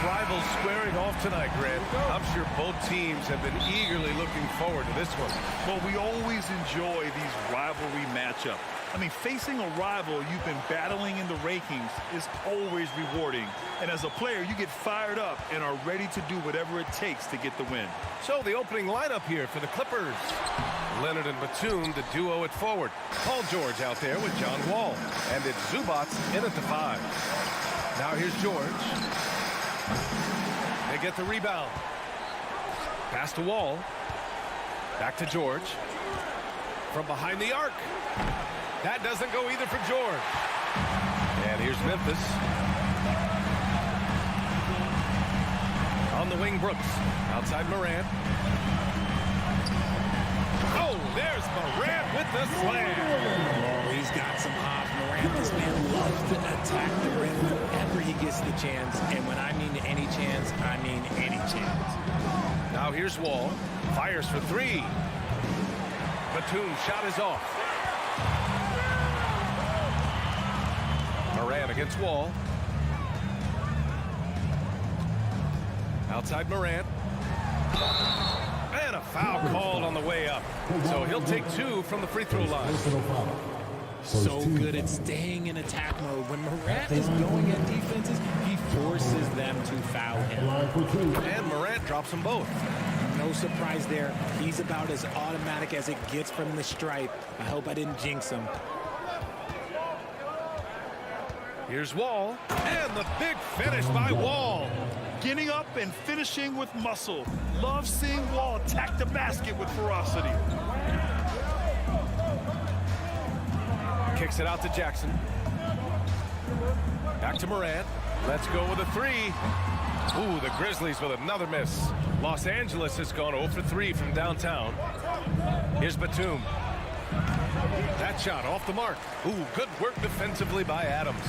rivals squaring off tonight, Grant. I'm sure both teams have been eagerly looking forward to this one. Well, we always enjoy these rivalry matchups. I mean, facing a rival you've been battling in the rankings is always rewarding. And as a player, you get fired up and are ready to do whatever it takes to get the win. So the opening lineup here for the Clippers. Leonard and Batum, the duo at forward. Paul George out there with John Wall. And it's Zubats in at the 5. Now here's George. They get the rebound. Pass to Wall. Back to George. From behind the arc. That doesn't go either for George. And here's Memphis. On the wing, Brooks. Outside Morant. Oh, there's Morant with the slam. Oh, he's got some hops. Morant, this man loves to attack the rim whenever he gets the chance. And when I mean any chance, I mean any chance. Now here's Wall. Fires for 3. Batum's shot is off. Morant against Wall. Outside Morant. And a foul called on the way up. So he'll take 2 from the free throw line. So good at staying in attack mode. When Morant is going at defenses, he forces them to foul him. And Morant drops them both. No surprise there. He's about as automatic as it gets from the stripe. I hope I didn't jinx him. Here's Wall. And the big finish by Wall. Getting up and finishing with muscle. Love seeing Wall attack the basket with ferocity. Kicks it out to Jackson. Back to Morant. Let's go with a 3. Ooh, the Grizzlies with another miss. Los Angeles has gone 0 for 3 from downtown. Here's Batum. That shot off the mark. Ooh, good work defensively by Adams.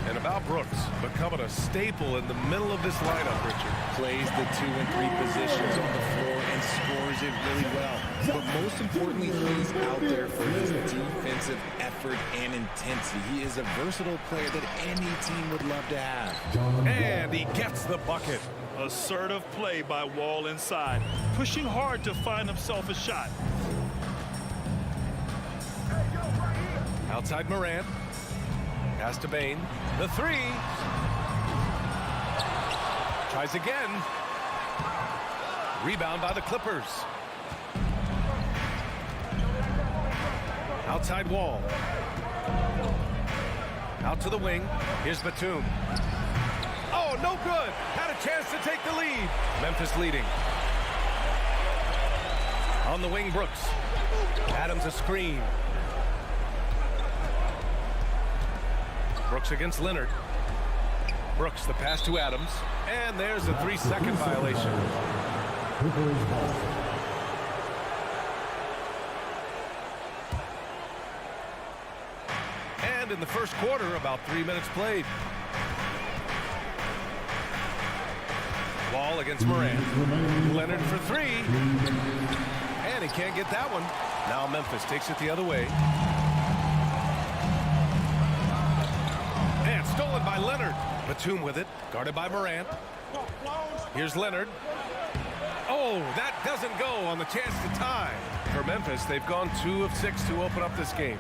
And about Brooks, becoming a staple in the middle of this lineup, Richard. Plays the 2 and 3 positions on the floor and scores it really well. But most importantly, he's out there for his defensive effort and intensity. He is a versatile player that any team would love to have. And he gets the bucket. Assertive play by Wall inside, pushing hard to find himself a shot. Outside Morant. Pass to Bain. The 3. Tries again. Rebound by the Clippers. Outside Wall. Out to the wing. Here's Batum. Oh, no good. Had a chance to take the lead. Memphis leading. On the wing, Brooks. Adams a screen. Brooks against Leonard. Brooks, the pass to Adams. And there's a 3-second violation. And in the first quarter, about 3 minutes played. Wall against Morant. Leonard for 3. And he can't get that one. Now Memphis takes it the other way. And stolen by Leonard. Batum with it, guarded by Morant. Here's Leonard. Oh, that doesn't go on the chance to tie. For Memphis, they've gone 2 of 6 to open up this game.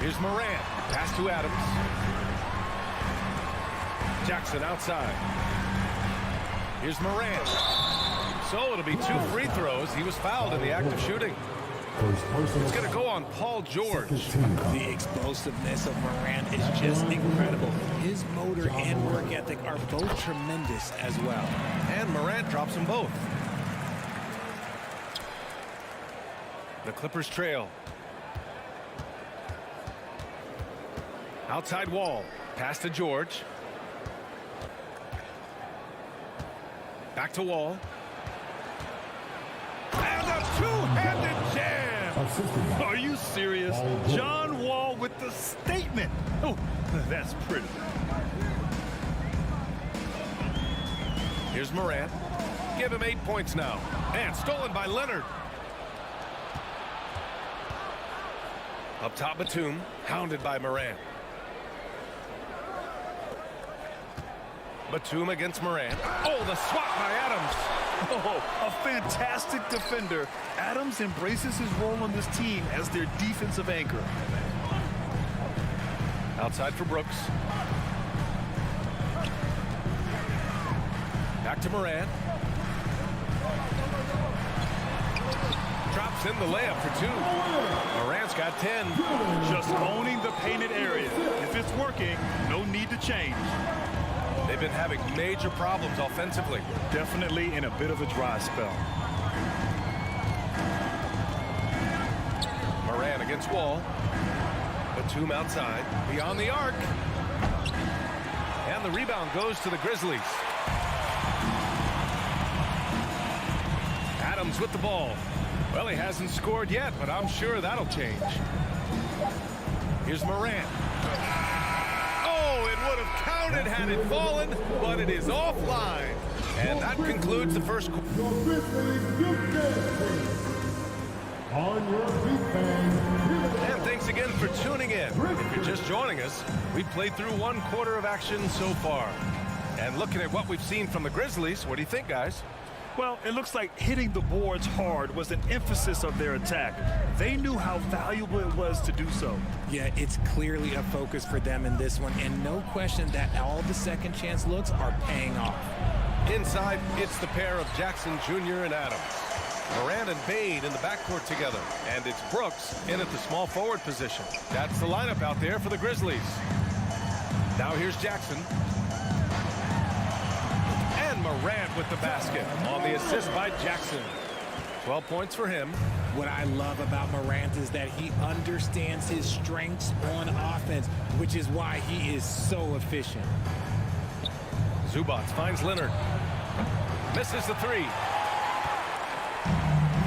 Here's Morant. Pass to Adams. Jackson outside. Here's Morant. So it'll be 2 free throws. He was fouled in the act of shooting. It's going to go on Paul George. The explosiveness of Morant is just incredible. His motor and work ethic are both tremendous as well. And Morant drops them both. The Clippers trail. Outside Wall. Pass to George. Back to Wall. And a two-handed jam. Are you serious? John Wall with the statement. Oh, that's pretty. Here's Morant. Give him 8 points now. And stolen by Leonard. Up top, Batum, hounded by Morant. Batum against Morant. Oh, the swat by Adams. Oh, a fantastic defender. Adams embraces his role on this team as their defensive anchor. Outside for Brooks. Back to Morant. Drops in the layup for 2. Morant's got 10. Just owning the painted area. If it's working, no need to change. They've been having major problems offensively. Definitely in a bit of a dry spell. Morant against Wall. Batum outside, beyond the arc. And the rebound goes to the Grizzlies. Adams with the ball. Well, he hasn't scored yet, but I'm sure that'll change. Here's Morant. Oh, it would have counted had it fallen, but it is offline. And that concludes the first quarter. On your feet, fans. And thanks again for tuning in. If you're just joining us, we've played through 1 quarter of action so far. And looking at what we've seen from the Grizzlies, what do you think, guys? Well, it looks like hitting the boards hard was an emphasis of their attack. They knew how valuable it was to do so. Yeah, it's clearly a focus for them in this one, and no question that all the second chance looks are paying off. Inside, it's the pair of Jackson Jr. and Adams. Morant and Bade in the backcourt together. And it's Brooks in at the small forward position. That's the lineup out there for the Grizzlies. Now here's Jackson. And Morant with the basket on the assist by Jackson. 12 points for him. What I love about Morant is that he understands his strengths on offense, which is why he is so efficient. Zubac finds Leonard. Misses the 3.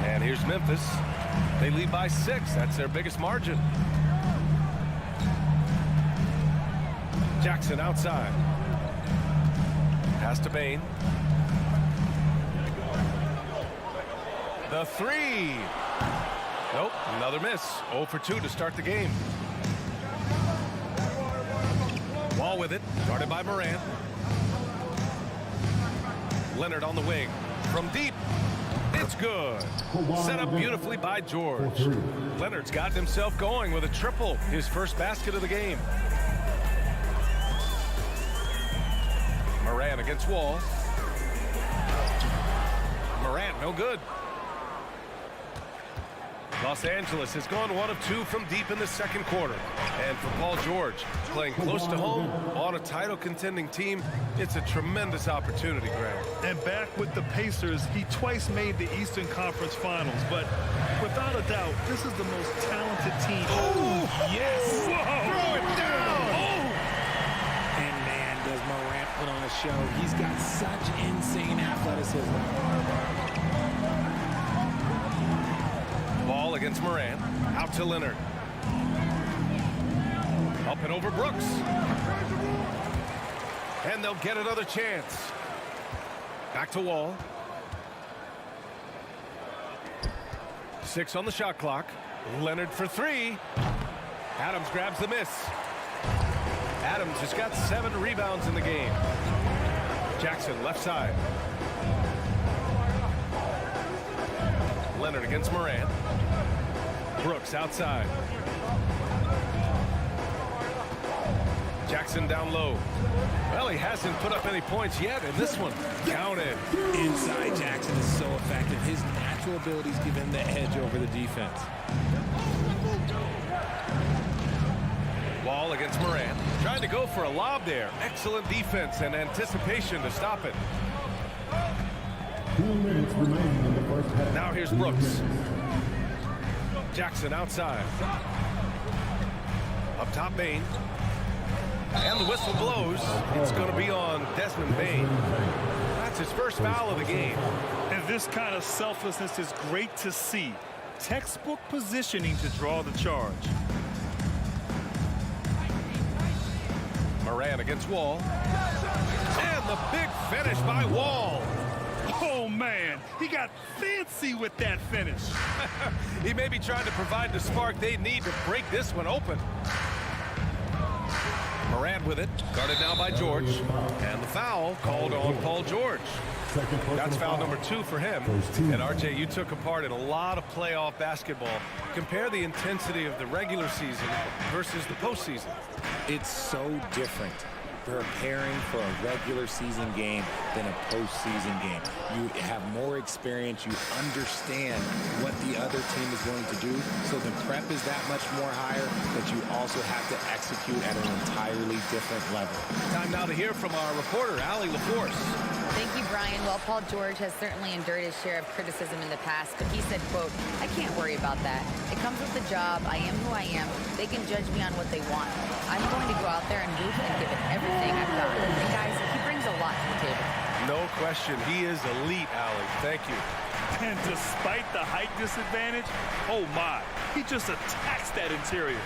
And here's Memphis. They lead by 6. That's their biggest margin. Jackson outside. Pass to Bane. The 3. Nope, another miss. 0 for 2 to start the game. Wall with it, guarded by Morant. Leonard on the wing. From deep. It's good. Set up beautifully by George. Leonard's gotten himself going with a triple. His first basket of the game. Morant against Wall. Morant, no good. Los Angeles has gone 1 of 2 from deep in the second quarter. And for Paul George, playing close to home on a title contending team, it's a tremendous opportunity, Graham. And back with the Pacers, he twice made the Eastern Conference Finals. But without a doubt, this is the most talented team. Oh, yes! Whoa. Throw it down! Oh. And man, does Morant put on a show. He's got such insane athleticism. Ball against Morant. Out to Leonard. Up and over Brooks. And they'll get another chance. Back to Wall. 6 on the shot clock. Leonard for 3. Adams grabs the miss. Adams has got 7 rebounds in the game. Jackson left side. Leonard against Morant. Brooks outside. Jackson down low. Well, he hasn't put up any points yet in this one. Counted. Inside, Jackson is so effective. His natural abilities give him the edge over the defense. Wall against Morant. Trying to go for a lob there. Excellent defense and anticipation to stop it. 2 minutes remaining in the first half. Now here's Brooks. Jackson outside. Up top, Bane. And the whistle blows. It's going to be on Desmond Bane. That's his first foul of the game. And this kind of selflessness is great to see. Textbook positioning to draw the charge. Morant against Wall. And the big finish by Wall. Oh, man, he got fancy with that finish. He may be trying to provide the spark they need to break this one open. Morant with it. Guarded now by George. And the foul called on Paul George. That's foul number 2 for him. And RJ, you took a part in a lot of playoff basketball. Compare the intensity of the regular season versus the postseason. It's so different preparing for a regular season game than a postseason game. You have more experience. You understand what the other team is going to do. So the prep is that much more higher, but you also have to execute at an entirely different level. Time now to hear from our reporter, Allie LaForce. Thank you, Brian. Well, Paul George has certainly endured his share of criticism in the past, but he said, quote, "I can't worry about that. It comes with the job. I am who I am. They can judge me on what they want. I'm going to go out there and hoop and give it everything I've got." And guys, he brings a lot to the table. No question. He is elite, Allie. Thank you. And despite the height disadvantage, oh my, he just attacks that interior.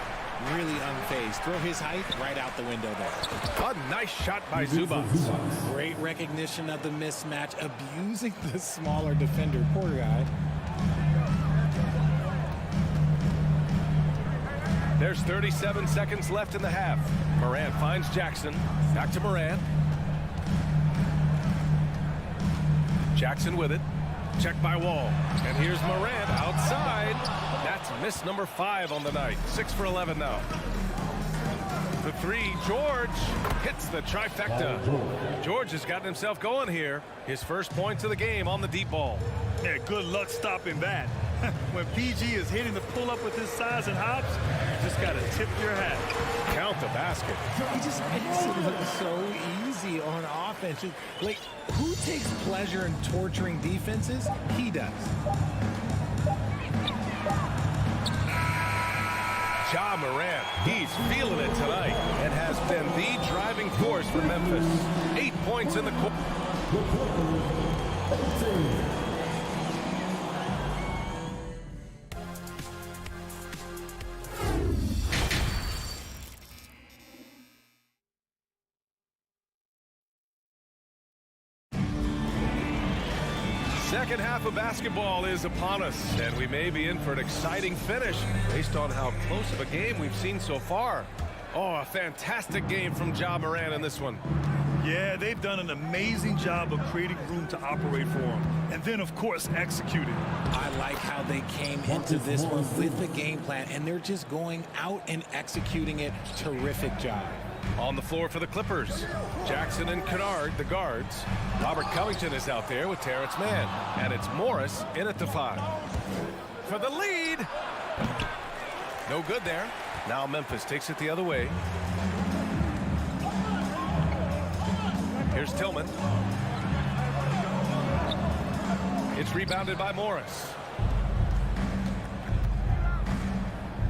Really unfazed. Throw his height right out the window there. A nice shot by Zubac. Great recognition of the mismatch, abusing the smaller defender. Poor guy. There's 37 seconds left in the half. Morant finds Jackson. Back to Morant. Jackson with it. Check by Wall. And here's Morant outside. That's miss number 5 on the night. 6 for 11 now. The 3, George hits the trifecta. George has gotten himself going here. His first points of the game on the deep ball. Yeah, good luck stopping that. When PG is hitting the pull-up with his size and hops, you just got to tip your hat. Count the basket. He just makes it look so easy on offense. Like, who takes pleasure in torturing defenses? He does. Ja Morant, he's feeling it tonight and has been the driving force for Memphis. 8 points in the quarter. Second half of basketball is upon us, and we may be in for an exciting finish based on how close of a game we've seen so far. Oh, a fantastic game from Ja Morant in this one. Yeah, they've done an amazing job of creating room to operate for him. And then, of course, executing. I like how they came into this one with the game plan, and they're just going out and executing it. Terrific job. On the floor for the Clippers, Jackson and Kennard, the guards. Robert Covington is out there with Terrence Mann. And it's Morris in at the 5. For the lead. No good there. Now Memphis takes it the other way. Here's Tillman. It's rebounded by Morris.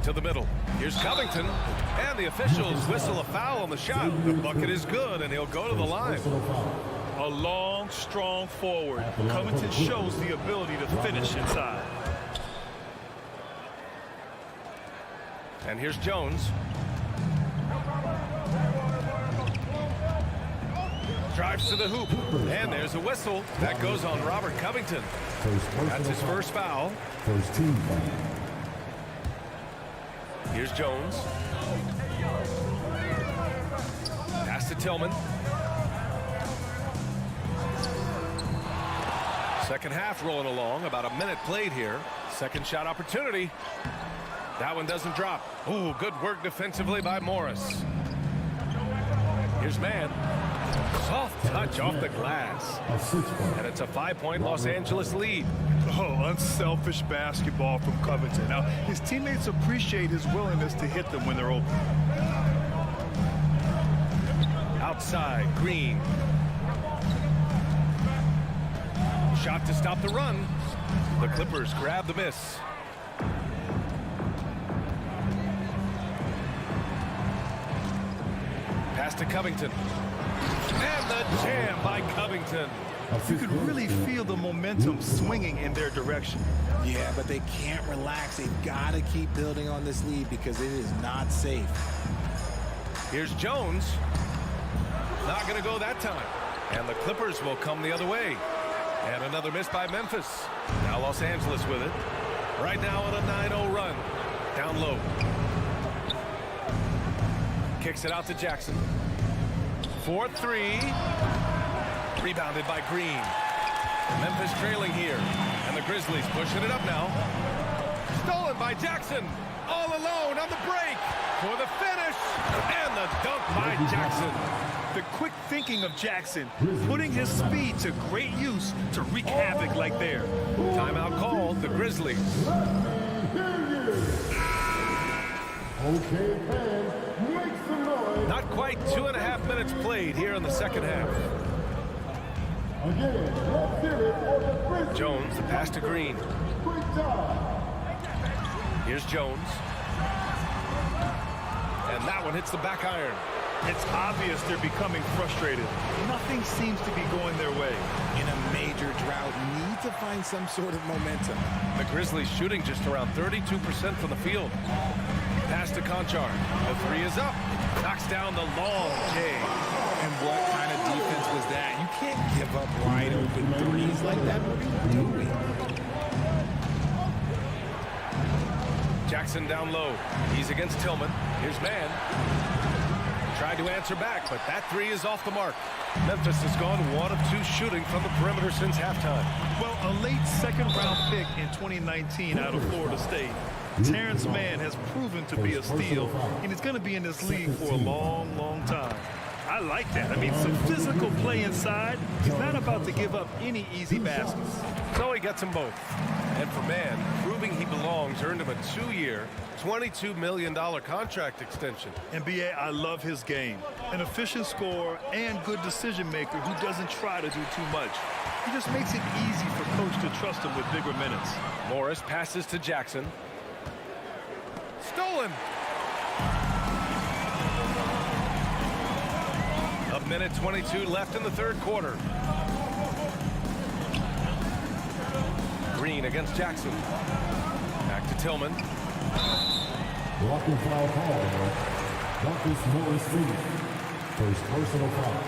To the middle. Here's Covington. And the officials whistle a foul on the shot. The bucket is good, and he'll go to the line. A long, strong forward. Covington shows the ability to finish inside. And here's Jones. Drives to the hoop. And there's a whistle. That goes on Robert Covington. That's his first foul. First team foul. Here's Jones. Pass to Tillman. Second half rolling along. About a minute played here. Second shot opportunity. That one doesn't drop. Ooh, good work defensively by Morris. Here's Mann. Soft touch off the glass. And it's a 5-point Los Angeles lead. Oh, unselfish basketball from Covington. Now, his teammates appreciate his willingness to hit them when they're open. Outside, Green. Shot to stop the run. The Clippers grab the miss. Pass to Covington. And the jam by Covington. You could really feel the momentum swinging in their direction. Yeah, but they can't relax. They've got to keep building on this lead because it is not safe. Here's Jones. Not going to go that time. And the Clippers will come the other way. And another miss by Memphis. Now Los Angeles with it. Right now on a 9-0 run. Down low. Kicks it out to Jackson. 4-3. Rebounded by Green. Memphis trailing here. And the Grizzlies pushing it up now. Stolen by Jackson. All alone on the break for the finish. And the dunk by Jackson. The quick thinking of Jackson, putting his speed to great use to wreak havoc like there. Timeout called, the Grizzlies. Okay, fans, make some noise. Not quite 2.5 minutes played here in the second half. Again, let's hear it for the Grizzlies. Jones, the pass to Green. Great job. Here's Jones. And that one hits the back iron. It's obvious they're becoming frustrated. Nothing seems to be going their way. In a major drought, need to find some sort of momentum. The Grizzlies shooting just around 32% from the field. Pass to Conchar. The three is up. Knocks down the long J. And what kind of defense was that? You can't give up wide open threes like that. What are you doing? Jackson down low. He's against Tillman. Here's Mann. Tried to answer back, but that three is off the mark. Memphis has gone 1 of 2 shooting from the perimeter since halftime. Well, a late second-round pick in 2019 out of Florida State. Terrence Mann has proven to be a steal, and he's going to be in this league for a long, long time. I like that. I mean, some physical play inside. He's not about to give up any easy baskets. So he gets them both. And for Mann, proving he belongs earned him a 2-year, $22 million contract extension. And B.A., I love his game. An efficient scorer and good decision maker who doesn't try to do too much. He just makes it easy for coach to trust him with bigger minutes. Morris passes to Jackson. Stolen. A minute 22 left in the third quarter. Green against Jackson. Back to Tillman. Blocking foul call. Marcus Morris Sr. First personal foul.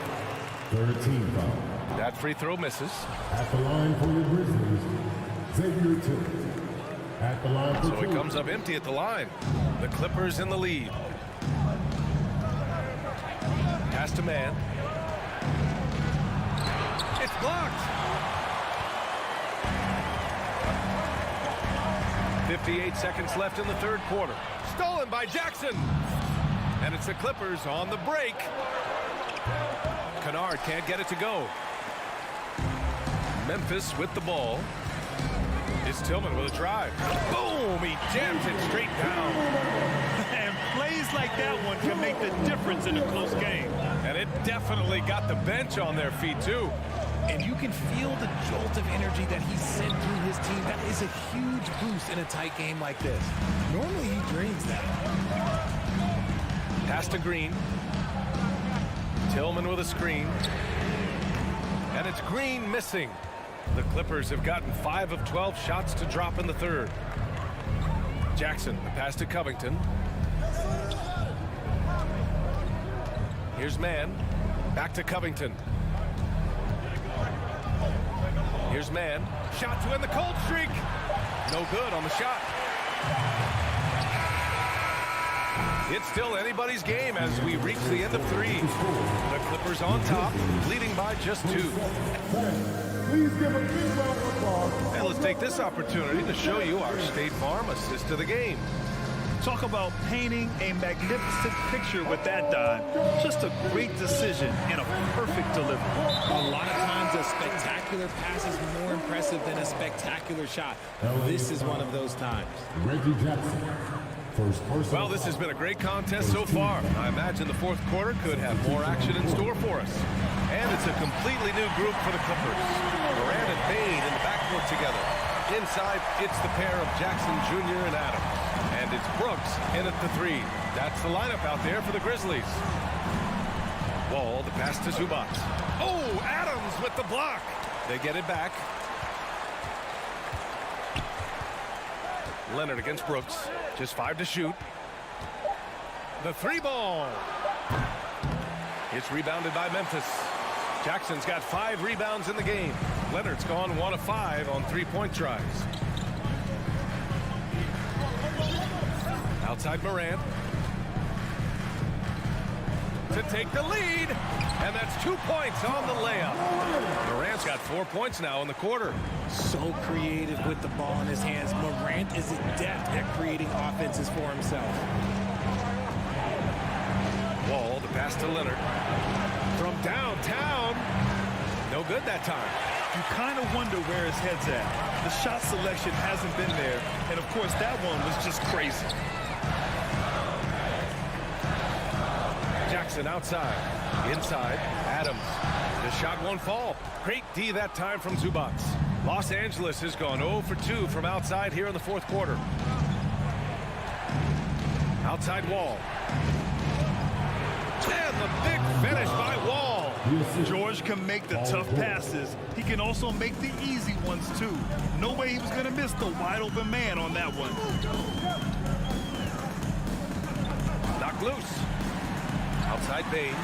Third team foul. That free throw misses. At the line for the Grizzlies, Xavier Tillman. At the line for So it comes up empty at the line. The Clippers in the lead. Pass to Mann. It's blocked. 58 seconds left in the third quarter. Stolen by Jackson. And it's the Clippers on the break. Kennard can't get it to go. Memphis with the ball. It's Tillman with a drive. Boom! He jams it straight down. And plays like that one can make the difference in a close game. And it definitely got the bench on their feet, too. And you can feel the jolt of energy that he sent through his team. That is a huge boost in a tight game like this. Normally he drains that. Pass to Green. Tillman with a screen. And it's Green missing. The Clippers have gotten 5 of 12 shots to drop in the third. Jackson, the pass to Covington. Here's Mann. Back to Covington. Here's Mann. Shot to end the cold streak. No good on the shot. It's still anybody's game as we reach the end of 3. The Clippers on top, leading by just 2. Please give a big round of applause. And let's take this opportunity to show you our State Farm assist to the game. Talk about painting a magnificent picture with that dive. Just a great decision and a perfect delivery. A lot of times a spectacular pass is more impressive than a spectacular shot. This is one of those times. Reggie Jackson. First person. Well, this has been a great contest so far. I imagine the fourth quarter could have more action in store for us. And it's a completely new group for the Clippers. Morant and Payne in the backcourt together. Inside, it's the pair of Jackson Jr. and Adams. And it's Brooks in at the 3. That's the lineup out there for the Grizzlies. Wall, the pass to Zubac. Oh, Adams with the block. They get it back. Leonard against Brooks. Just 5 to shoot. The 3 ball. It's rebounded by Memphis. Jackson's got 5 rebounds in the game. Leonard's gone 1 of 5 on 3-point tries. Outside Morant. to take the lead. And that's 2 points on the layup. Morant's got 4 points now in the quarter. So creative with the ball in his hands. Morant is adept at creating offenses for himself. Wall, the pass to Leonard. From downtown. No good that time. You kind of wonder where his head's at. The shot selection hasn't been there. And, of course, that one was just crazy. Jackson outside. Inside. Adams. The shot won't fall. Great D that time from Zubac. Los Angeles has gone 0 for 2 from outside here in the fourth quarter. Outside Wall. And the big finish by Wall. George can make the tough passes. He can also make the easy ones, too. No way he was going to miss the wide-open man on that one. Knocked loose. Outside Bain.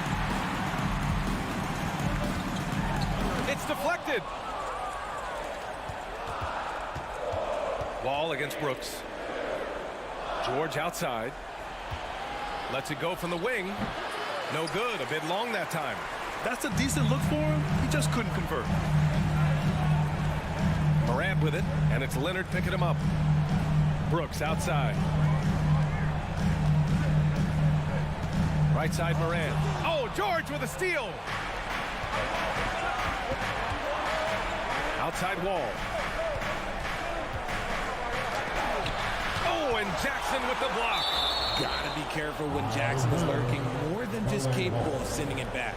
It's deflected. Wall against Brooks. George outside. Lets it go from the wing. No good. A bit long that time. That's a decent look for him. He just couldn't convert. Morant with it, and it's Leonard picking him up. Brooks outside. Right side Morant. Oh, George with a steal. Outside Wall. Oh, and Jackson with the block. Gotta be careful when Jackson is lurking, more than just capable of sending it back.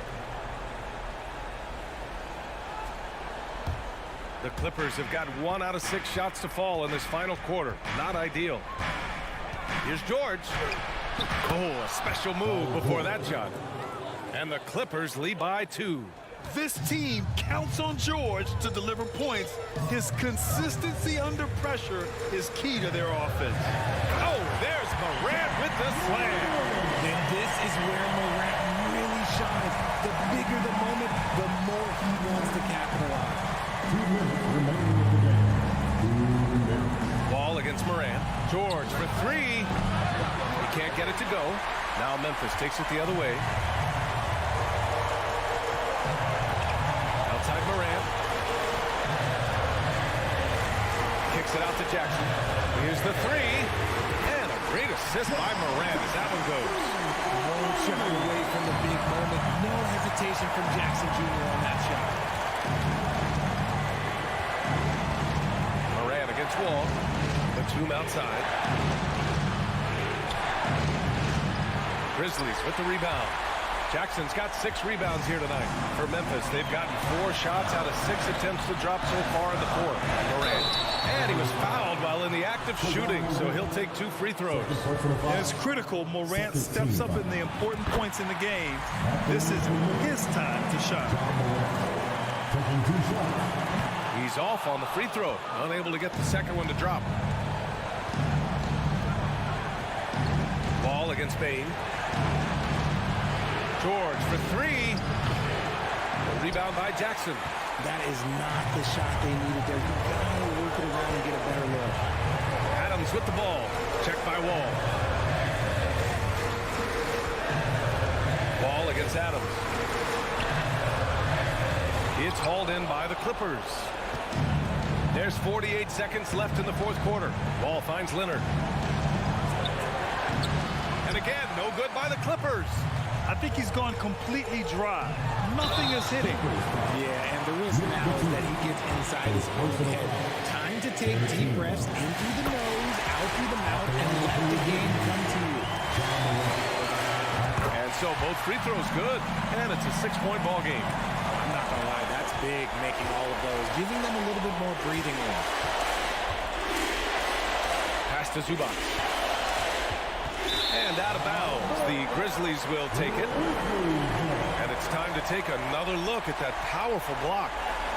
The Clippers have got 1 out of 6 shots to fall in this final quarter. Not ideal. Here's George. Oh, a special move before that shot. And the Clippers lead by 2. This team counts on George to deliver points. His consistency under pressure is key to their offense. Oh, there's Morant with the slam. And this is where Morant really shines. The bigger the moment, the more he wants to capitalize. 2 minutes remaining in the game. 2 minutes. Ball against Morant. George for 3. He can't get it to go. Now Memphis takes it the other way. Outside Morant. Kicks it out to Jackson. Here's the 3. And a great assist by Morant as that one goes. Won't shy away from the big moment. No hesitation from Jackson Jr. on that shot. Morant against Wall. Batum outside. Grizzlies with the rebound. Jackson's got 6 rebounds here tonight. For Memphis, they've gotten 4 shots out of 6 attempts to drop so far in the fourth. Morant. And he was fouled while in the act of shooting, so he'll take 2 free throws. And it's critical Morant steps up in the important points in the game. This is his time to shine. Taking 2 shots. He's off on the free throw, unable to get the second one to drop. Ball against Bain. George for 3. Rebound by Jackson. That is not the shot they needed there. You gotta work it around and get a better look. Adams with the ball. Checked by Wall. Ball against Adams. It's hauled in by the Clippers. There's 48 seconds left in the fourth quarter. Ball finds Leonard. And again, no good by the Clippers. I think he's gone completely dry. Nothing is hitting. Yeah, and the risk now is that he gets inside his own head. Time to take deep breaths in through the nose, out through the mouth, and let the game come to you. And so both free throws good, and it's a 6-point ball game. I'm not going to lie, that's big, making all of those, giving them a little bit more breathing room. Pass to Zubac. And out of bounds. The Grizzlies will take it. And it's time to take another look at that powerful block.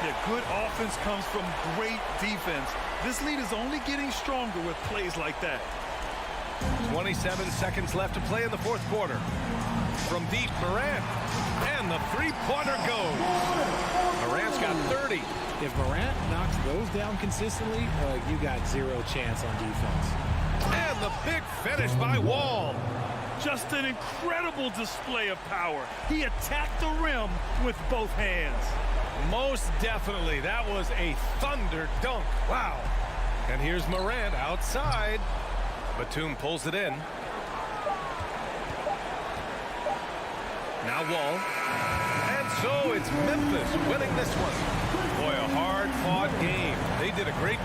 Yeah, good offense comes from great defense. This lead is only getting stronger with plays like that. 27 seconds left to play in the fourth quarter. From deep, Morant. And the three-pointer goes. Morant's got 30. If Morant knocks those down consistently, you got 0 chance on defense. And the big finish by Wall. just an incredible display of power. He attacked the rim with both hands. Most definitely. That was a thunder dunk. Wow. And here's Morant outside. Batum pulls it in. Now Wall. And so it's Memphis winning this one. Boy, a hard-fought game. They did a great...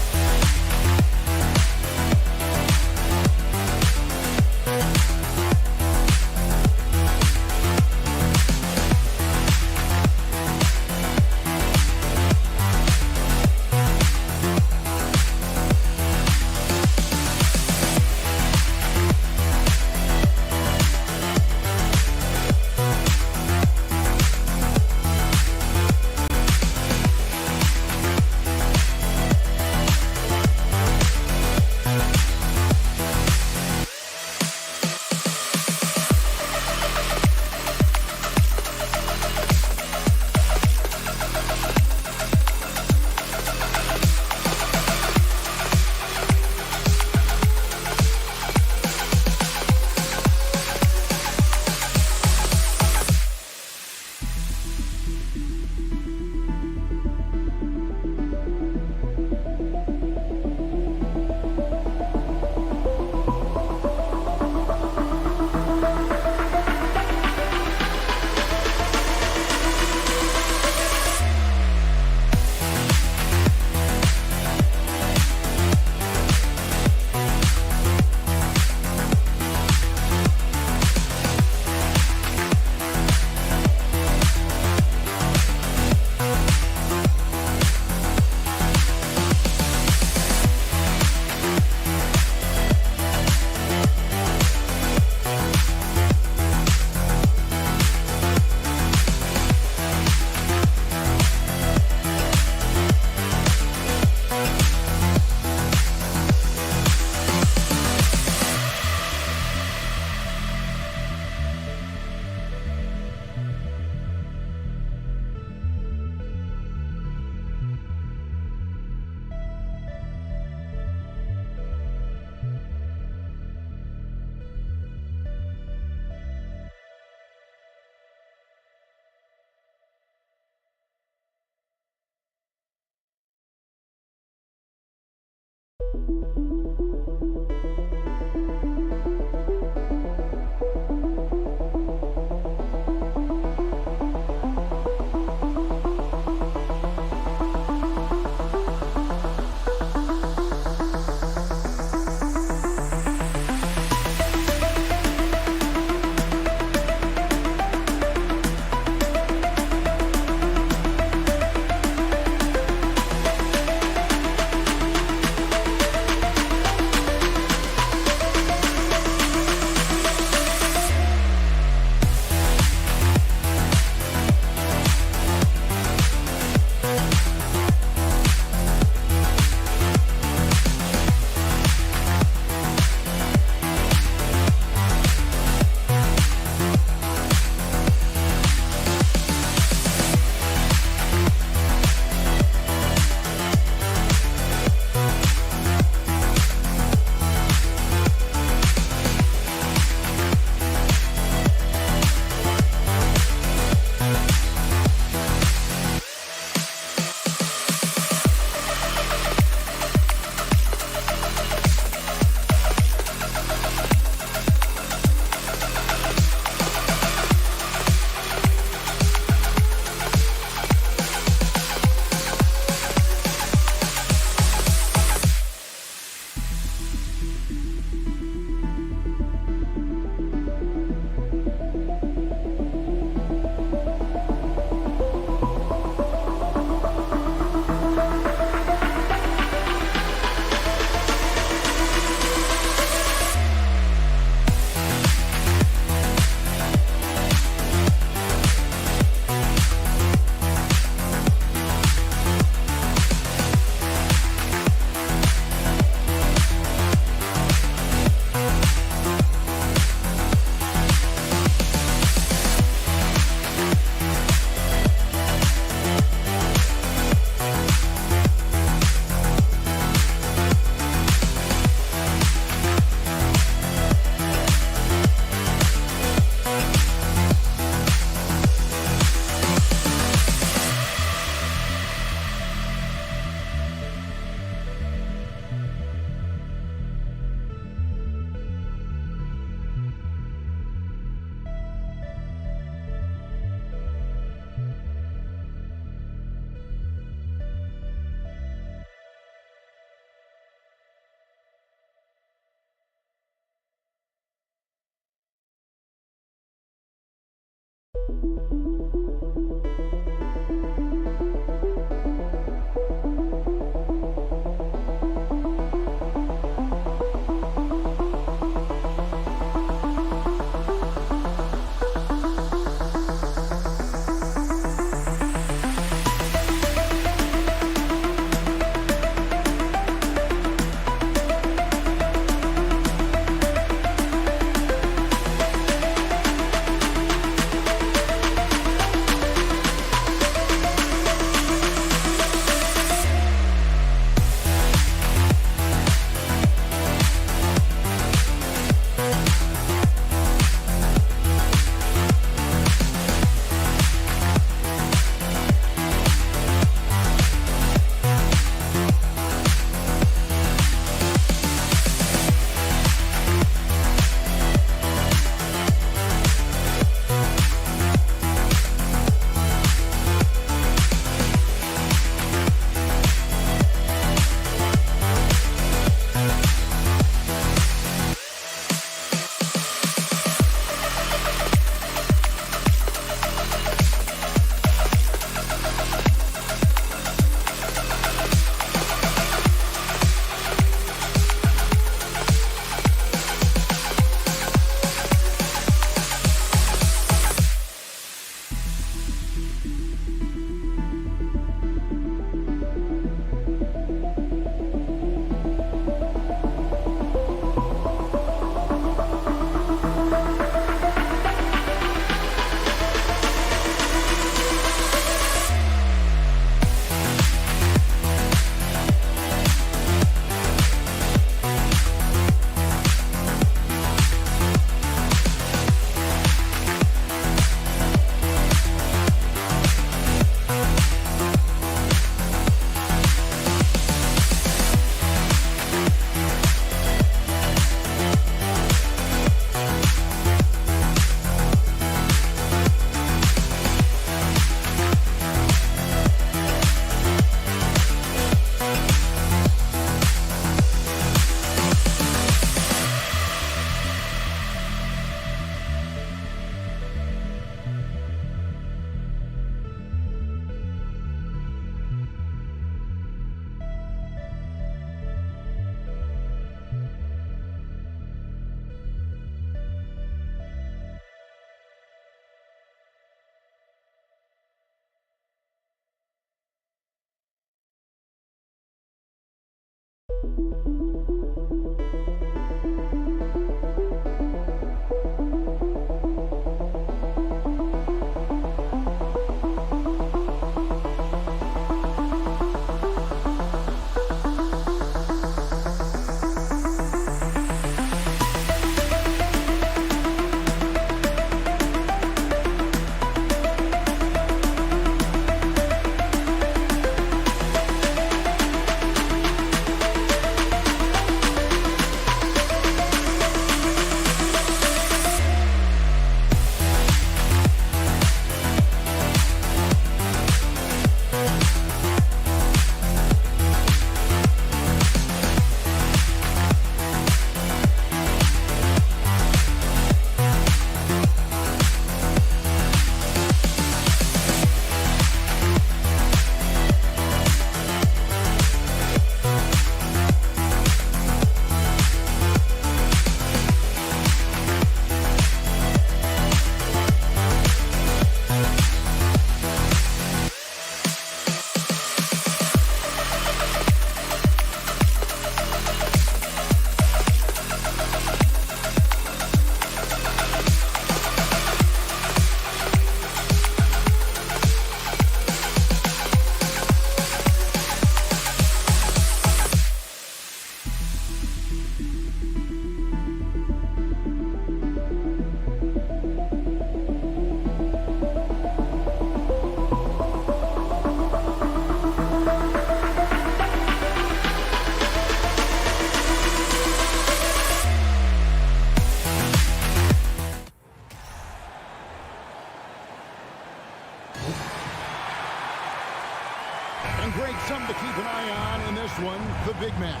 And great something to keep an eye on in this one, the big man.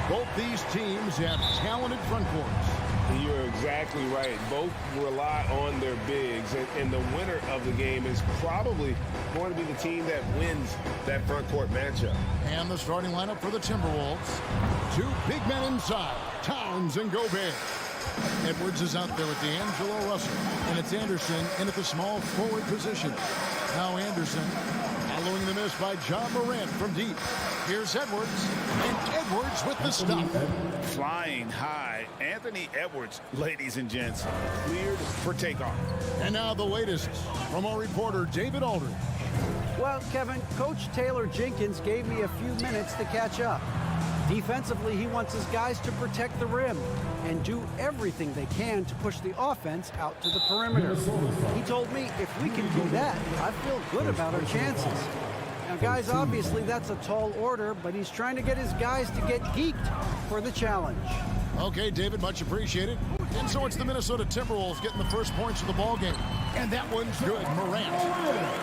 Both these teams have talented front courts. You're exactly right. Both rely on their bigs, and the winner of the game is probably going to be the team that wins that front court matchup. And the starting lineup for the Timberwolves. Two big men inside, Towns and Gobert. Edwards is out there with D'Angelo Russell, and it's Anderson in at the small forward position. Now Anderson following the miss by John Morant from deep. Here's Edwards, and Edwards with the stop. Flying high, Anthony Edwards, ladies and gents, cleared for takeoff. And now the latest from our reporter, David Aldridge. Well, Kevin, Coach Taylor Jenkins gave me a few minutes to catch up. Defensively, he wants his guys to protect the rim and do everything they can to push the offense out to the perimeter. He told me if we can do that, I feel good about our chances. Now, guys, obviously that's a tall order, but he's trying to get his guys to get geeked for the challenge. Okay, David, much appreciated. And so it's the Minnesota Timberwolves getting the first points of the ball game. And that one's good, Morant.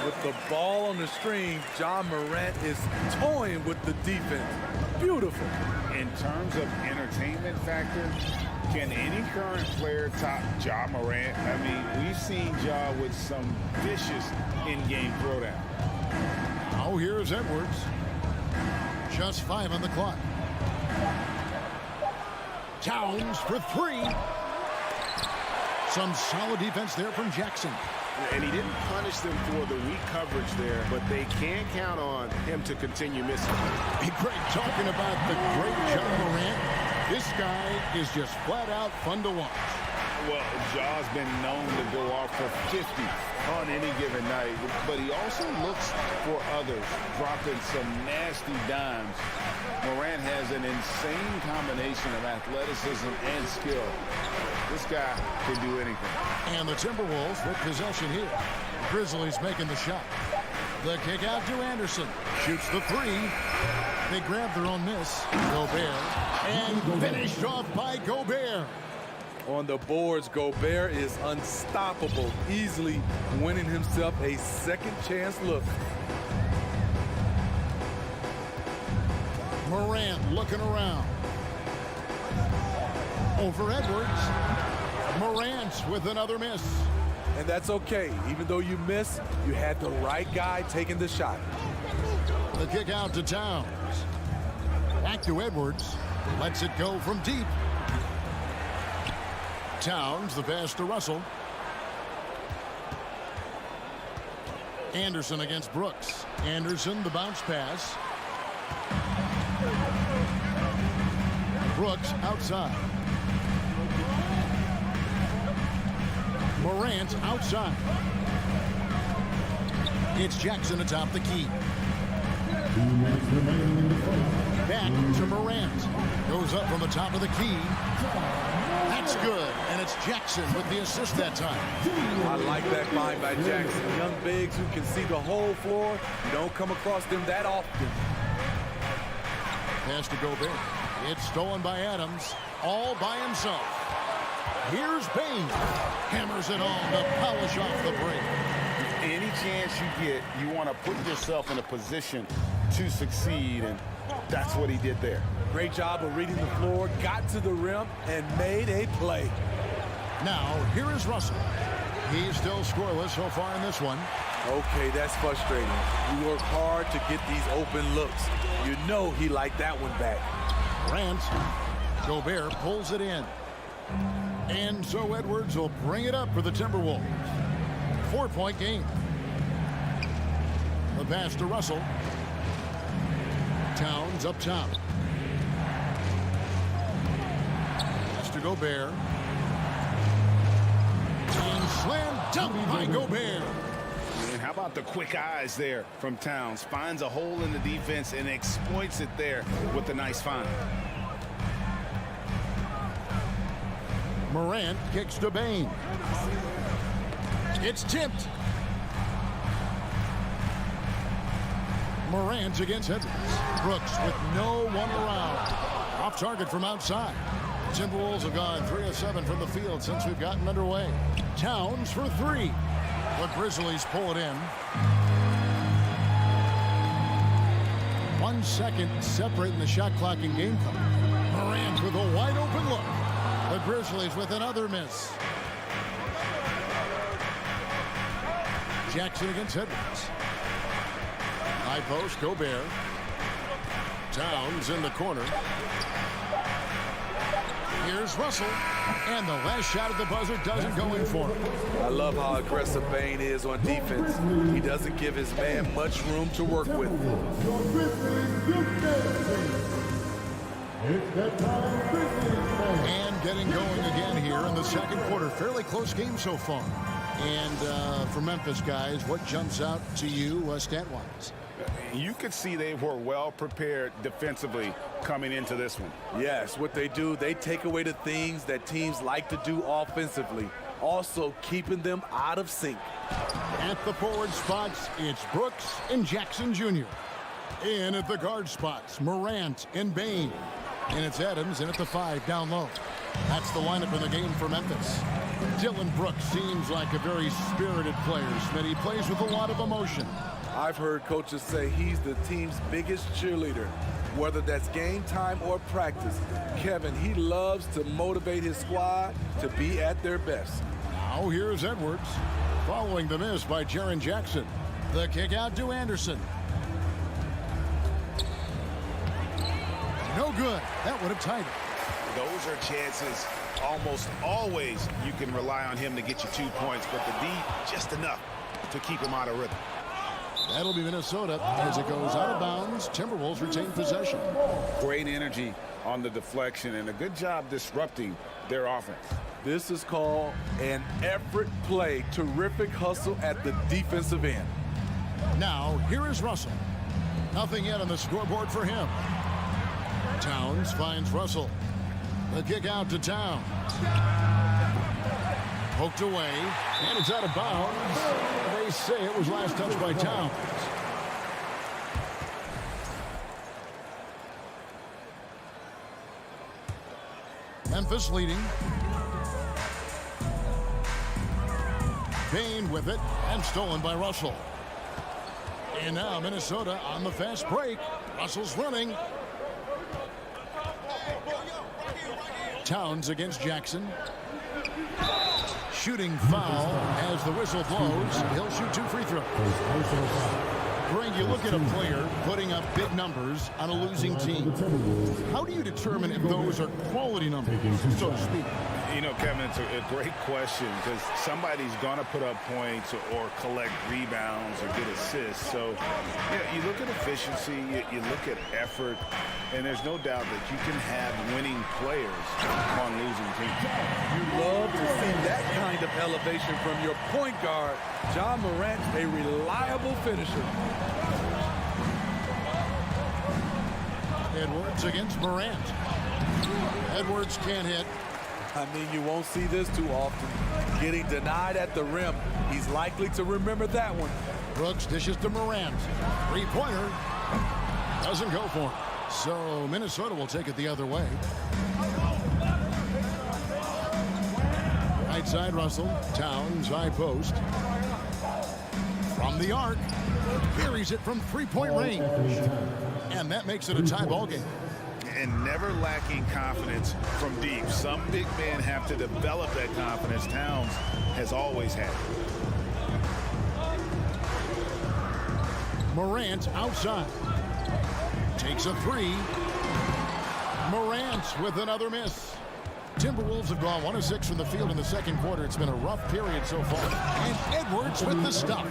With the ball on the string, John Morant is toying with the defense. Beautiful. In terms of entertainment factor, can any current player top Ja Morant? I mean, we've seen Ja with some vicious in-game throwdown. Oh, here's Edwards. Just 5 on the clock. Towns for 3. Some solid defense there from Jackson. And he didn't punish them for the weak coverage there, but they can't count on him to continue missing. Hey, Greg, talking about the great Ja Morant, this guy is just flat out fun to watch. Well, Ja's been known to go off for 50 on any given night, but he also looks for others, dropping some nasty dimes. Morant has an insane combination of athleticism and skill. This guy can do anything. And the Timberwolves with possession here. Grizzlies making the shot. The kick out to Anderson. Shoots the 3. They grab their own miss. Gobert. And finished off by Gobert. On the boards, Gobert is unstoppable, easily winning himself a second chance look. Morant looking around. Over Edwards. Morant with another miss. And that's okay. Even though you miss, you had the right guy taking the shot. The kick out to Towns. Back to Edwards. Lets it go from deep. Towns, the pass to Russell. Anderson against Brooks. Anderson, the bounce pass. Brooks outside. Morant outside. It's Jackson atop the key. 2 minutes remaining in the first. Back to Morant. Goes up from the top of the key. That's good. And it's Jackson with the assist that time. I like that find by Jackson. Young bigs who can see the whole floor. You don't come across them that often. Pass to Gobert. It's stolen by Adams. All by himself. Here's Bain. Hammers it on to polish off the break. Any chance you get, you want to put yourself in a position to succeed, and that's what he did there. Great job of reading the floor, got to the rim, and made a play. Now, here is Russell. He's still scoreless so far in this one. Okay, that's frustrating. You work hard to get these open looks. You know he liked that one back. Grant. Gobert pulls it in. And so Edwards will bring it up for the Timberwolves. 4-point game. The pass to Russell. Towns up top. Pass to Gobert. And slam dunk by Gobert. And how about the quick eyes there from Towns? Finds a hole in the defense and exploits it there with a nice find. Morant kicks to Bain. It's tipped. Morant against Edwards. Brooks with no one around. Off target from outside. Timberwolves have gone 3 of 7 from the field since we've gotten underway. Towns for 3. The Grizzlies pull it in. 1 second separating the shot clock and game clock. Morant with a wide open look. The Grizzlies with another miss. Jackson against Edwards. High post, Gobert. Towns in the corner. Here's Russell. And the last shot at the buzzer doesn't go in for him. I love how aggressive Bain is on defense. He doesn't give his man much room to work with. It's that time, Grizzlies fans. And getting going again here in the second quarter. Fairly close game so far. And for Memphis, guys, what jumps out to you stat-wise? You could see they were well prepared defensively coming into this one. Yes, what they do, they take away the things that teams like to do offensively, also keeping them out of sync. At the forward spots, it's Brooks and Jackson Jr. In at the guard spots, Morant and Bain. And it's Adams in at the 5 down low. That's the lineup in the game for Memphis. Dylan Brooks seems like a very spirited player, Smitty. He plays with a lot of emotion. I've heard coaches say he's the team's biggest cheerleader, whether that's game time or practice. Kevin, he loves to motivate his squad to be at their best. Now here's Edwards, following the miss by Jaren Jackson. The kick out to Anderson. No good. That would have tied it. Those are chances almost always you can rely on him to get you 2 points, but the D just enough to keep him out of rhythm. That'll be Minnesota as it goes out of bounds. Timberwolves retain possession. Great energy on the deflection and a good job disrupting their offense. This is called an effort play. Terrific hustle at the defensive end. Now, here is Russell. Nothing yet on the scoreboard for him. Towns finds Russell. The kick out to Towns. Poked away, and it's out of bounds. They say it was last touched by Towns. Memphis leading. Bain with it, and stolen by Russell. And now Minnesota on the fast break. Russell's running. Towns against Jackson. Shooting foul as the whistle blows. He'll shoot 2 free throws. Greg, you look at a player putting up big numbers on a losing team. How do you determine if those are quality numbers, so to speak? You know, Kevin, it's a great question because somebody's going to put up points or collect rebounds or get assists. So, you look at efficiency, you look at effort, and there's no doubt that you can have winning players on losing teams. You love to see that kind of elevation from your point guard. John Morant's a reliable finisher. Edwards against Morant. Edwards can't hit. I mean, you won't see this too often. Getting denied at the rim. He's likely to remember that one. Brooks dishes to Morant. Three-pointer. Doesn't go for him. So Minnesota will take it the other way. Right side Russell. Towns high post. From the arc. Buries it from three-point range. And that makes it a tie ball game. And never lacking confidence from deep. Some big men have to develop that confidence. Towns has always had it. Morant outside. Takes a three. Morant with another miss. Timberwolves have gone 1 of 6 from the field in the second quarter. It's been a rough period so far. And Edwards with the stuff.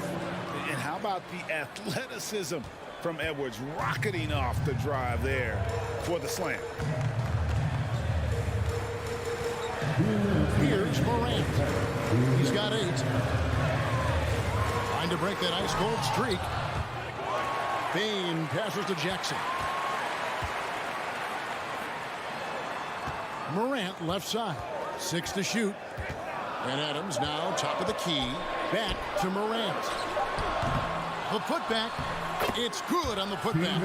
And how about the athleticism from Edwards, rocketing off the drive there for the slam. Here's Morant. He's got 8. Trying to break that ice-cold streak. Bain passes to Jackson. Morant left side. 6 to shoot. And Adams now top of the key. Back to Morant. The putback. It's good on the putback.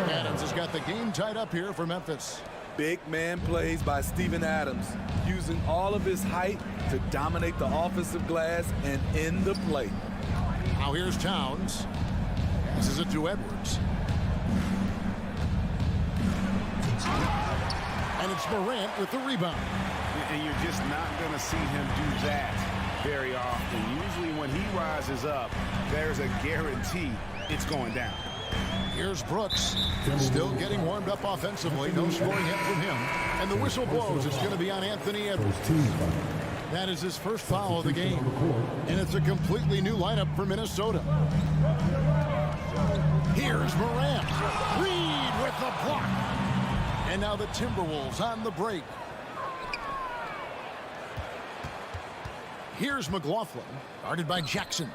Adams has got the game tied up here for Memphis. Big man plays by Steven Adams, using all of his height to dominate the offensive glass and end the play. Now here's Towns. Passes it to Edwards. And it's Morant with the rebound. And you're just not going to see him do that very often. Usually when he rises up, there's a guarantee it's going down. Here's Brooks. Still getting warmed up offensively. No scoring hit from him. And the whistle blows. It's going to be on Anthony Edwards. That is his first foul of the game. And it's a completely new lineup for Minnesota. Here's Morant. Reed with the block. And now the Timberwolves on the break. Here's McLaughlin, guarded by Jackson.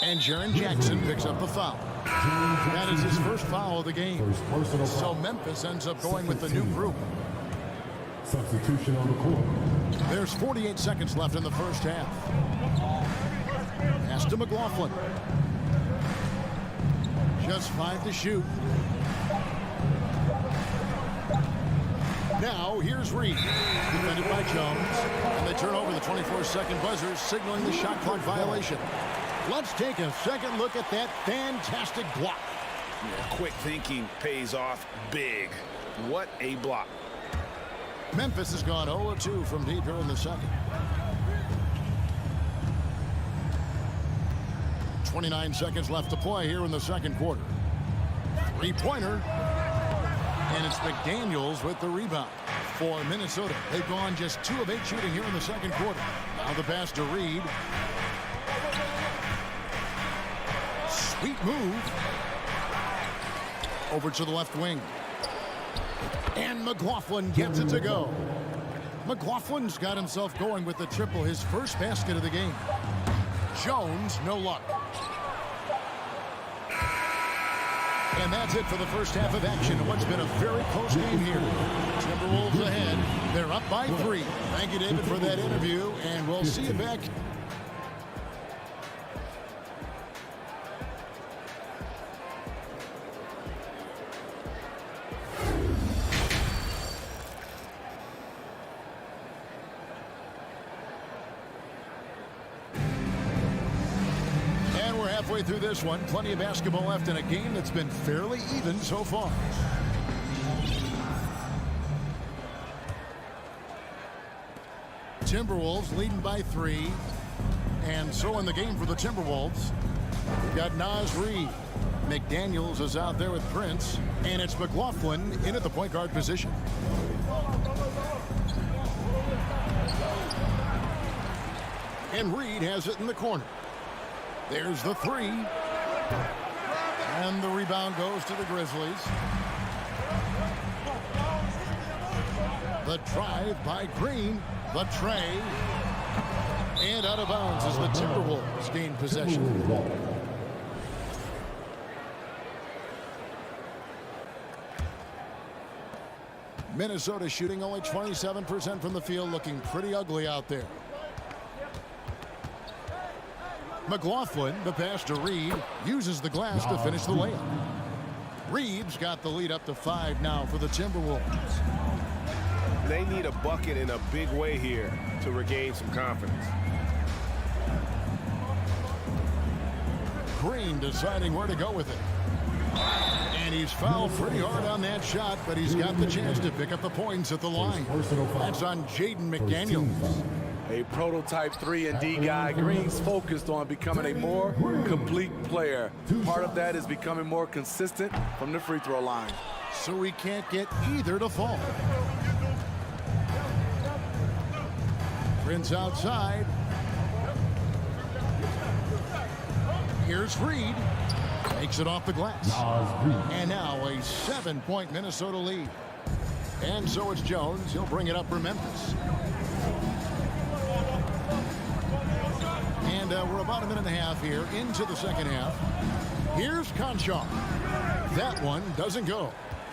And Jaren Jackson picks up the foul. That is his first foul of the game. So Memphis ends up going with the new group. Substitution on the court. There's 48 seconds left in the first half. Pass to McLaughlin. Just 5 to shoot. Now here's Reed, defended by Jones, and they turn over the 24-second buzzer, signaling the shot clock violation. Let's take a second look at that fantastic block. Yeah, quick thinking pays off big. What a block. Memphis has gone 0-2 from deep here in the second. 29 seconds left to play here in the second quarter. Three-pointer. And it's McDaniels with the rebound for Minnesota. They've gone just 2 of 8 shooting here in the second quarter. Now the pass to Reed. Sweet move. Over to the left wing. And McLaughlin gets it to go. McLaughlin's got himself going with the triple, his first basket of the game. Jones, no luck. And that's it for the first half of action in what's been a very close game here. Timberwolves ahead. They're up by 3. Thank you, David, for that interview, and we'll see you back. Halfway through this one, plenty of basketball left in a game that's been fairly even so far. Timberwolves leading by 3. And so in the game for the Timberwolves, we've got Naz Reid. McDaniels is out there with Prince. And it's McLaughlin in at the point guard position. And Reed has it in the corner. There's the three. And the rebound goes to the Grizzlies. The drive by Green. The tray. And out of bounds as the Timberwolves gain possession. Minnesota shooting only 27% from the field, looking pretty ugly out there. McLaughlin, the pass to Reed, uses the glass to finish the layup. Reed's got the lead up to 5 now for the Timberwolves. They need a bucket in a big way here to regain some confidence. Green deciding where to go with it. And he's fouled pretty hard on that shot, but he's got the chance to pick up the points at the line. That's on Jaden McDaniels. A prototype 3-and-D guy. Green's focused on becoming a more complete player. Part of that is becoming more consistent from the free throw line. So we can't get either to fall. Prince outside. Here's Reed. Takes it off the glass. And now a 7-point Minnesota lead. And so it's Jones. He'll bring it up for Memphis. And we're about a minute and a half here into the second half. Here's Conchar. That one doesn't go.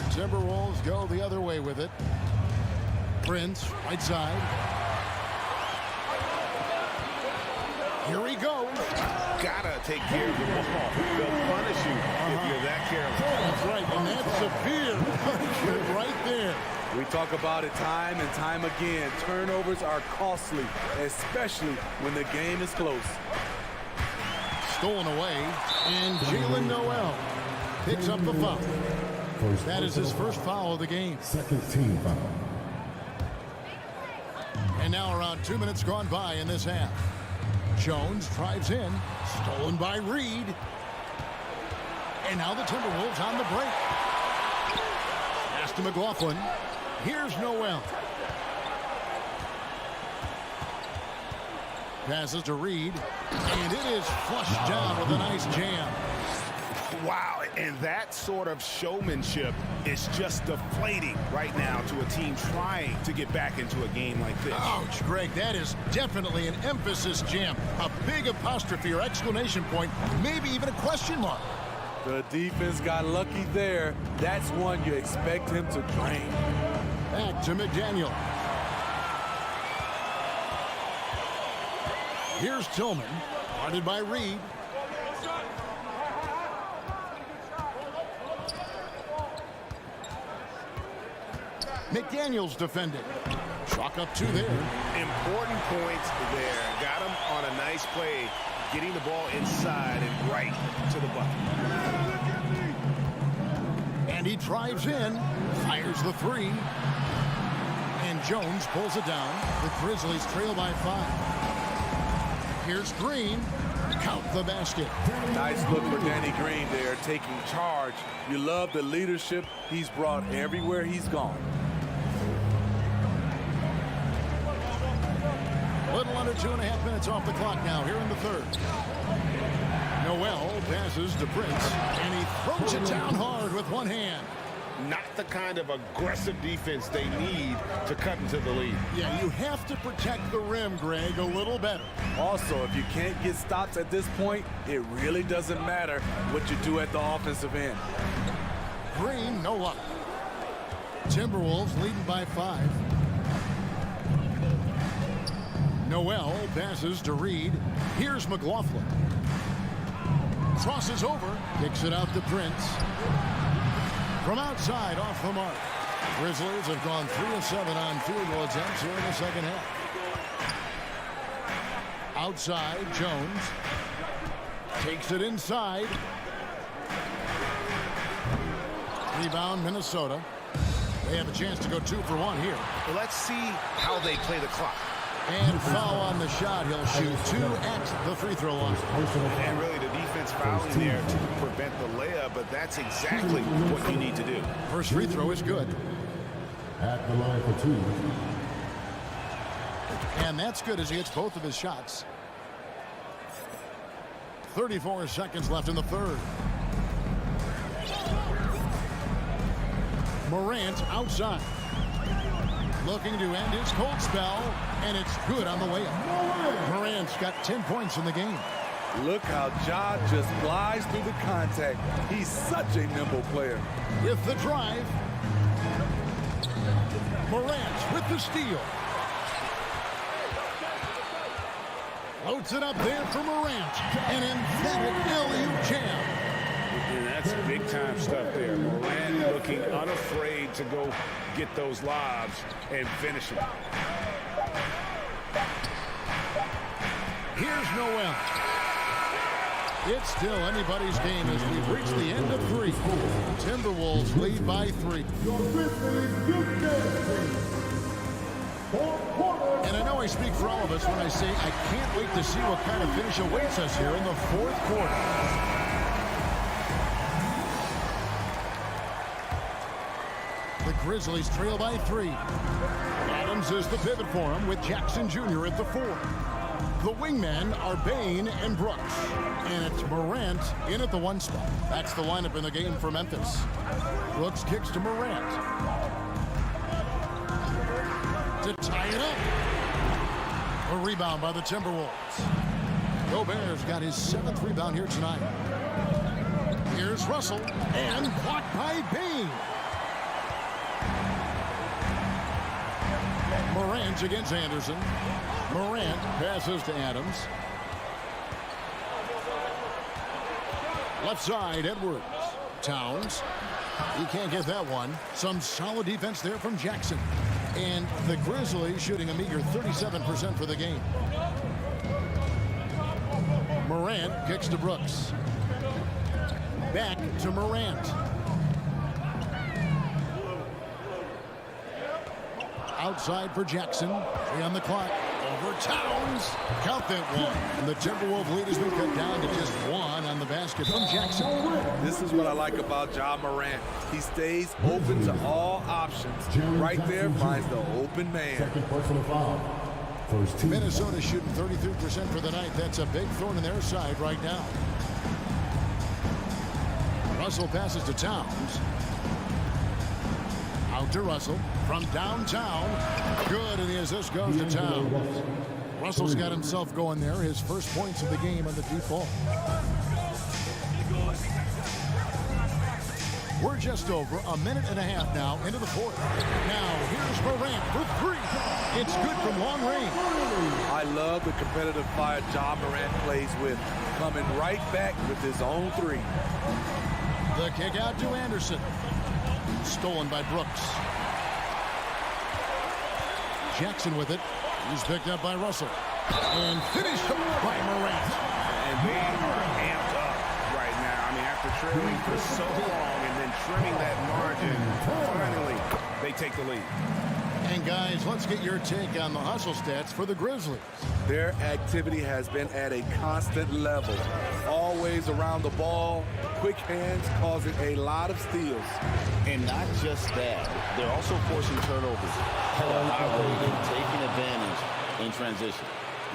Timberwolves go the other way with it. Prince, right side. Here he goes. Gotta take care of the ball. They'll punish you if you're that careless. That's right, and that's severe punishment right there. We talk about it time and time again. Turnovers are costly, especially when the game is close. Stolen away, and Jalen Noel picks up the foul. That is his first foul of the game. Second team foul. And now around 2 minutes gone by in this half. Jones drives in, stolen by Reed. And now the Timberwolves on the break. Pass to McLaughlin. Here's Noel. Passes to Reed. And it is flushed down with a nice jam. Wow, and that sort of showmanship is just deflating right now to a team trying to get back into a game like this. Ouch, Greg, that is definitely an emphasis jam. A big apostrophe or exclamation point, maybe even a question mark. The defense got lucky there. That's one you expect him to drain. Back to McDaniel. Here's Tillman, guarded by Reed. McDaniels defending. Chalk up 2 there. Important points there. Got him on a nice play, getting the ball inside and right to the bucket. And he drives in, fires the 3. And Jones pulls it down. The Grizzlies trail by 5. Here's Green. Count the basket. Nice look for Danny Green there, taking charge. You love the leadership he's brought everywhere he's gone. A little under 2.5 minutes off the clock now here in the third. Noel passes to Prince, and he throws it down hard with one hand. Not the kind of aggressive defense they need to cut into the lead. Yeah, you have to protect the rim, Greg, a little better. Also, if you can't get stops at this point, it really doesn't matter what you do at the offensive end. Green, no luck. Timberwolves leading by 5. Noel passes to Reed. Here's McLaughlin. Crosses over, kicks it out to Prince. From outside, off the mark. Grizzlies have gone 3 of 7 on field goal attempts here in the second half. Outside, Jones takes it inside. Rebound, Minnesota. They have a chance to go 2 for 1 here. Well, let's see how they play the clock. And foul on the shot. He'll shoot 2 at the free throw line. And really the defense fouling there to prevent the layup, but that's exactly what you need to do. First free throw is good. At the line for 2. And that's good as he hits both of his shots. 34 seconds left in the third. Morant outside. Looking to end his cold spell, and it's good on the way up. Morant's got 10 points in the game. Look how Ja just glides through the contact. He's such a nimble player. With the drive. Morant with the steal. Floats it up there for Morant. An emphatic alley-oop jam. And that's big-time stuff there. Morant looking unafraid to go get those lobs and finish them. Here's Noel. It's still anybody's game as we've reached the end of 3. Timberwolves lead by 3. And I know I speak for all of us when I say I can't wait to see what kind of finish awaits us here in the 4th quarter. The Grizzlies trail by 3. Adams is the pivot for him with Jackson Jr. at the 4. The wingmen are Bain and Brooks. And it's Morant in at the 1 spot. That's the lineup in the game for Memphis. Brooks kicks to Morant. To tie it up. A rebound by the Timberwolves. Gobert's got his 7th rebound here tonight. Here's Russell. And blocked by Bain. Morant against Anderson. Morant passes to Adams. Left side, Edwards. Towns. He can't get that one. Some solid defense there from Jackson. And the Grizzlies shooting a meager 37% for the game. Morant kicks to Brooks. Back to Morant. Outside for Jackson. 3 on the clock. Over Towns. Count that one. And the Timberwolves lead has been cut down to just 1 on the basket from Jackson. This is what I like about Ja Morant. He stays open to all options. Right there finds the open man. Second personal foul. First team. Minnesota shooting 33% for the night. That's a big thorn in their side right now. Russell passes to Towns. Out to Russell from downtown. Good, and the assist goes to Towns. Russell's got himself going there. His first points of the game on the deep ball. We're just over a minute and a half now into the 4th. Now here's Morant for 3. It's good from long range. I love the competitive fire Ja Morant plays with, coming right back with his own 3. The kick out to Anderson. Stolen by Brooks. Jackson with it. He's picked up by Russell. And finished by Morant. And they are amped up right now. I mean, after trailing for so long and then trimming that margin, finally they take the lead. And guys, let's get your take on the hustle stats for the Grizzlies. Their activity has been at a constant level. Always around the ball. Quick hands causing a lot of steals. And not just that, they're also forcing turnovers at a high rate and taking advantage in transition.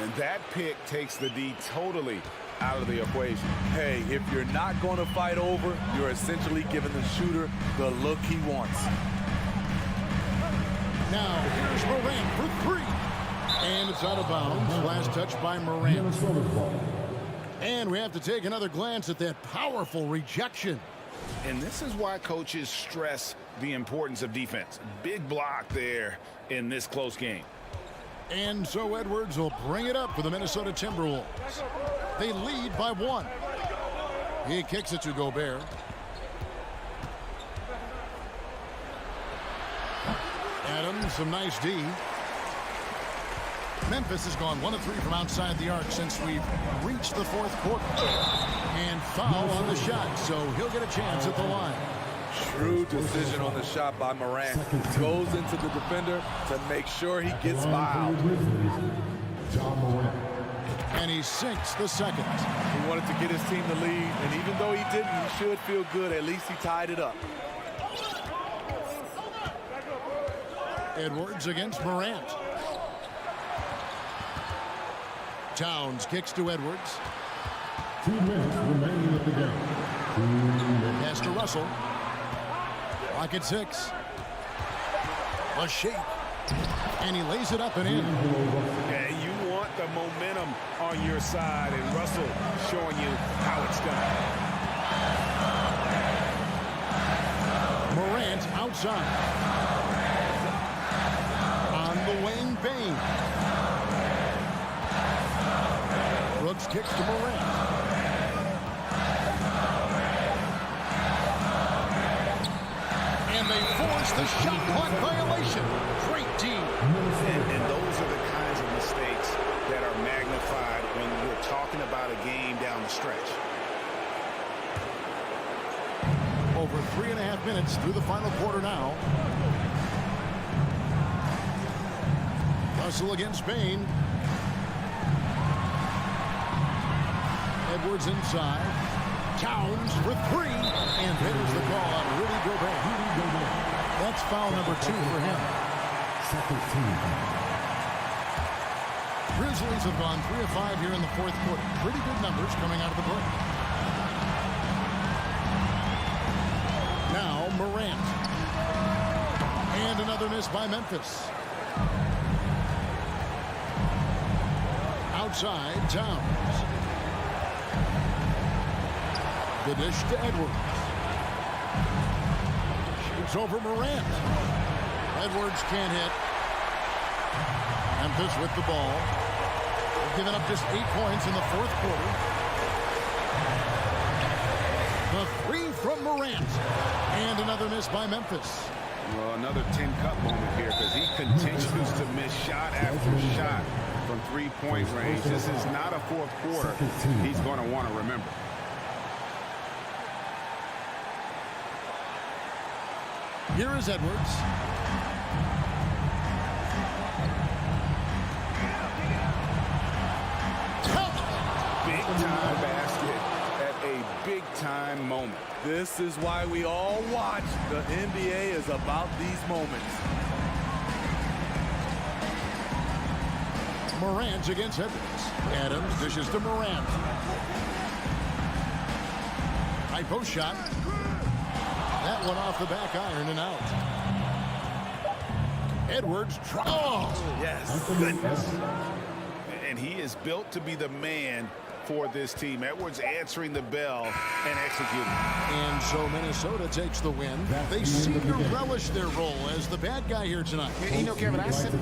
And that pick takes the D totally out of the equation. Hey, if you're not going to fight over, you're essentially giving the shooter the look he wants. Now, here's Morant for 3. And it's out of bounds. Last touch by Morant. And we have to take another glance at that powerful rejection. And this is why coaches stress the importance of defense. Big block there in this close game. And so Edwards will bring it up for the Minnesota Timberwolves. They lead by 1. He kicks it to Gobert. Adams, some nice D. Memphis has gone 1 of 3 from outside the arc since we've reached the 4th quarter. And foul on the shot, so he'll get a chance at the line. Shrewd decision on the shot by Morant. Goes into the defender to make sure he gets fouled. And he sinks the second. He wanted to get his team the lead, and even though he didn't, he should feel good. At least he tied it up. Edwards against Morant. Towns kicks to Edwards. 2 minutes remaining in the game. 2 minutes. Pass to Russell. Clock at 6. A shake. And he lays it up and in. Yeah, you want the momentum on your side, and Russell showing you how it's done. Morant outside. On the wing, Bain. Brooks kicks to Morant. And they force the shot clock violation. Great team. And those are the kinds of mistakes that are magnified when we're talking about a game down the stretch. Over 3.5 minutes through the final quarter now. Russell against Bain. Edwards inside. Towns for 3. And there's the call on Rudy Gobert. That's foul number 2 for him. Second team. Grizzlies have gone 3 of 5 here in the fourth quarter. Pretty good numbers coming out of the break. Now Morant. And another miss by Memphis. Outside, Towns. The dish to Edwards. Shoots over Morant. Edwards can't hit. Memphis with the ball. They've given up just 8 points in the fourth quarter. The 3 from Morant. And another miss by Memphis. Well, another tin cup moment here because he continues to miss shot after shot from three-point range. This is not a fourth quarter he's going to want to remember. Here is Edwards. Big-time basket at a big-time moment. This is why we all watch. The NBA is about these moments. Morant against Edwards. Adams dishes to Morant. High post shot. That one off the back iron and out. Edwards. Oh! Yes. Goodness. And he is built to be the man for this team. Edwards answering the bell and executing. And so Minnesota takes the win. They seem to relish their role as the bad guy here tonight. You know, Kevin, I said...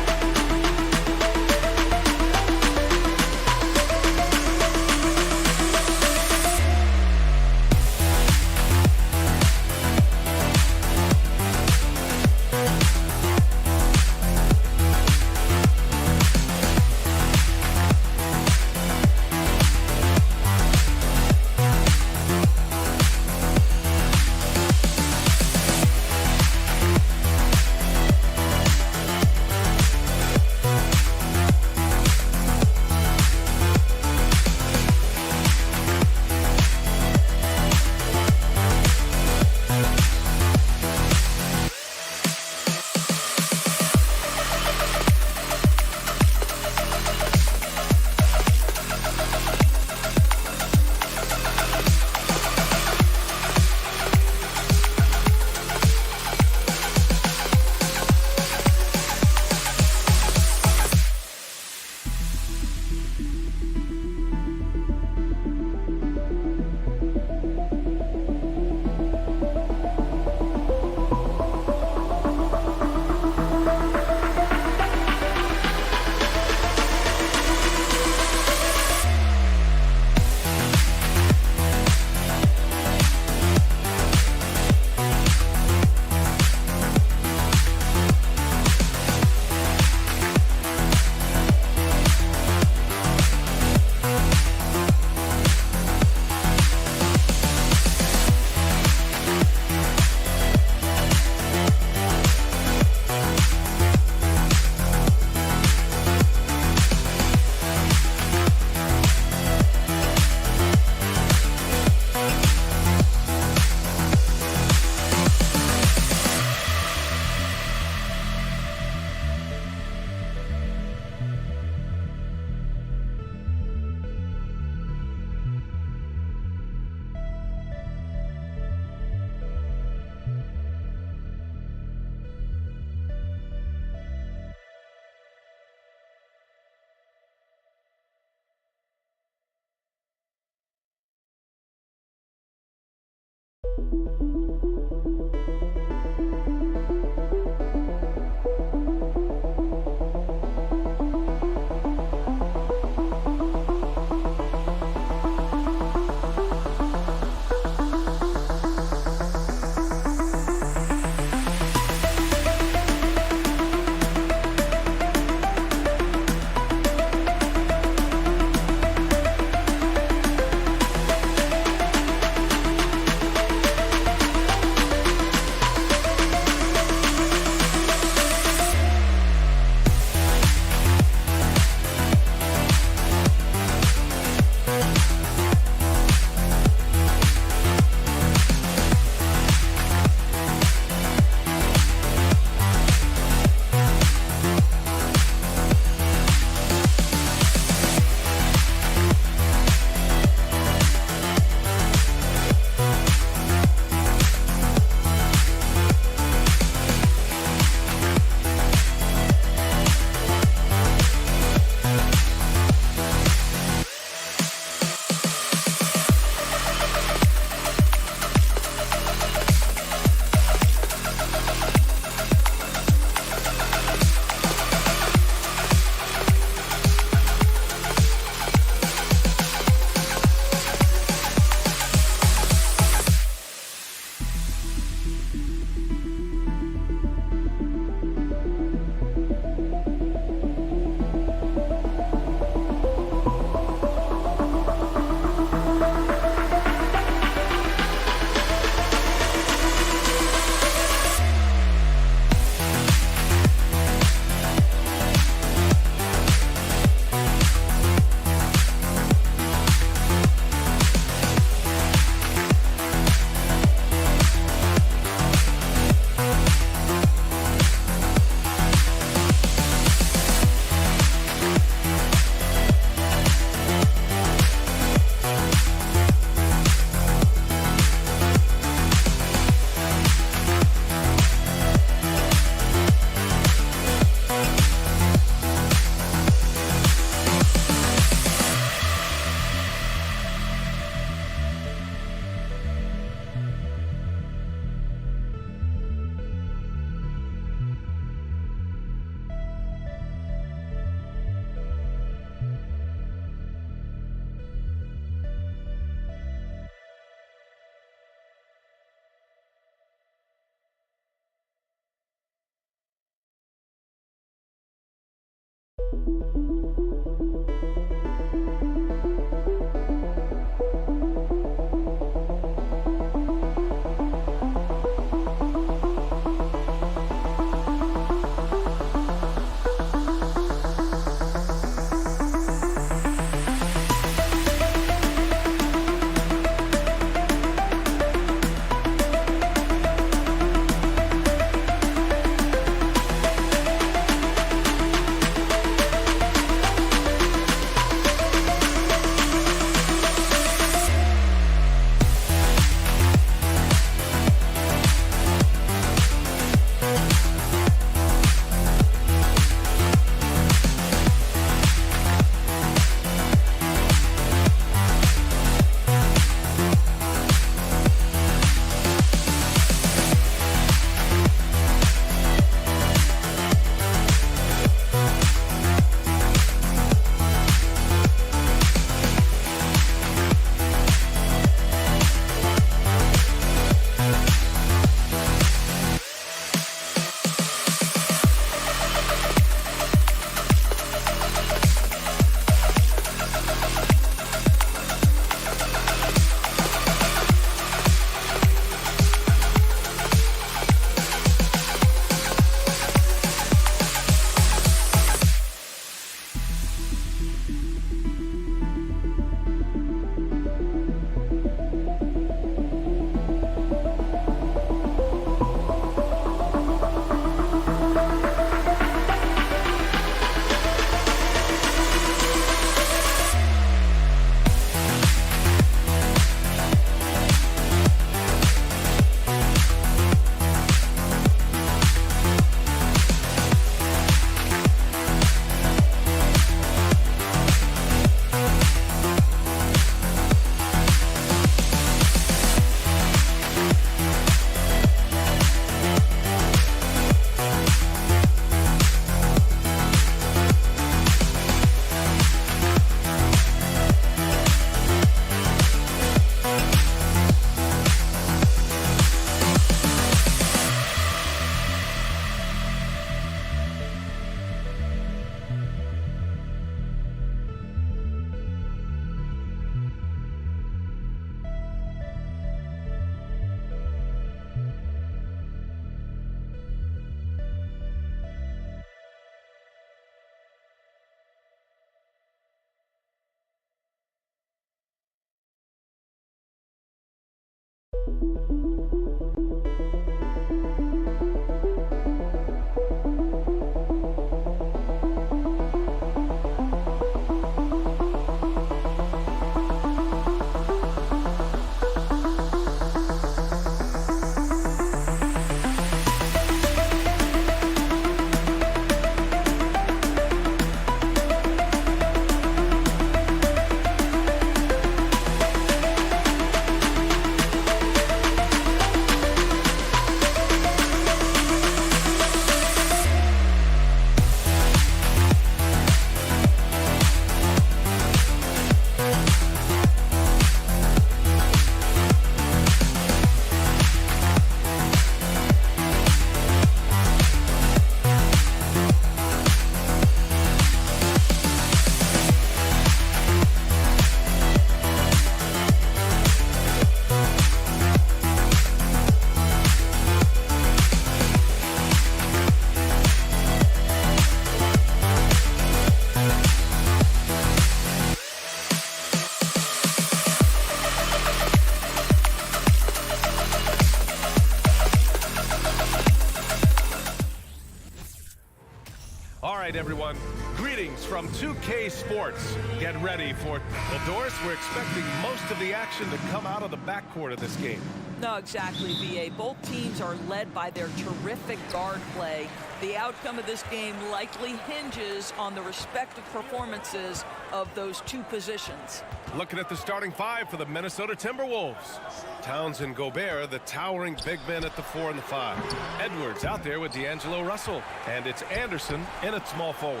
right, everyone. Greetings from 2K Sports. Get ready for... Well, Doris, we're expecting most of the action to come out of the backcourt of this game. No, exactly, VA. Both teams are led by their terrific guard play. The outcome of this game likely hinges on the respective performances of those two positions. Looking at the starting five for the Minnesota Timberwolves. Towns and Gobert, the towering big men at the 4 and the 5. Edwards out there with D'Angelo Russell. And it's Anderson in at small forward.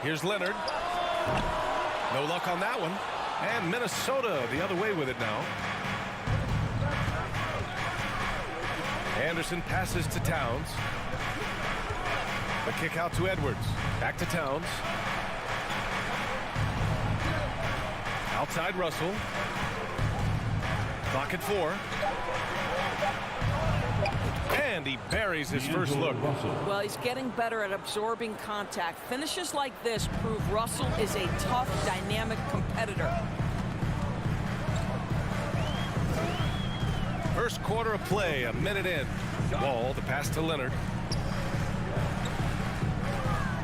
Here's Leonard. No luck on that one. And Minnesota the other way with it now. Anderson passes to Towns. The kick out to Edwards. Back to Towns. Outside Russell. Clock at 4. And he buries his first look. Well, he's getting better at absorbing contact. Finishes like this prove Russell is a tough, dynamic competitor. First quarter of play, a minute in. Wall, the pass to Leonard.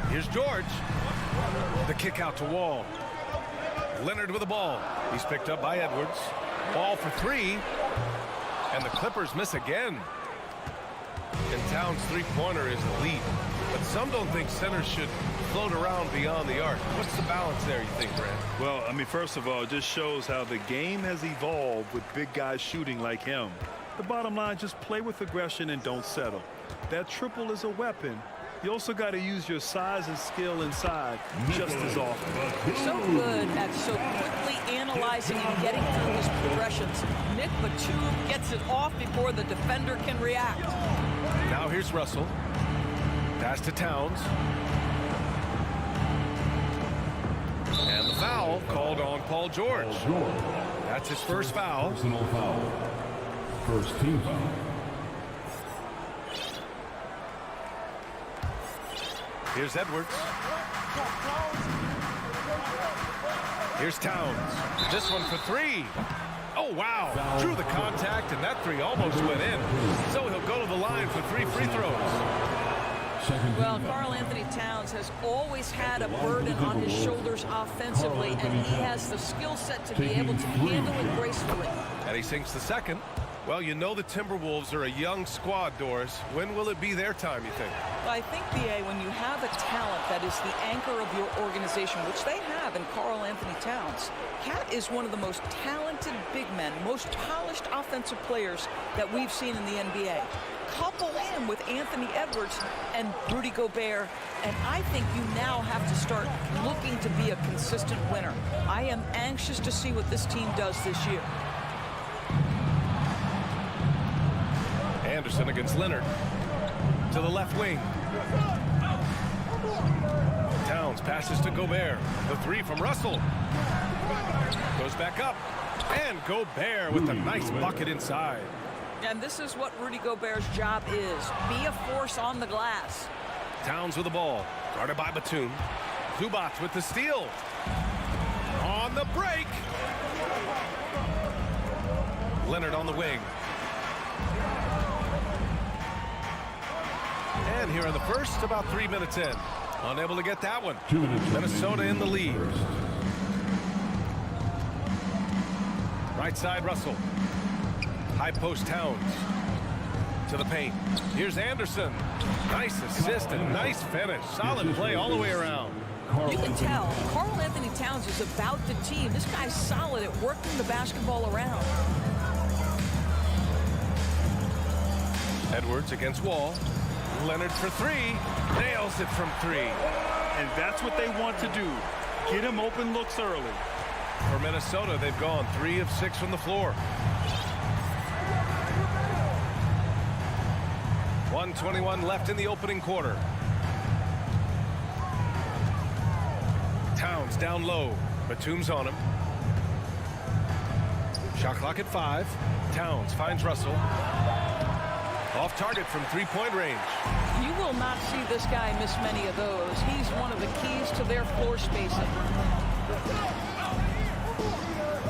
Here's George. The kick out to Wall. Leonard with the ball. He's picked up by Edwards. Ball for 3. And the Clippers miss again. And Towns' three-pointer is elite. But some don't think centers should float around beyond the arc. What's the balance there, you think, Brad? Well, I mean, first of all, it just shows how the game has evolved with big guys shooting like him. The bottom line, just play with aggression and don't settle. That triple is a weapon. You also got to use your size and skill inside just as often. So good at so quickly analyzing and getting through his progressions. Nick Batum gets it off before the defender can react. Now here's Russell. Pass to Towns. And the foul called on Paul George. That's his first foul. Personal foul. First team foul. Here's Edwards. Here's Towns. This one for 3. Oh, wow. Drew the contact, and that 3 almost went in. So he'll go to the line for 3 free throws. Well, Karl Anthony Towns has always had a burden on his shoulders offensively, and he has the skill set to be able to handle it gracefully. And he sinks the second. Well, you know the Timberwolves are a young squad, Doris. When will it be their time, you think? Well, I think, BA, when you have a talent that is the anchor of your organization, which they have in Karl Anthony Towns, Cat is one of the most talented big men, most polished offensive players that we've seen in the NBA. Couple him with Anthony Edwards and Rudy Gobert, and I think you now have to start looking to be a consistent winner. I am anxious to see what this team does this year. Anderson against Leonard. To the left wing. Towns passes to Gobert. The 3 from Russell. Goes back up. And Gobert with a nice bucket inside. And this is what Rudy Gobert's job is. Be a force on the glass. Towns with the ball. Guarded by Batum. Zubac with the steal. On the break. Leonard on the wing. And here in the first, about 3 minutes in. Unable to get that one. Minnesota in the lead. Right side, Russell. High post, Towns. To the paint. Here's Anderson. Nice assist and nice finish. Solid play all the way around. You can tell Karl Anthony Towns is about the team. This guy's solid at working the basketball around. Edwards against Wall. Leonard for 3. Nails it from 3. And that's what they want to do. Get him open looks early. For Minnesota, they've gone 3 of 6 from the floor. 1:21 left in the opening quarter. Towns down low. Batum's on him. Shot clock at 5. Towns finds Russell. Off target from 3-point range. You will not see this guy miss many of those. He's one of the keys to their floor spacing.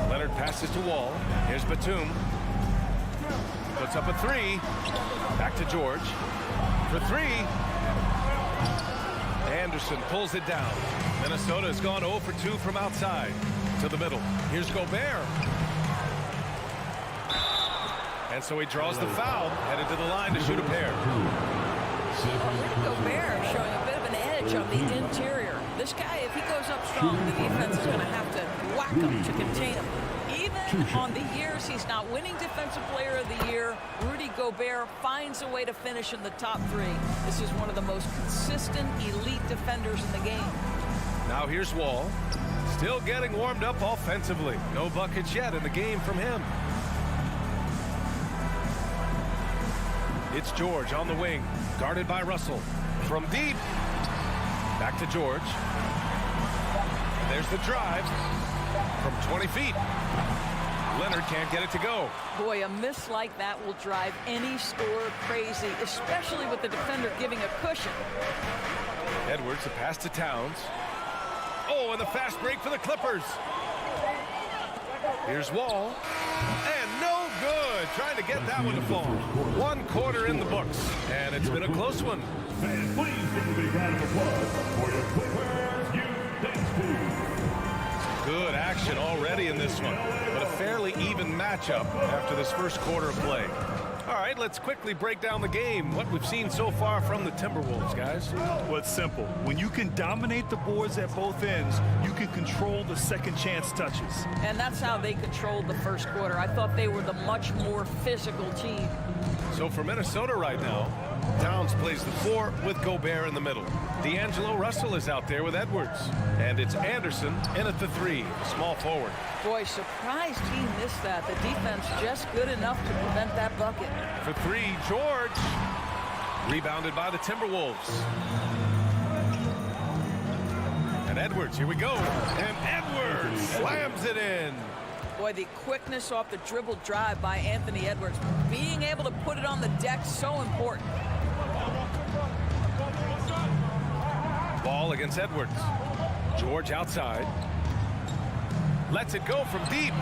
Leonard passes to Wall. Here's Batum. Puts up a 3. Back to George. For 3. Anderson pulls it down. Minnesota has gone 0 for 2 from outside to the middle. Here's Gobert. And so he draws the foul, headed to the line to shoot a pair. Gobert showing a bit of an edge on the interior. This guy, if he goes up strong, the defense is going to have to whack him to contain him. Even on the years he's not winning Defensive Player of the Year, Rudy Gobert finds a way to finish in the top 3. This is one of the most consistent elite defenders in the game. Now here's Wall. Still getting warmed up offensively. No buckets yet in the game from him. It's George on the wing, guarded by Russell. From deep, back to George. And there's the drive from 20 feet. Leonard can't get it to go. Boy, a miss like that will drive any scorer crazy, especially with the defender giving a cushion. Edwards, the pass to Towns. Oh, and the fast break for the Clippers. Here's Wall. And no good. Trying to get that one to fall. 1 quarter in the books. And it's been a close one. Fans, please give a big round of applause for your Clippers, Good action already in this one. But a fairly even matchup after this first quarter of play. All right, let's quickly break down the game. What we've seen so far from the Timberwolves, guys. Well, it's simple. When you can dominate the boards at both ends, you can control the second chance touches. And that's how they controlled the first quarter. I thought they were the much more physical team. So for Minnesota right now, Towns plays the 4 with Gobert in the middle. D'Angelo Russell is out there with Edwards. And it's Anderson in at the 3, small forward. Boy, surprised he missed that. The defense just good enough to prevent that bucket. For 3, George. Rebounded by the Timberwolves. And Edwards, here we go. And Edwards slams it in. Boy, the quickness off the dribble drive by Anthony Edwards. Being able to put it on the deck, so important. Ball against Edwards. George outside. Lets it go from deep.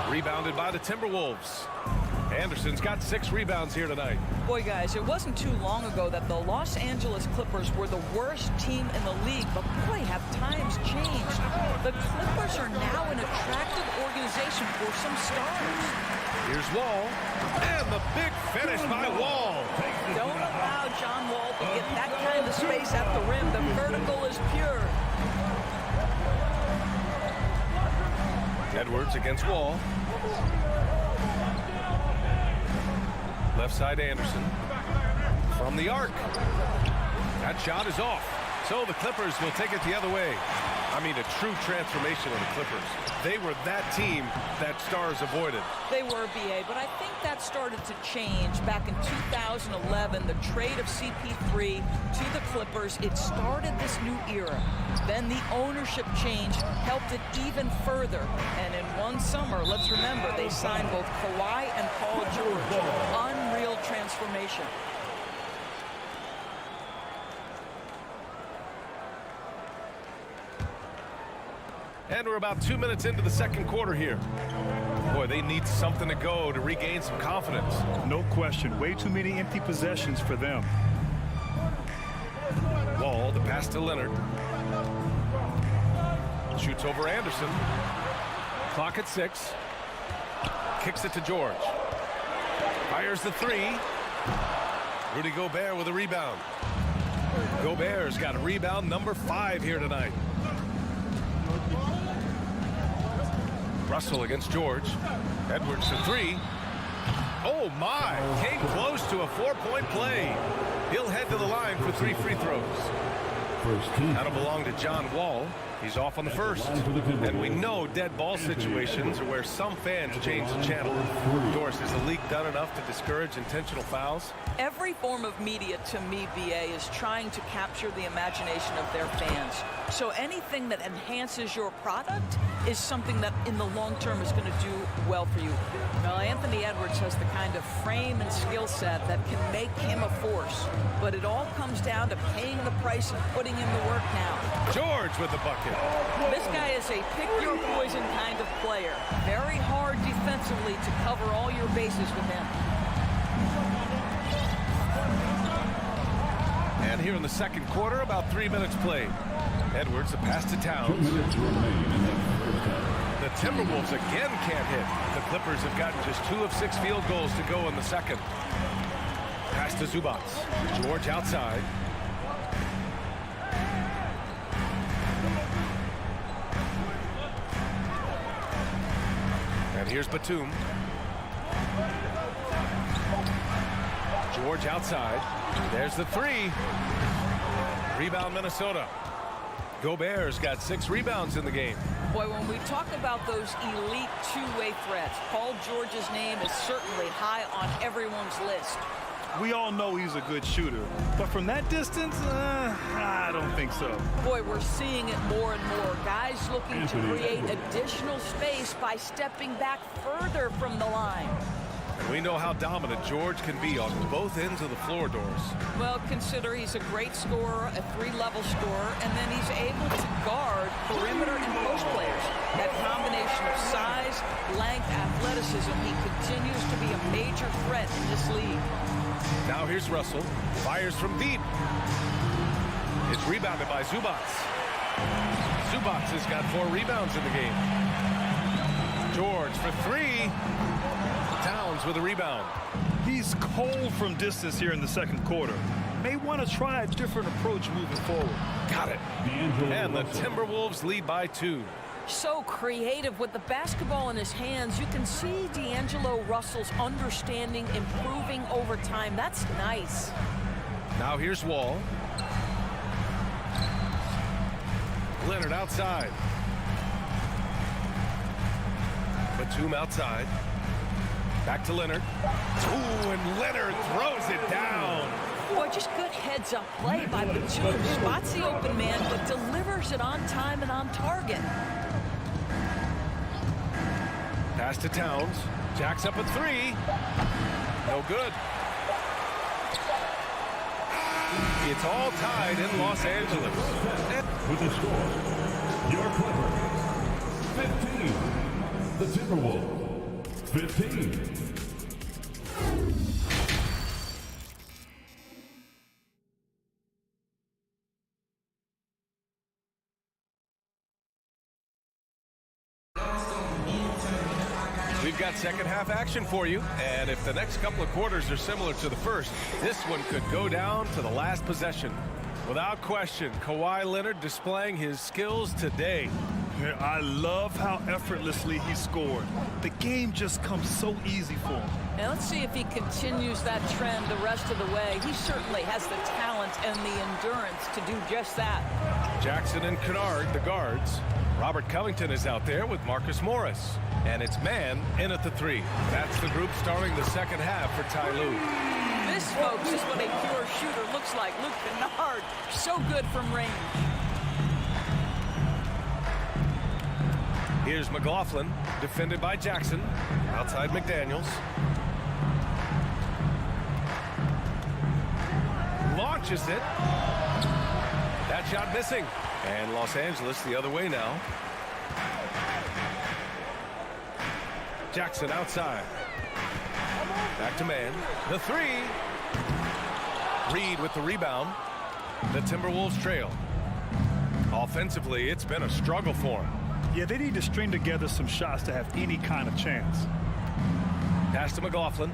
Rebounded by the Timberwolves. Anderson's got 6 rebounds here tonight. Boy, guys, it wasn't too long ago that the Los Angeles Clippers were the worst team in the league, but boy, have times changed. The Clippers are now an attractive organization for some stars. Here's Wall, and the big finish by Wall. Don't allow John Wall to get that kind of space at the rim. The vertical is pure. Edwards against Wall. Left side Anderson. From the arc. That shot is off. So the Clippers will take it the other way. I mean, a true transformation of the Clippers. They were that team that stars avoided. They were, BA, but I think that started to change back in 2011. The trade of CP3 to the Clippers, it started this new era. Then the ownership change helped it even further. And in one summer, let's remember, they signed both Kawhi and Paul George. Unreal transformation. And we're about 2 minutes into the second quarter here. Boy, they need something to go to regain some confidence. No question. Way too many empty possessions for them. Wall, the pass to Leonard. Shoots over Anderson. Clock at 6. Kicks it to George. Fires the 3. Rudy Gobert with a rebound. Gobert's got a rebound number 5 here tonight. Russell against George. Edwards to 3. Oh my, came close to a 4-point play. He'll head to the line for 3 free throws. That'll belong to John Wall. He's off on the first. And we know dead ball situations are where some fans change the channel. Doris, has the league done enough to discourage intentional fouls? Every form of media, to me, BA, is trying to capture the imagination of their fans. So anything that enhances your product is something that in the long term is going to do well for you. Now, Anthony Edwards has the kind of frame and skill set that can make him a force. But it all comes down to paying the price and putting in the work now. George with the bucket. This guy is a pick-your-poison kind of player. Very hard defensively to cover all your bases with him. And here in the second quarter, about 3 minutes played. Edwards, the pass to Towns. 2 minutes remain in the first half. The Timberwolves again can't hit. The Clippers have gotten just 2 of 6 field goals to go in the second. Pass to Zubac. George outside. And here's Batum. George outside. There's the 3. Rebound Minnesota. Gobert's got 6 rebounds in the game. Boy, when we talk about those elite two-way threats, Paul George's name is certainly high on everyone's list. We all know he's a good shooter, but from that distance, I don't think so. Boy, we're seeing it more and more. Guys looking to create additional space by stepping back further from the line. We know how dominant George can be on both ends of the floor, Doris. Well, consider he's a great scorer, a 3-level scorer, and then he's able to guard perimeter and post players. That combination of size, length, athleticism, he continues to be a major threat in this league. Now here's Russell. Fires from deep. It's rebounded by Zubac. Zubac has got 4 rebounds in the game. George for 3. Towns with a rebound. He's cold from distance here in the second quarter. May want to try a different approach moving forward. Got it. And the Timberwolves lead by 2. So creative with the basketball in his hands. You can see D'Angelo Russell's understanding improving over time. That's nice. Now here's Wall. Leonard outside. Batum outside. Back to Leonard. Ooh, and Leonard throws it down. Boy, just good heads-up play by Batum. Spots the open man, but delivers it on time and on target. Pass to Towns. Jacks up a 3. No good. It's all tied in Los Angeles. With the score, your Clippers 15, the Timberwolves 15. We've got second half action for you, and if the next couple of quarters are similar to the first, this one could go down to the last possession. Without question, Kawhi Leonard displaying his skills today. I love how effortlessly he scored. The game just comes so easy for him. Now let's see if he continues that trend the rest of the way. He certainly has the talent and the endurance to do just that. Jackson and Kennard, the guards. Robert Covington is out there with Marcus Morris. And it's man in at the 3. That's the group starting the second half for Ty Lue. This, folks, is what a pure shooter looks like. Luke Kennard, so good from range. Here's McLaughlin, defended by Jackson. Outside McDaniels. Launches it. That shot missing. And Los Angeles the other way now. Jackson outside. Back to man. The 3. Reed with the rebound. The Timberwolves trail. Offensively, it's been a struggle for him. Yeah, they need to string together some shots to have any kind of chance. Pass to McLaughlin.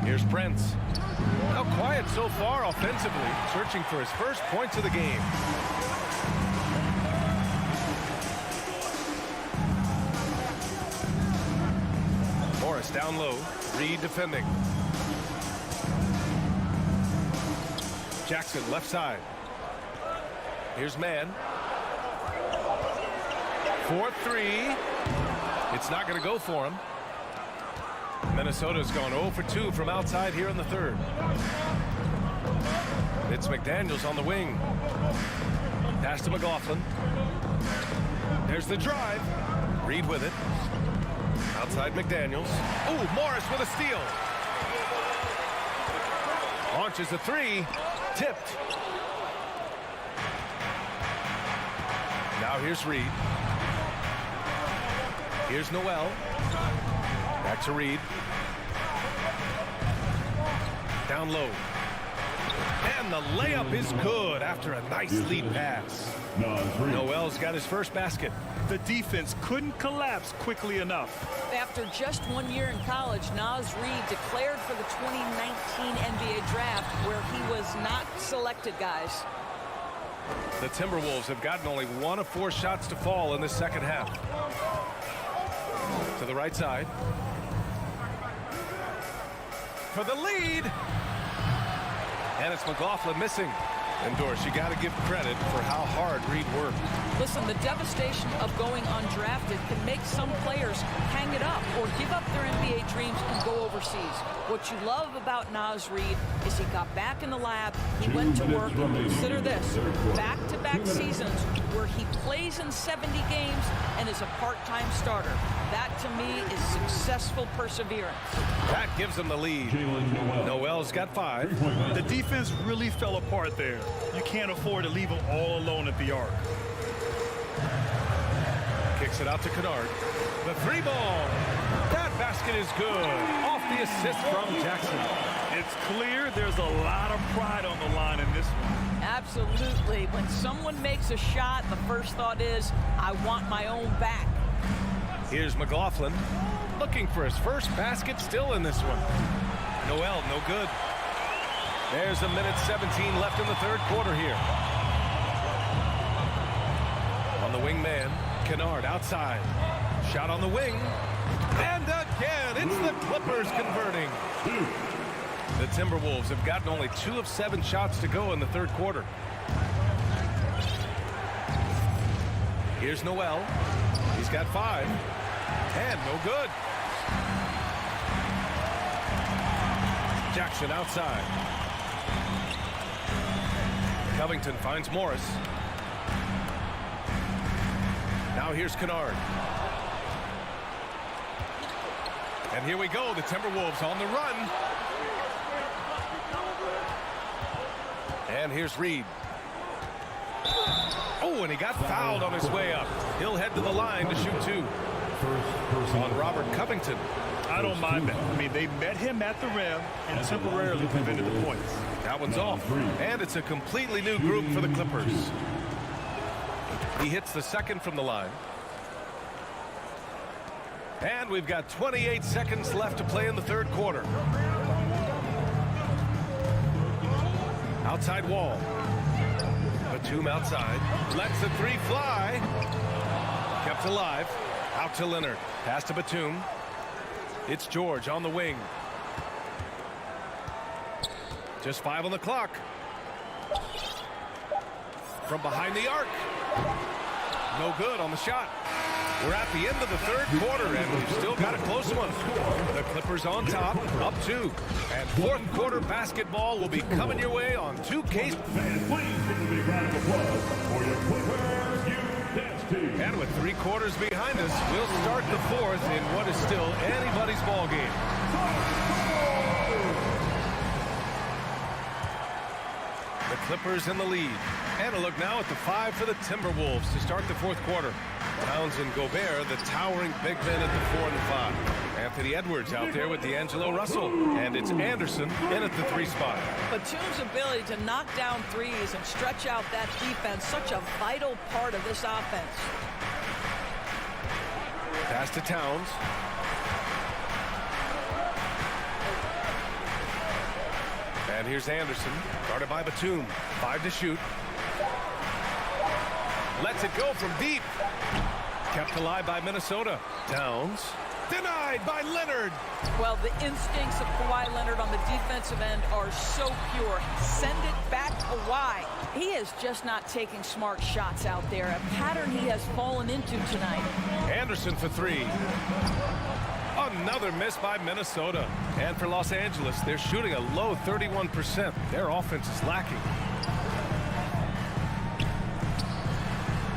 Here's Prince. Now quiet so far offensively, searching for his first points of the game. Morris down low. Reed defending. Jackson left side. Here's man. 4-3. It's not going to go for him. Minnesota's gone 0 for 2 from outside here in the third. It's McDaniels on the wing. Pass to McLaughlin. There's the drive. Reed with it. Outside McDaniels. Oh, Morris with a steal. Launches a 3. Tipped. Now here's Reed. Here's Noel. Back to Reed. Down low. And the layup is good after a nice lead pass. Noel's got his first basket. The defense couldn't collapse quickly enough. After just 1 year in college, Naz Reid declared for the 2019 NBA draft, where he was not selected, guys. The Timberwolves have gotten only 1 of 4 shots to fall in the second half. To the right side. For the lead. And it's McLaughlin missing. And Doris, you got to give credit for how hard Reid worked. Listen, the devastation of going undrafted can make some players hang it up or give up their NBA dreams and go overseas. What you love about Naz Reid is he got back in the lab, he went to work, and consider this, back-to-back seasons where he plays in 70 games and is a part-time starter. That, to me, is successful perseverance. That gives him the lead. Noel's got 5. The defense really fell apart there. You can't afford to leave him all alone at the arc. Kicks it out to Kennard. The 3-ball. That basket is good. Off the assist from Jackson. It's clear there's a lot of pride on the line in this one. Absolutely. When someone makes a shot, the first thought is, I want my own back. Here's McLaughlin looking for his first basket, still in this one. Noel, no good. There's 1:17 left in the third quarter here. On the wing man, Kennard outside. Shot on the wing. And again, it's the Clippers converting. The Timberwolves have gotten only 2 of 7 shots to go in the third quarter. Here's Noel. He's got 5. And no good. Jackson outside. Covington finds Morris. Now here's Kennard. And here we go. The Timberwolves on the run. And here's Reid. Oh, and he got fouled on his way up. He'll head to the line to shoot 2. On Robert Covington. I don't mind that. I mean, they met him at the rim and temporarily prevented the points. That one's off. And it's a completely new group for the Clippers. He hits the second from the line. And we've got 28 seconds left to play in the third quarter. Outside wall. Batum outside. Lets the 3 fly. Kept alive. Out to Leonard. Pass to Batum. It's George on the wing. Just 5 on the clock. From behind the arc. No good on the shot. We're at the end of the third quarter, and we've still got a close one. The Clippers on top, up 2. And fourth quarter basketball will be coming your way on 2K. And with 3 quarters behind us, we'll start the fourth in what is still anybody's ball game. The Clippers in the lead. And a look now at the 5 for the Timberwolves to start the fourth quarter. Towns and Gobert, the towering big men at the 4 and 5. Anthony Edwards out there with D'Angelo Russell. And it's Anderson in at the 3 spot. Batum's ability to knock down threes and stretch out that defense, such a vital part of this offense. Pass to Towns. And here's Anderson, guarded by Batum. 5 to shoot. Lets it go from deep. Kept alive by Minnesota. Towns. Denied by Leonard. Well, the instincts of Kawhi Leonard on the defensive end are so pure. Send it back to Kawhi. He is just not taking smart shots out there, a pattern he has fallen into tonight. Anderson for 3. Another miss by Minnesota. And for Los Angeles, they're shooting a low 31%. Their offense is lacking.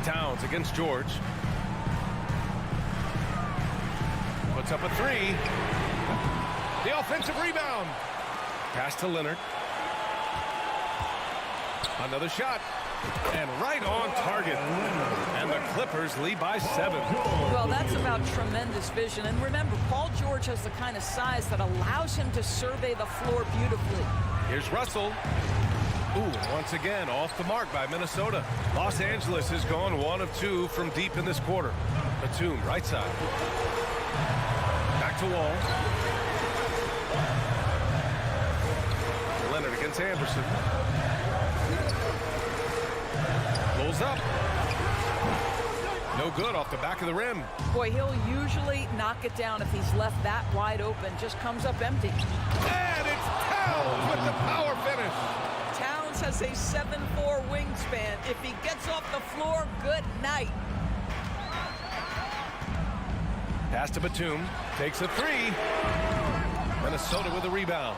Towns against George. Puts up a 3. The offensive rebound. Pass to Leonard. Another shot. And right on target. And the Clippers lead by 7. Well, that's about tremendous vision. And remember, Paul George has the kind of size that allows him to survey the floor beautifully. Here's Russell. Ooh, once again, off the mark by Minnesota. Los Angeles has gone 1 of 2 from deep in this quarter. Batum, right side. Back to Wall. Leonard against Anderson. Pulls up. No good off the back of the rim. Boy, he'll usually knock it down if he's left that wide open. Just comes up empty. And it's Towns with the power finish. Towns has a 7'4" wingspan. If he gets off the floor, good night. Pass to Batum. Takes a 3. Minnesota with a rebound.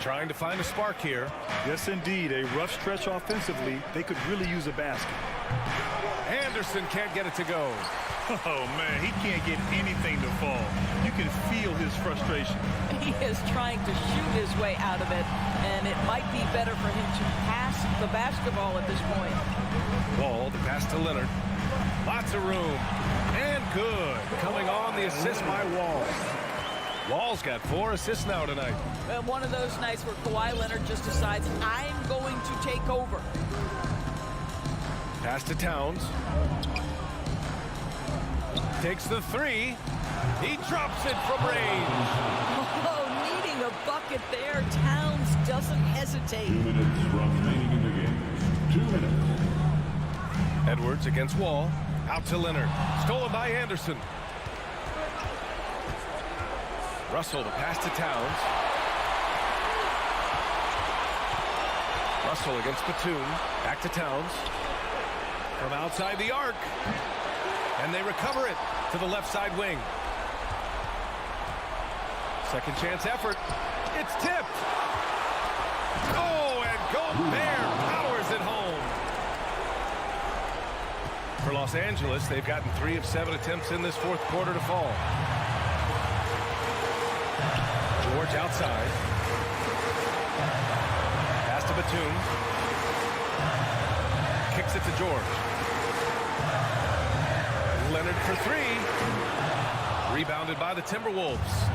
Trying to find a spark here. Yes, indeed. A rough stretch offensively. They could really use a basket. Anderson can't get it to go. Oh, man, he can't get anything to fall. You can feel his frustration. He is trying to shoot his way out of it, and it might be better for him to pass the basketball at this point. Wall, the pass to Leonard. Lots of room. And good. Coming on the assist by Wall. Wall's got 4 assists now tonight. One of those nights where Kawhi Leonard just decides, I'm going to take over. Pass to Towns. Takes the 3. He drops it from range. Oh, needing a bucket there. Towns doesn't hesitate. 2 minutes remaining in the game. 2 minutes. Edwards against Wall. Out to Leonard. Stolen by Anderson. Russell, the pass to Towns. Russell against Batum. Back to Towns. From outside the arc. And they recover it to the left side wing. Second chance effort. It's tipped. Oh, and Gobert powers it home. For Los Angeles, they've gotten 3 of 7 attempts in this fourth quarter to fall. George outside. Pass to Batum. Kicks it to George. Leonard for 3. Rebounded by the Timberwolves.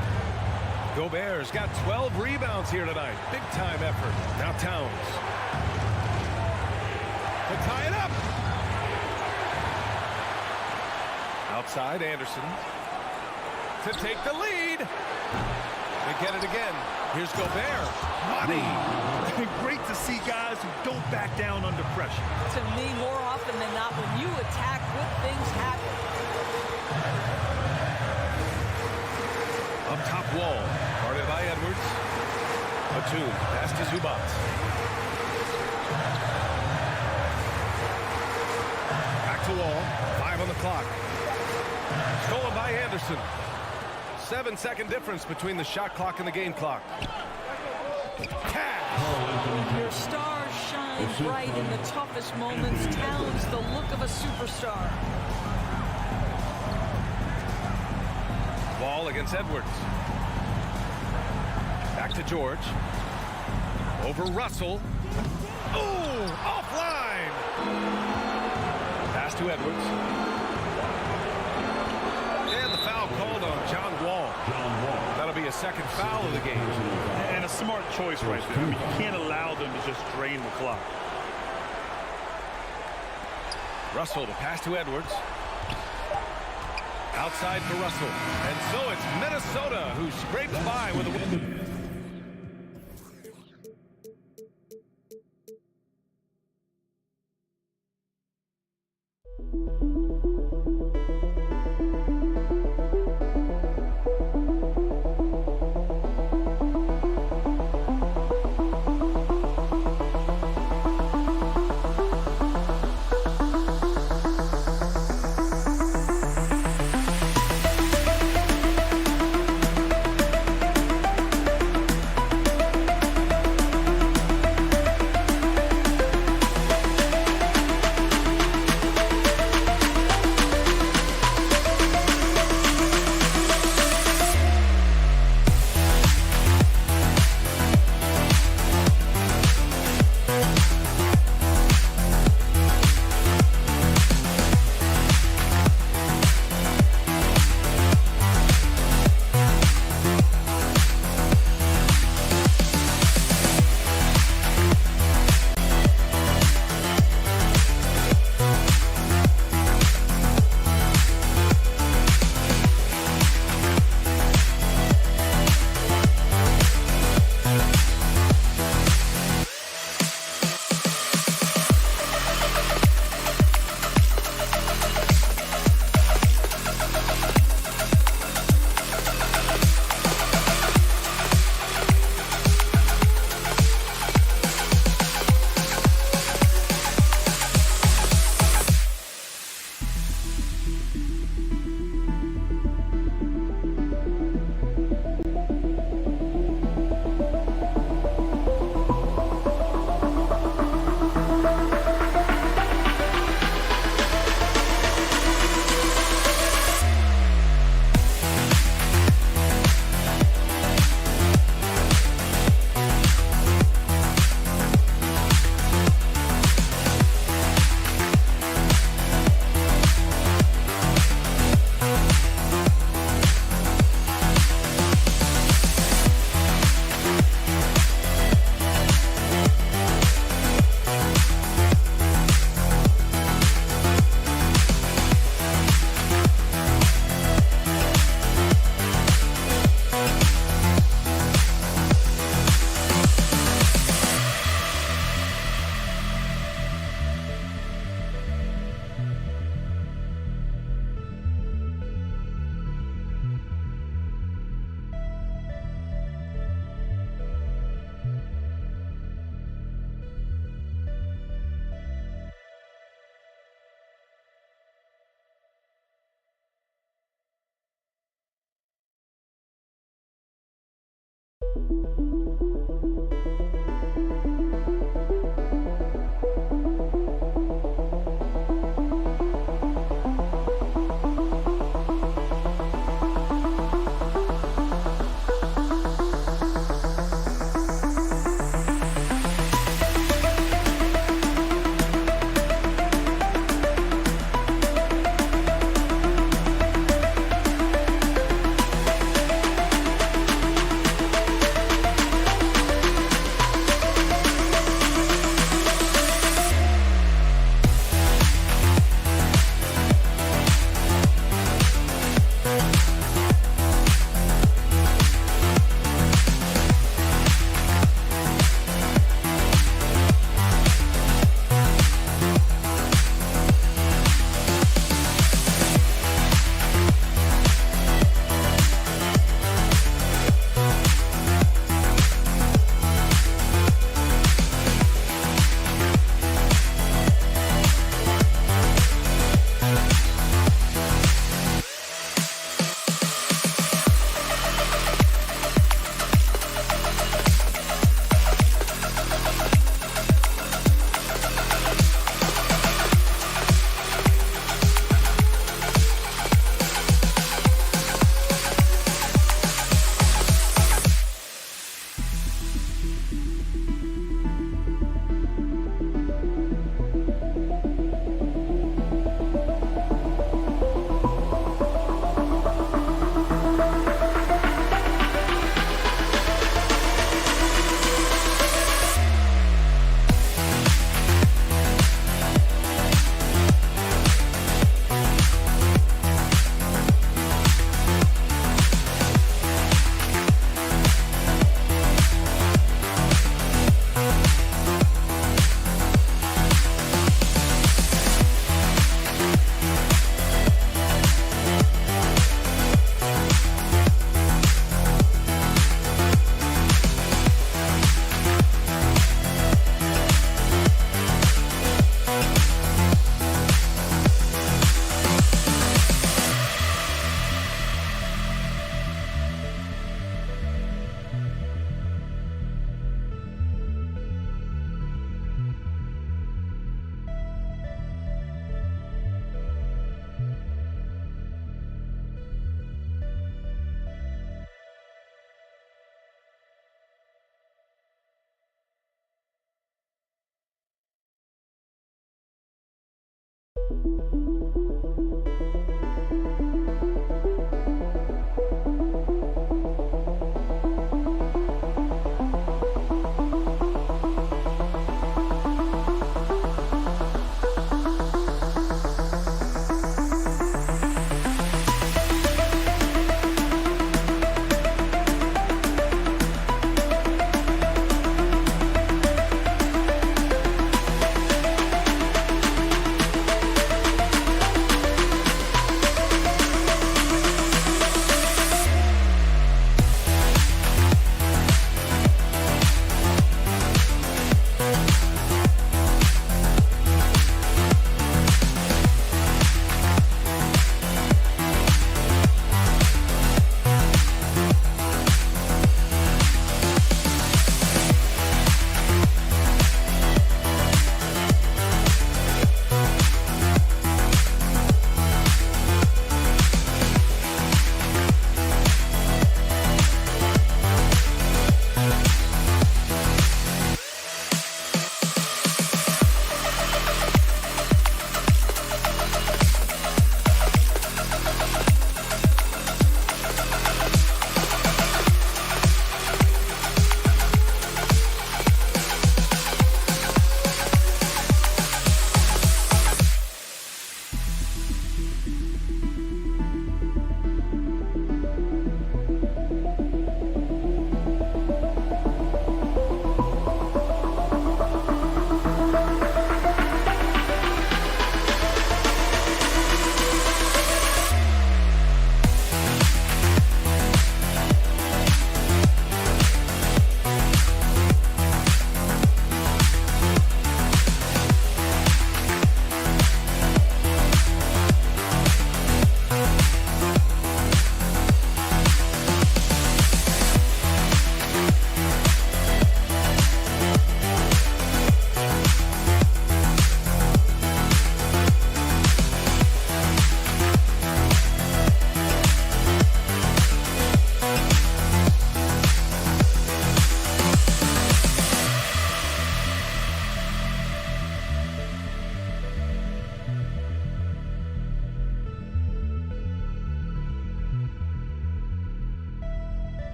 Gobert's got 12 rebounds here tonight. Big time effort. Now Towns. To tie it up. Outside Anderson. To take the lead. They get it again. Here's Gobert. Money. Great to see guys who don't back down under pressure. To me, more often than not, when you attack, good things happen. Up top Wall. Guarded by Edwards. Batum. Pass to Zubac. Back to Wall. 5 on the clock. Stolen by Anderson. 7-second difference between the shot clock and the game clock. Cash. Your stars shine bright in the toughest moments. Towns, the look of a superstar. Ball against Edwards. Back to George. Over Russell. Oh, offline. Pass to Edwards. And the foul called on John Wall. That'll be a second foul of the game. And a smart choice right there. I mean, you can't allow them to just drain the clock. Russell, the pass to Edwards. Outside for Russell. And so it's Minnesota who scrapes by with a win.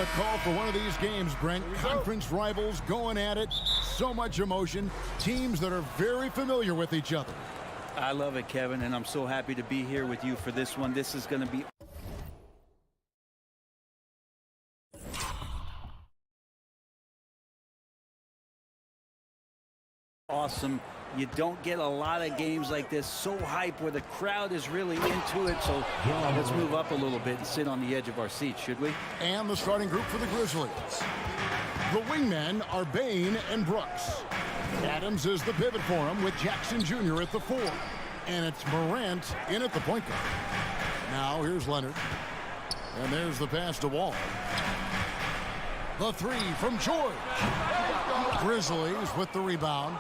a call for one of these games, Brent. Conference rivals going at it. So much emotion. Teams that are very familiar with each other. I love it, Kevin, and I'm so happy to be here with you for this one. This is going to be awesome. You don't get a lot of games like this, so hype, where the crowd is really into it. So let's move up a little bit and sit on the edge of our seats, should we? And the starting group for the Grizzlies. The wingmen are Bain and Brooks. Adams is the pivot for him, with Jackson Jr. at the 4. And it's Morant in at the point guard. Now here's Leonard. And there's the pass to Wall. The 3 from George. Grizzlies with the rebound.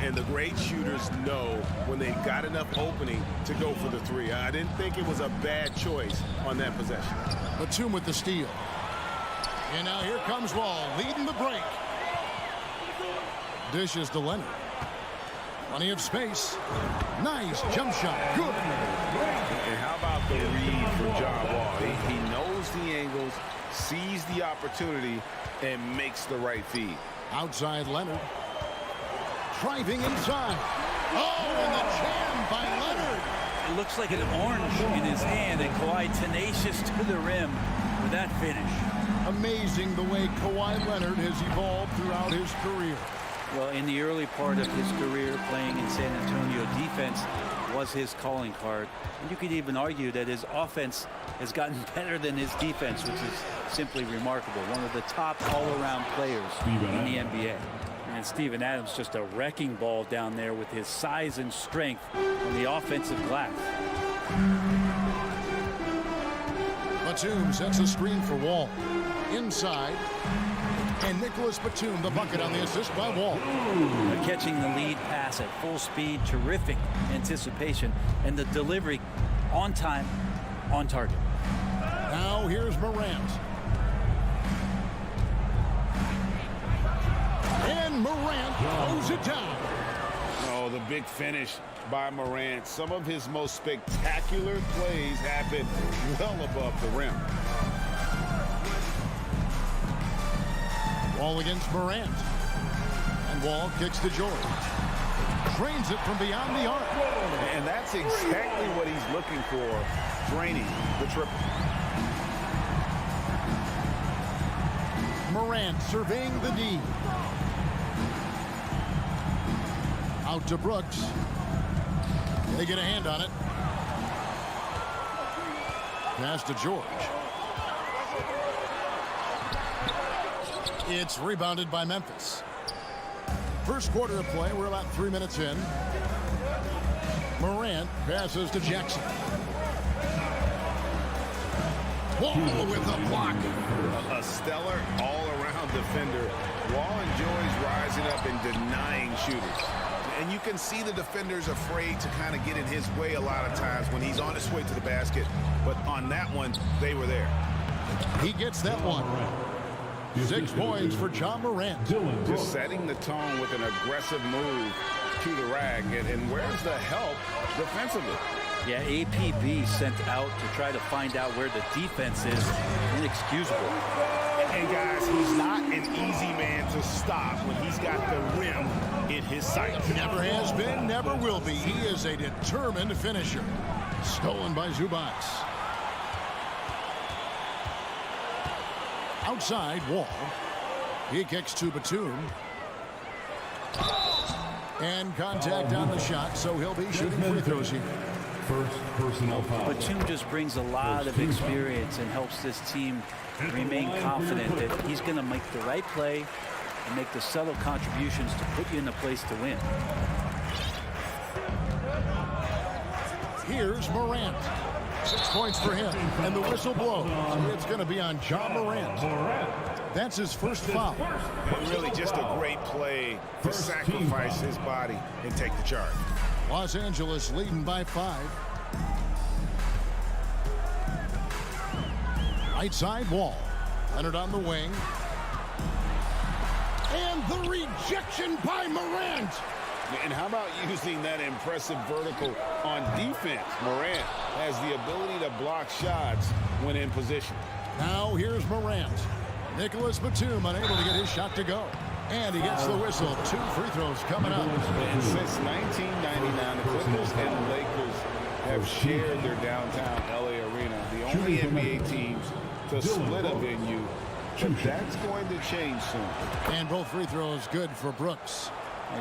And the great shooters know when they got enough opening to go for the 3. I didn't think it was a bad choice on that possession. Batum with the steal. And now here comes Wall, leading the break. Dishes to Leonard. Plenty of space. Nice jump shot. Good. And how about the read from John Wall? He knows the angles, sees the opportunity, and makes the right feed. Outside Leonard. Driving inside. Oh, and the jam by Leonard. It looks like an orange in his hand, and Kawhi tenacious to the rim with that finish. Amazing the way Kawhi Leonard has evolved throughout his career. Well, in the early part of his career playing in San Antonio, defense was his calling card. And you could even argue that his offense has gotten better than his defense, which is simply remarkable. One of the top all-around players in the NBA. And Steven Adams just a wrecking ball down there with his size and strength on the offensive glass. Batum sets a screen for Wall. Inside. And Nicholas Batum, the bucket on the assist by Wall. Catching the lead pass at full speed, terrific anticipation, and the delivery on time, on target. Now here's Morant. And Morant throws it down. Oh, the big finish by Morant. Some of his most spectacular plays happen well above the rim. Wall against Morant. And Wall kicks to George. Drains it from beyond the arc. And that's exactly what he's looking for. Draining the triple. Morant surveying the D. Out to Brooks. They get a hand on it. Pass to George. It's rebounded by Memphis. First quarter of play, we're about 3 minutes in. Morant passes to Jackson. Wall with a block. A stellar all-around defender. Wall enjoys rising up and denying shooters. And you can see the defenders afraid to kind of get in his way a lot of times when he's on his way to the basket. But on that one, they were there. He gets that one. 6 points for John Morant. Just setting the tone with an aggressive move to the rack. And where's the help defensively? Yeah, APB sent out to try to find out where the defense is. Inexcusable. And guys, he's not an easy man to stop when he's got the rim in his sights. Never has been, never will be. He is a determined finisher. Stolen by Zubac. Outside, Wall. He kicks to Batum. And contact on the shot, so he'll be shooting free throws here. First personal foul. Batum just brings a lot of experience and helps this team remain confident that he's going to make the right play and make the subtle contributions to put you in a place to win. Here's Morant. 6 points for him, and the whistle blows. It's going to be on John Morant. That's his first foul. And really just a great play to sacrifice his body and take the charge. Los Angeles leading by 5. Right side, Wall. Leonard on the wing. And the rejection by Morant. And how about using that impressive vertical on defense? Morant has the ability to block shots when in position. Now here's Morant. Nicholas Batum unable to get his shot to go. And he gets the whistle. 2 free throws coming up. And since 1999, the Clippers and the Lakers have shared their downtown LA arena. The only NBA teams to split a venue. But that's going to change soon. And both free throws good for Brooks.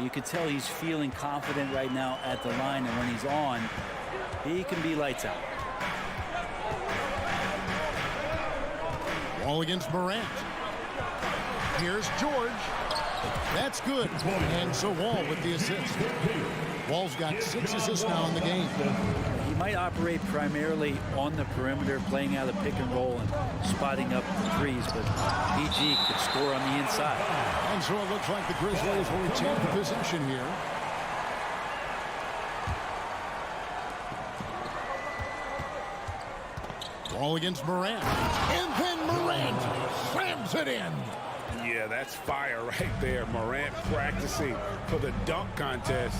You can tell he's feeling confident right now at the line, and when he's on, he can be lights out. Wall against Morant. Here's George. That's good. And so Wall with the assist. Wall's got 6 assists now in the game. He might operate primarily on the perimeter, playing out of pick and roll and spotting up threes, but PG could score on the inside. And so it looks like the Grizzlies will retain the possession here. Wall against Morant. And then Morant slams it in. Yeah, that's fire right there. Morant practicing for the dunk contest.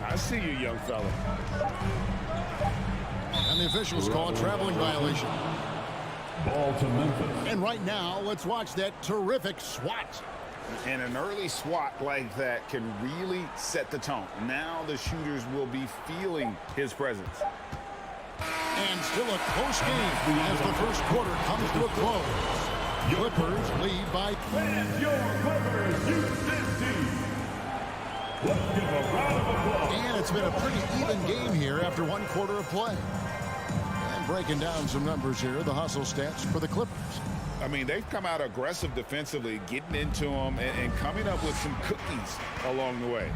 I see you, young fella. And the officials call a traveling violation. Ball to Memphis. And right now, let's watch that terrific swat. And an early swat like that can really set the tone. Now the shooters will be feeling his presence. And still a close game as the first quarter comes to a close. Clippers lead by 3. And it's been a pretty even game here after 1 quarter of play. And breaking down some numbers here, the hustle stats for the Clippers. I mean, they've come out aggressive defensively, getting into them and coming up with some cookies along the way.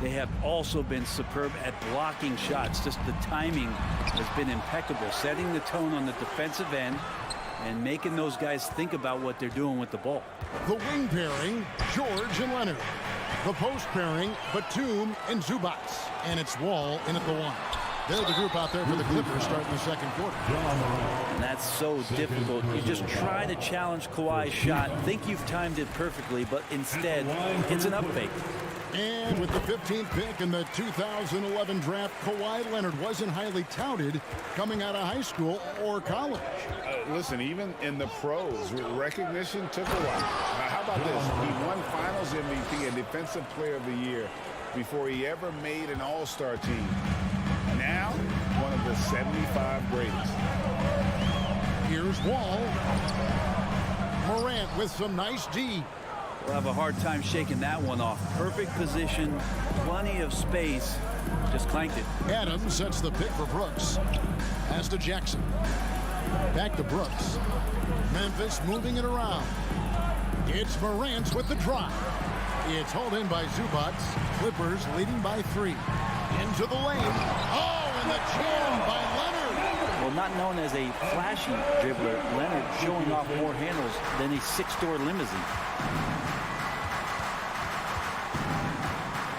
They have also been superb at blocking shots. Just the timing has been impeccable, setting the tone on the defensive end and making those guys think about what they're doing with the ball. The wing pairing, George and Leonard. The post pairing, Batum and Zubac. And it's Wall in at the 1. They're the group out there for the Clippers starting the second quarter. And that's so difficult. You just try to challenge Kawhi's shot, think you've timed it perfectly, but instead it's an up fake. And with the 15th pick in the 2011 draft, Kawhi Leonard wasn't highly touted coming out of high school or college. Listen, even in the pros, recognition took a while. How about this? He won Finals MVP and Defensive Player of the Year before he ever made an All-Star team. Now, one of the 75 greatest. Here's Wall. Morant with some nice D. We'll have a hard time shaking that one off. Perfect position, plenty of space, just clanked it. Adams sets the pick for Brooks. Pass to Jackson. Back to Brooks. Memphis moving it around. It's Morant with the drive. It's hauled in by Zubac. Clippers leading by 3. Into the lane. Oh, and the jam by Leonard. Well, not known as a flashy dribbler, Leonard showing off more handles than a 6-door limousine.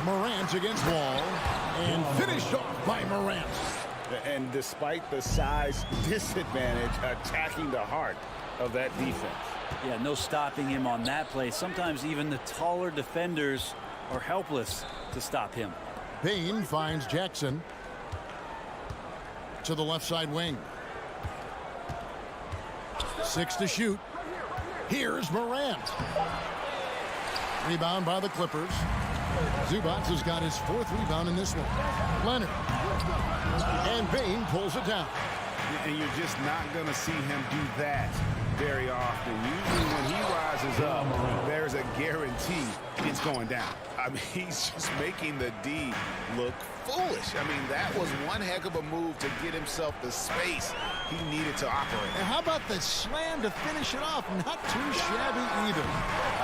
Morant against Wall, and finished off by Morant. And despite the size disadvantage, attacking the heart of that defense. Yeah, no stopping him on that play. Sometimes even the taller defenders are helpless to stop him. Payne finds Jackson to the left side wing. 6 to shoot. Here's Morant. Rebound by the Clippers. Zubac has got his 4th rebound in this one. Leonard. And Payne pulls it down. And you're just not going to see him do that very often. Usually when he rises up, there's a guarantee it's going down. I mean, he's just making the D look foolish. I mean, that was one heck of a move to get himself the space he needed to operate. And how about the slam to finish it off? Not too shabby either.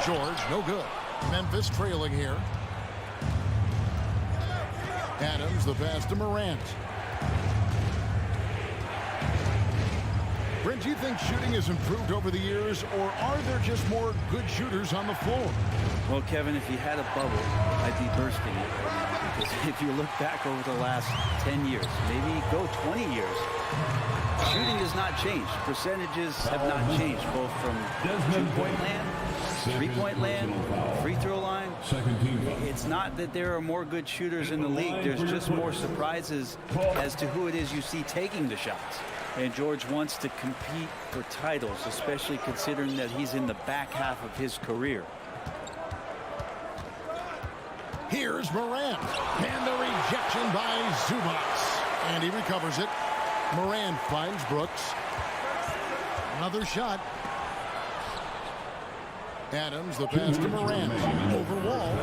George, no good. Memphis trailing here. Adams, the pass to Morant. Brent, do you think shooting has improved over the years, or are there just more good shooters on the floor? Well, Kevin, if you had a bubble, I'd be bursting it right now. Because if you look back over the last 10 years, maybe go 20 years, shooting has not changed. Percentages have not changed, both from 2-point land, 3-point land, free throw line. It's not that there are more good shooters in the league. There's just more surprises as to who it is you see taking the shots. And George wants to compete for titles, especially considering that he's in the back half of his career. Here's Morant, and the rejection by Zubats. And he recovers it. Morant finds Brooks. Another shot. Adams, the pass to Morant. Over Wall.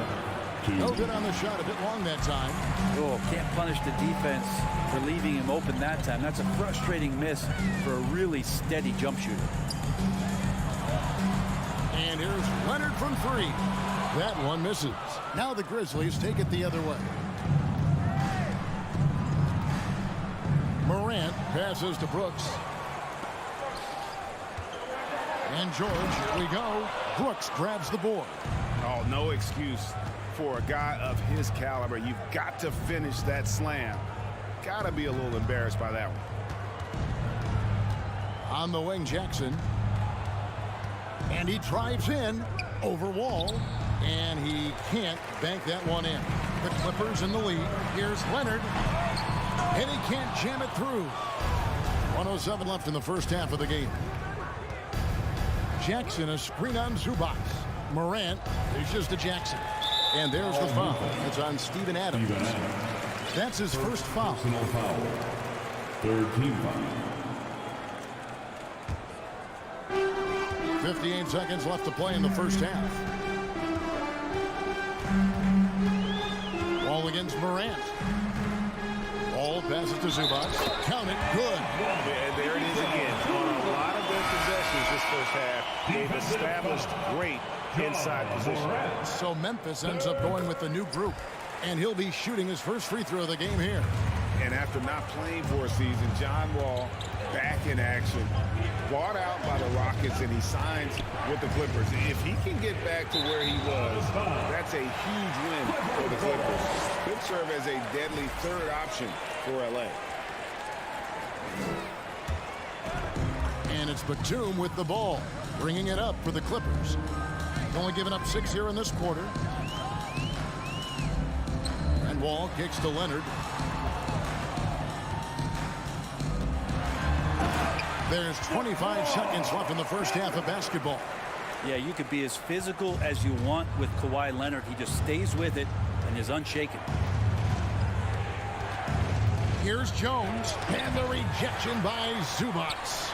No good on the shot. A bit long that time. Oh, can't punish the defense for leaving him open that time. That's a frustrating miss for a really steady jump shooter. And here's Leonard from three. That one misses. Now the Grizzlies take it the other way. Morant passes to Brooks. And George, here we go. Brooks grabs the board. Oh, no excuse for a guy of his caliber. You've got to finish that slam. Got to be a little embarrassed by that one. On the wing, Jackson. And he drives in over Wall. And he can't bank that one in. The Clippers in the lead. Here's Leonard. And he can't jam it through. 1:07 left in the first half of the game. Jackson, a screen on Zubats. Morant dishes to Jackson. And there's the foul. It's on Steven Adams. That's his first foul. Third team foul. 58 seconds left to play in the first half. Ball against Morant. Ball passes to Zubats. Count it. Good. And there it is again. On a lot of their possessions this first half, they've established great inside position. So Memphis ends up going with the new group. And he'll be shooting his first free throw of the game here. And after not playing for a season, John Wall back in action. Bought out by the Rockets, and he signs with the Clippers. If he can get back to where he was, that's a huge win for the Clippers. Could serve as a deadly third option for LA. And it's Batum with the ball, bringing it up for the Clippers. Only given up 6 here in this quarter. And Wall kicks to Leonard. There's 25 seconds left in the first half of basketball. Yeah, you could be as physical as you want with Kawhi Leonard. He just stays with it and is unshaken. Here's Jones, and the rejection by Zubats.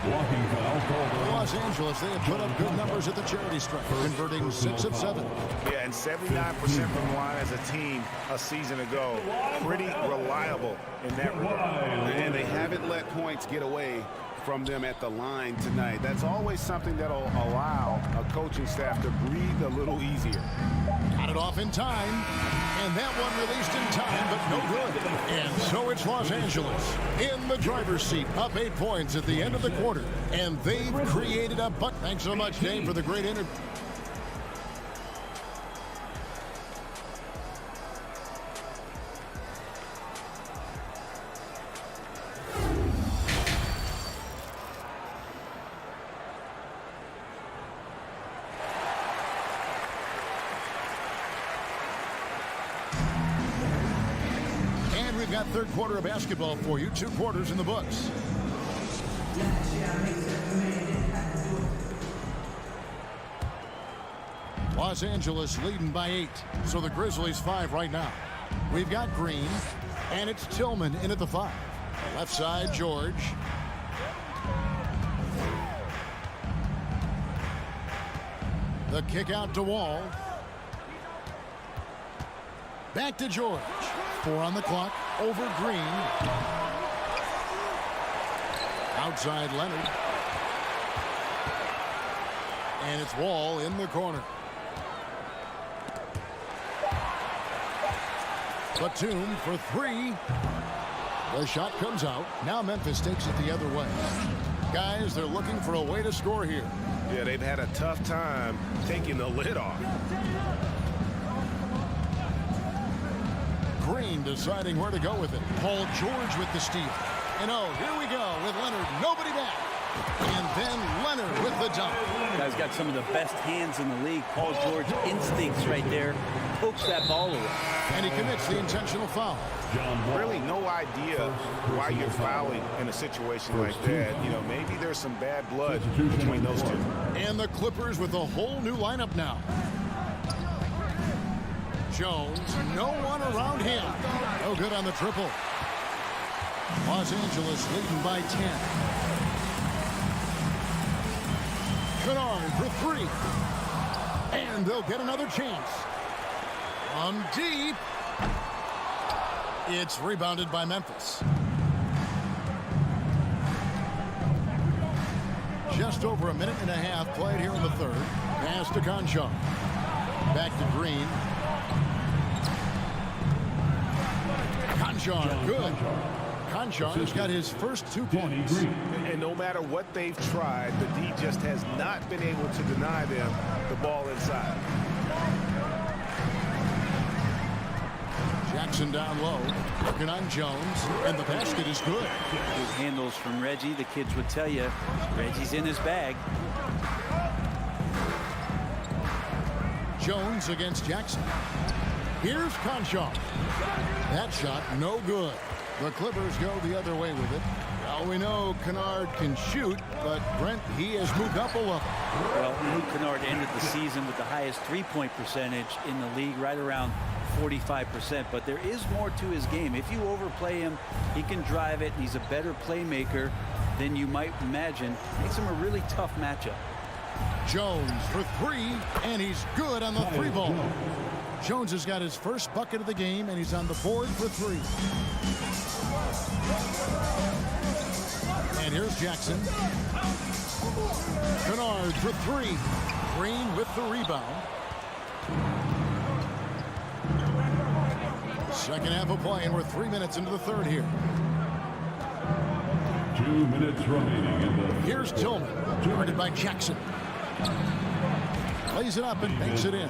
Walking foul called. Los Angeles, they have put up good numbers at the charity stripe, converting 6 of 7. Yeah, and 79% from the line as a team a season ago. Pretty reliable in that regard. And they haven't let points get away from them at the line tonight. That's always something that'll allow a coaching staff to breathe a little easier. Got it off in time, and that one released in time, but no good. And so it's Los Angeles in the driver's seat, up 8 points at the end of the quarter. And they've created a buck. Thanks so much, Dave, for the great interview. We've got third quarter of basketball for you. 2 quarters in the books. Los Angeles leading by 8. So the Grizzlies 5 right now. We've got Green, and it's Tillman in at the 5. Left side, George. The kick out to Wall. Back to George. 4 on the clock. Over Green. Outside Leonard. And it's Wall in the corner. Batum for 3. The shot comes out. Now Memphis takes it the other way. Guys, they're looking for a way to score here. Yeah, they've had a tough time taking the lid off. Green deciding where to go with it. Paul George with the steal. And oh, here we go with Leonard. Nobody back. And then Leonard with the dunk. Guy's got some of the best hands in the league. Paul George instincts right there. pokes that ball away. And he commits the intentional foul. Really no idea why you're fouling in a situation like that. You know, maybe there's some bad blood between those two. And the Clippers with a whole new lineup now. Jones, no one around him. No good on the triple. Los Angeles leading by 10. Kennard for three. And they'll get another chance. From deep. It's rebounded by Memphis. Just over a minute and a half played here in the third. Pass to Conchar. Back to Green. Conchar, good. Conchar's got his first 2 points. And no matter what they've tried, the D just has not been able to deny them the ball inside. Jackson down low, working on Jones, and the basket is good. Good handles from Reggie. The kids would tell you Reggie's in his bag. Jones against Jackson. Here's Conchar. That shot no good. The Clippers go the other way with it. Well, we know Kennard can shoot, but Brent, he has moved up a level. Well, Luke Kennard ended the season with the highest three-point percentage in the league, right around 45%. But there is more to his game. If you overplay him, he can drive it. He's a better playmaker than you might imagine. Makes him a really tough matchup. Jones for three, and he's good on the three ball. Jones has got his first bucket of the game, and he's on the board for three. And here's Jackson. Kennard for three. Green with the rebound. Second half of play, and we're 3 minutes into the third here. 2 minutes remaining in the... Here's Tillman, guarded by Jackson. Plays it up and banks it in.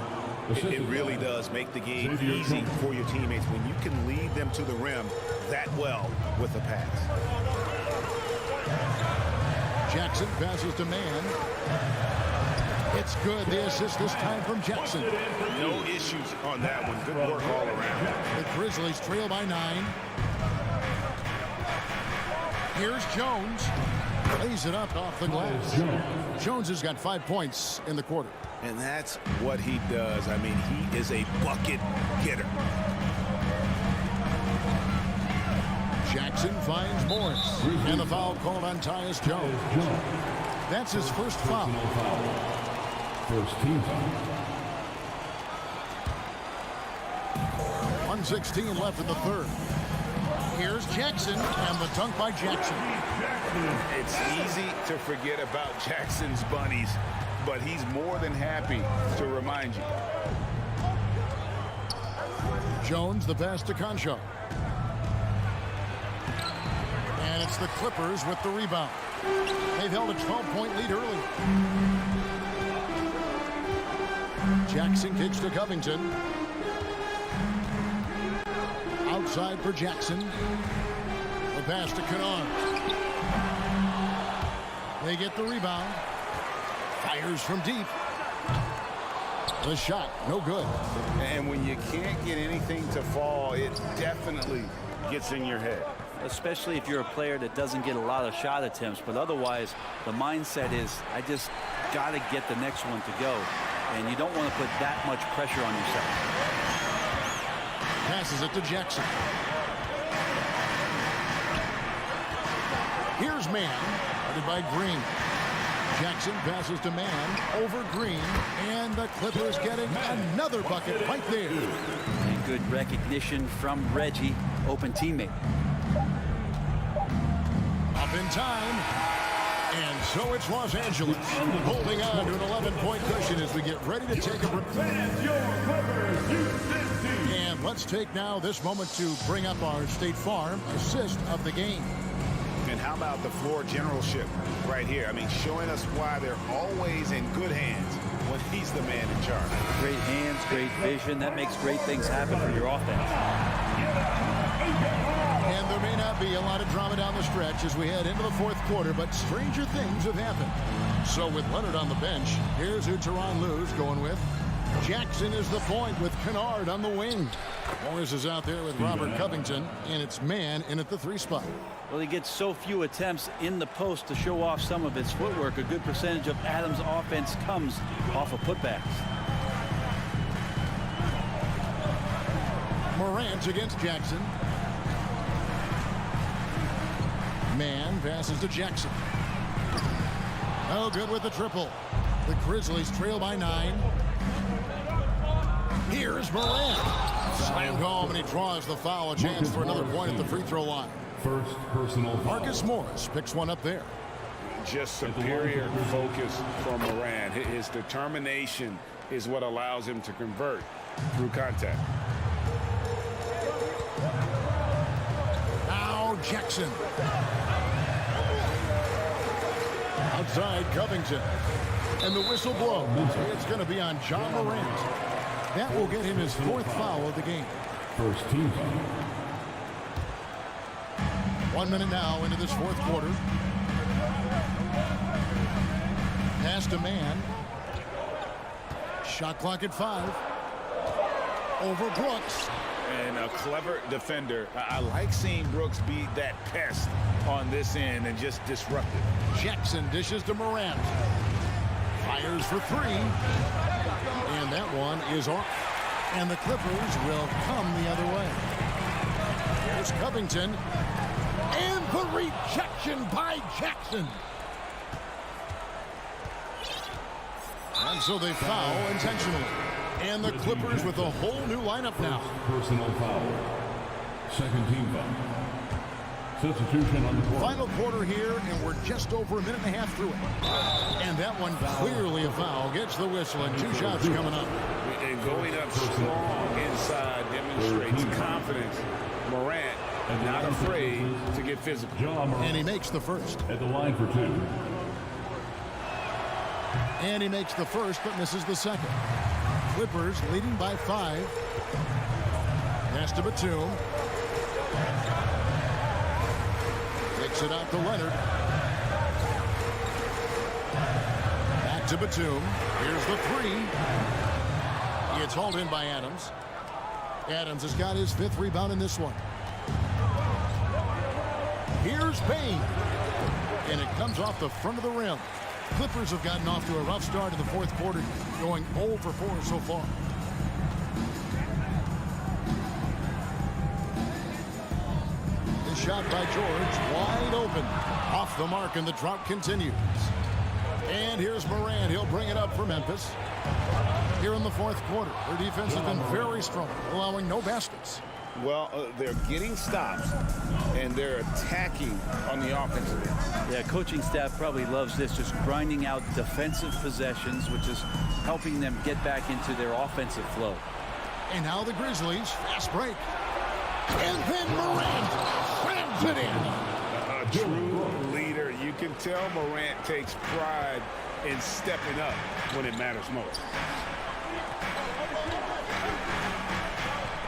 It really does make the game easy for your teammates when you can lead them to the rim that well with a pass. Jackson passes to Man. It's good. The assist this time from Jackson. No issues on that one. Good work all around. The Grizzlies trail by 9. Here's Jones. Lays it up off the glass. Jones has got 5 points in the quarter. And that's what he does. I mean, he is a bucket getter. Jackson finds Morris. And the foul called on Tyus Jones. That's his first foul. First team foul. 1:16 left in the third. Here's Jackson, and the dunk by Jackson. It's easy to forget about Jackson's bunnies, but he's more than happy to remind you. Jones, the pass to Conchar. And it's the Clippers with the rebound. They've held a 12-point lead early. Jackson kicks to Covington. Outside for Jackson. The pass to Kennard. They get the rebound. Fires from deep. The shot, no good. And when you can't get anything to fall, it definitely gets in your head. Especially if you're a player that doesn't get a lot of shot attempts. But otherwise, the mindset is, I just got to get the next one to go. And you don't want to put that much pressure on yourself. Passes it to Jackson. Here's Man, guarded by Green. Jackson passes to Man over Green, and the Clippers getting another bucket right there. And good recognition from Reggie, open teammate. Up in time, and so it's Los Angeles holding on to an 11-point cushion as we get ready to take a break. And let's take now this moment to bring up our State Farm assist of the game. And how about the floor generalship right here? I mean, showing us why they're always in good hands when he's the man in charge. Great hands, great vision. That makes great things happen for your offense. And there may not be a lot of drama down the stretch as we head into the fourth quarter, but stranger things have happened. So with Leonard on the bench, here's who Tyronn Lue's going with. Jackson is the point with Kennard on the wing. Morris is out there with Robert Covington, and it's man in at the 3 spot. Well, he gets so few attempts in the post to show off some of his footwork. A good percentage of Adams' offense comes off of putbacks. Morant against Jackson. Man passes to Jackson. Oh, good with the triple. The Grizzlies trail by 9. Here's Morant. Slammed home, and he draws the foul. A chance for another point at the free throw line. First personal foul. Marcus Morris picks one up there. Just superior focus from Morant. His determination is what allows him to convert through contact. Now Jackson. Outside Covington. And the whistle blows. It's going to be on John Morant. That will get him his 4th foul of the game. First team foul. 1 minute now into this 4th quarter. Pass to Man. Shot clock at 5. Over Brooks. And a clever defender. I like seeing Brooks be that pest on this end and just disrupt it. Jackson dishes to Morant. Fires for 3. And that one is off. And the Clippers will come the other way. Here's Covington. And the rejection by Jackson. And so they foul intentionally. And the Clippers with a whole new lineup now. Personal foul. Second team foul. Substitution on the court. Final quarter here, and we're just over a minute and a half through it. And that one clearly a foul. Gets the whistle, and 2 shots coming up. And going up strong inside demonstrates confidence. Morant not afraid to get physical. And he makes the first. At the line for 2. And he makes the first, but misses the second. Clippers leading by 5. Pass to Batum. Takes it out to Leonard. Back to Batum. Here's the 3. It's hauled in by Adams. Adams has got his 5th rebound in this one. Here's Payne. And it comes off the front of the rim. Clippers have gotten off to a rough start in the 4th quarter, going 0 for 4 so far. The shot by George, wide open. Off the mark, and the drought continues. And here's Morant. He'll bring it up for Memphis. Here in the 4th quarter, their defense has been very strong, allowing no baskets. Well, they're getting stops, and they're attacking on the offensive end. Yeah, coaching staff probably loves this, just grinding out defensive possessions, which is helping them get back into their offensive flow. And now the Grizzlies, fast break. And then Morant slams it in. A true leader. You can tell Morant takes pride in stepping up when it matters most.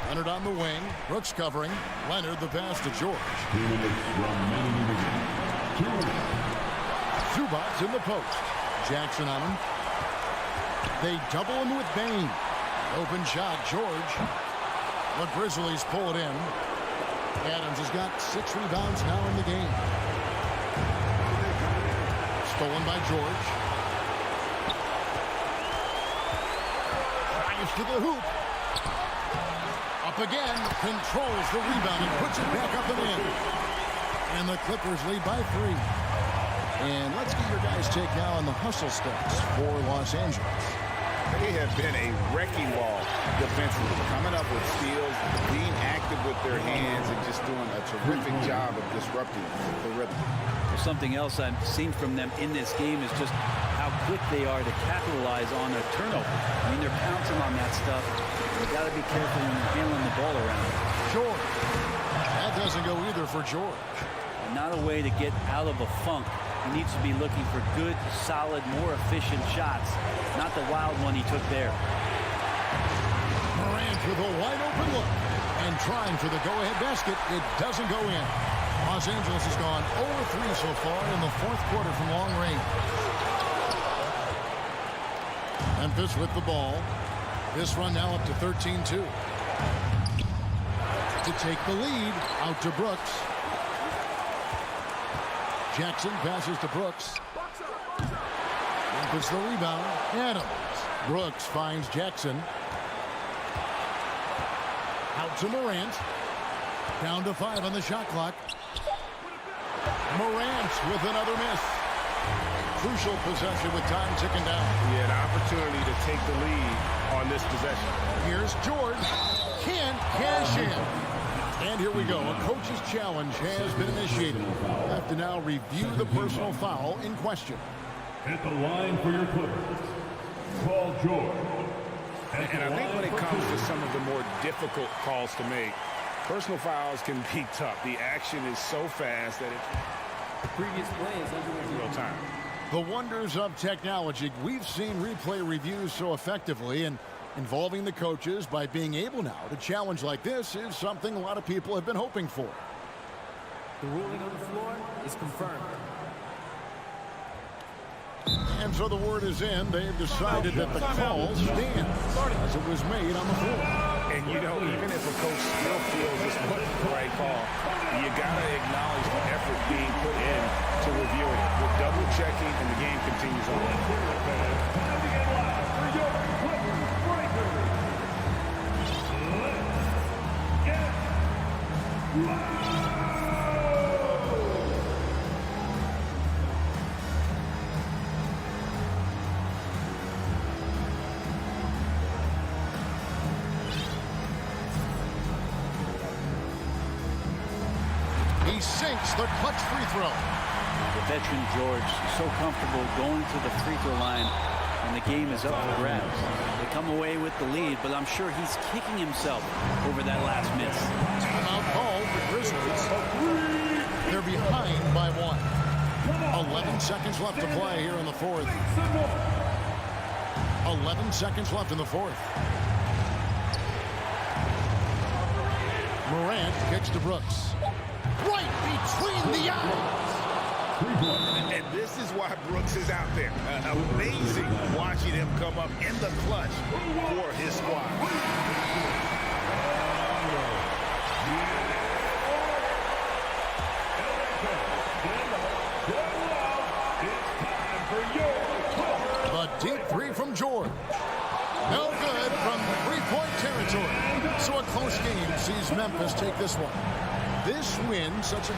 Leonard on the wing. Brooks covering. Leonard the pass to George. 2 minutes remaining in the game. 2 minutes. Zubac in the post. Jackson on him. They double him with Bain. Open shot, George. The Grizzlies pull it in. Adams has got 6 rebounds now in the game. Stolen by George. Drives to the hoop. Up again, controls the rebound and puts it back up and in. And the Clippers lead by 3. And let's get your guys' take now on the hustle stats for Los Angeles. They have been a wrecking ball defensively, coming up with steals, being active with their hands, and just doing a terrific job of disrupting the rhythm. Something else I've seen from them in this game is just how quick they are to capitalize on a turnover. I mean, they're pouncing on that stuff. You've got to be careful when you're handling the ball around. George. That doesn't go either for George. And not a way to get out of a funk. He needs to be looking for good, solid, more efficient shots, not the wild one he took there. Morant with a wide open look and trying for the go-ahead basket. It doesn't go in. Los Angeles has gone 0-3 so far in the 4th quarter from long range. Memphis with the ball. This run now up to 13-2. To take the lead, out to Brooks. Jackson passes to Brooks. Memphis the rebound. Adams. Brooks finds Jackson. Out to Morant. Down to 5 on the shot clock. Morant with another miss. Crucial possession with time ticking down. Yeah, an opportunity to take the lead on this possession. Here's George. Can't cash in. And here we go. A coach's challenge has been initiated. We'll have to now review the personal foul in question. At the line for your Clippers, Paul George. And I think when it comes to some of the more difficult calls to make, personal fouls can be tough. The action is so fast that the previous play is under real time. The wonders of technology. We've seen replay reviews so effectively, and involving the coaches by being able now to challenge like this is something a lot of people have been hoping for. The ruling on the floor is confirmed. And so the word is in. They've decided that the call stands as it was made on the floor. And, you know, even if a coach still feels this wasn't the right call, you got to acknowledge the effort being put in to reviewing it. We're double-checking, and the game continues on. He sinks the clutch free throw. The veteran George is so comfortable going to the free throw line when the game is up for grabs. They come away with the lead, but I'm sure he's kicking himself over that last miss. Timeout call for Grizzlies. They're behind by 1. 11 seconds left to play here in the fourth. 11 seconds left in the fourth. Morant kicks to Brooks. Right between the eyes. And this is why Brooks is out there. Amazing watching him come up in the clutch for his squad. A deep three from George. No good from three-point territory. So a close game sees Memphis take this one. This win, such a...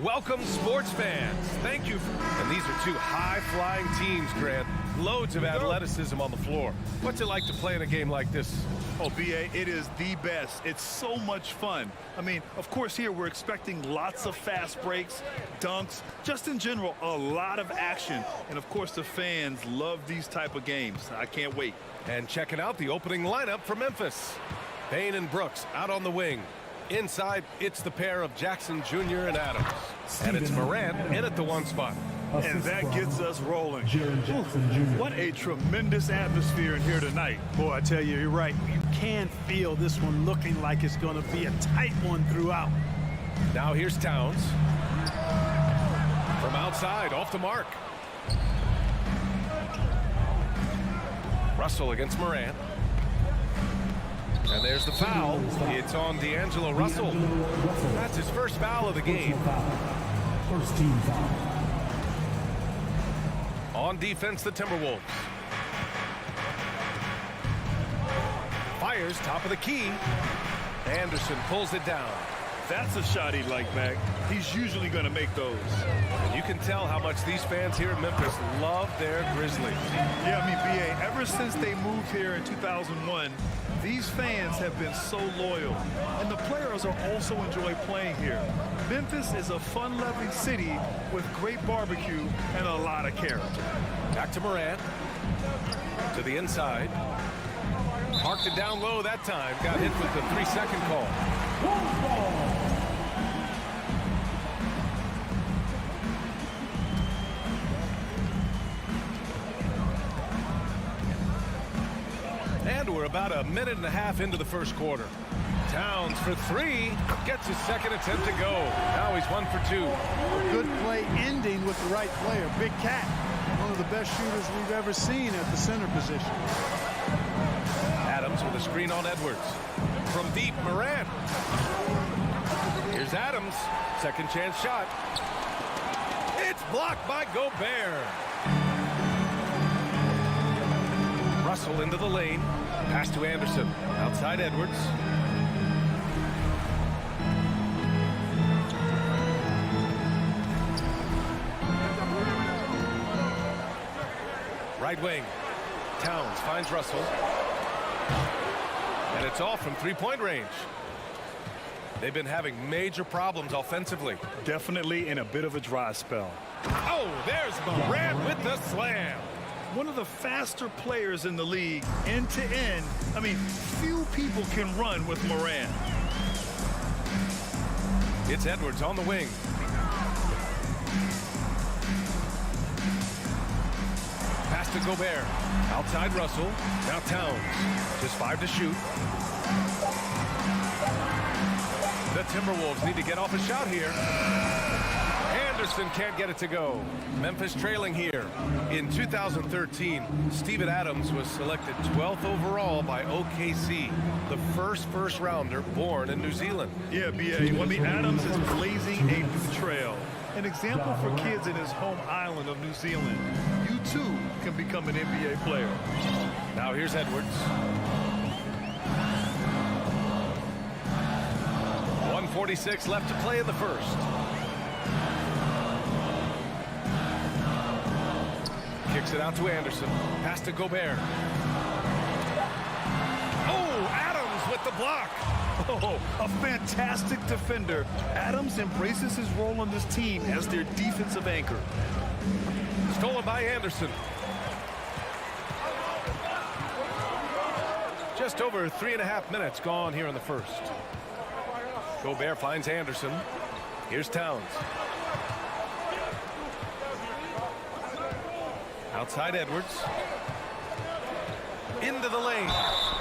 Welcome, sports fans. Thank you. And these are two high-flying teams, Grant. Loads of athleticism on the floor. What's it like to play in a game like this? Oh, B.A., it is the best. It's so much fun. I mean, of course, here we're expecting lots of fast breaks, dunks, just in general, a lot of action. And, of course, the fans love these type of games. I can't wait. And checking out the opening lineup for Memphis. Bain and Brooks out on the wing. Inside, it's the pair of Jackson Jr. and Adams. And it's Morant in at the 1 spot. And that gets us rolling. What a tremendous atmosphere in here tonight. Boy, I tell you, you're right. You can feel this one looking like it's going to be a tight one throughout. Now here's Towns. From outside, off the mark. Russell against Morant. And there's the foul. It's on D'Angelo Russell. That's his first foul of the game. First team foul. On defense, the Timberwolves. Fires top of the key. Anderson pulls it down. That's a shot he'd like back. He's usually going to make those. And you can tell how much these fans here in Memphis love their Grizzlies. Yeah, I mean, B.A., ever since they moved here in 2001, these fans have been so loyal, and the players are also enjoy playing here. Memphis is a fun-loving city with great barbecue and a lot of character. Back to Morant. To the inside. Parked it down low that time. Got hit with the 3-second call. And we're about a minute and a half into the first quarter. Towns for 3, gets his second attempt to go. Now he's 1 for 2. A good play ending with the right player. Big Cat, one of the best shooters we've ever seen at the center position. Adams with a screen on Edwards. From deep, Morant. Here's Adams, second chance shot. It's blocked by Gobert. Russell into the lane. Pass to Anderson. Outside Edwards. Right wing. Towns finds Russell. And it's off from 3-point range. They've been having major problems offensively. Definitely in a bit of a dry spell. Oh, there's Morant with the slam. One of the faster players in the league, end to end. I mean, few people can run with Morant. It's Edwards on the wing. Pass to Gobert. Outside Russell. Now Towns. Just 5 to shoot. The Timberwolves need to get off a shot here. Anderson can't get it to go. Memphis trailing here. In 2013, Steven Adams was selected 12th overall by OKC, the first rounder born in New Zealand. Yeah, B.A. Well, Adams is blazing a new trail. An example for kids in his home island of New Zealand. You, too, can become an NBA player. Now here's Edwards. 1:46 left to play in the first. Kicks it out to Anderson. Pass to Gobert. Oh, Adams with the block. Oh, a fantastic defender. Adams embraces his role on this team as their defensive anchor. Stolen by Anderson. Just over 3.5 minutes gone here in the first. Gobert finds Anderson. Here's Towns. Outside Edwards. Into the lane.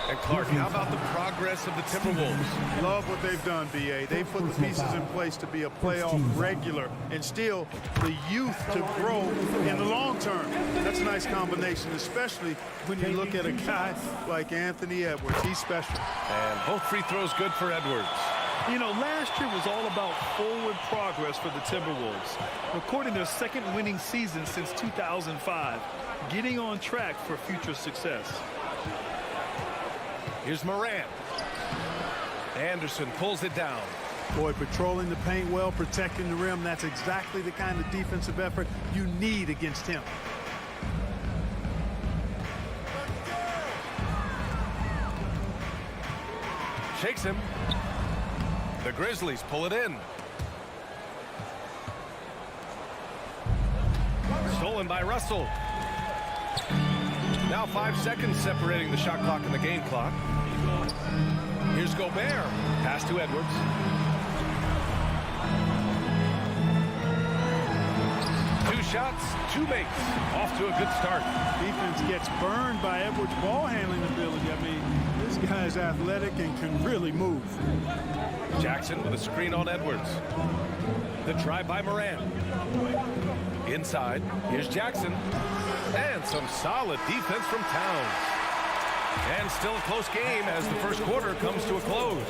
And Clark, how about the progress of the Timberwolves? Love what they've done, B.A. They put the pieces in place to be a playoff regular and still the youth to grow in the long term. That's a nice combination, especially when you look at a guy like Anthony Edwards. He's special. And both free throws good for Edwards. You know, last year was all about forward progress for the Timberwolves, recording their second winning season since 2005, getting on track for future success. Here's Morant. Anderson pulls it down. Boy, patrolling the paint well, protecting the rim, that's exactly the kind of defensive effort you need against him. Shakes him. The Grizzlies pull it in. Stolen by Russell. Now 5 seconds separating the shot clock and the game clock. Here's Gobert. Pass to Edwards. Two shots, two makes. Off to a good start. Defense gets burned by Edwards' ball handling ability. I mean, this guy's athletic and can really move. Jackson with a screen on Edwards. The try by Morant. Inside, here's Jackson. And some solid defense from Towns. And still a close game as the first quarter comes to a close.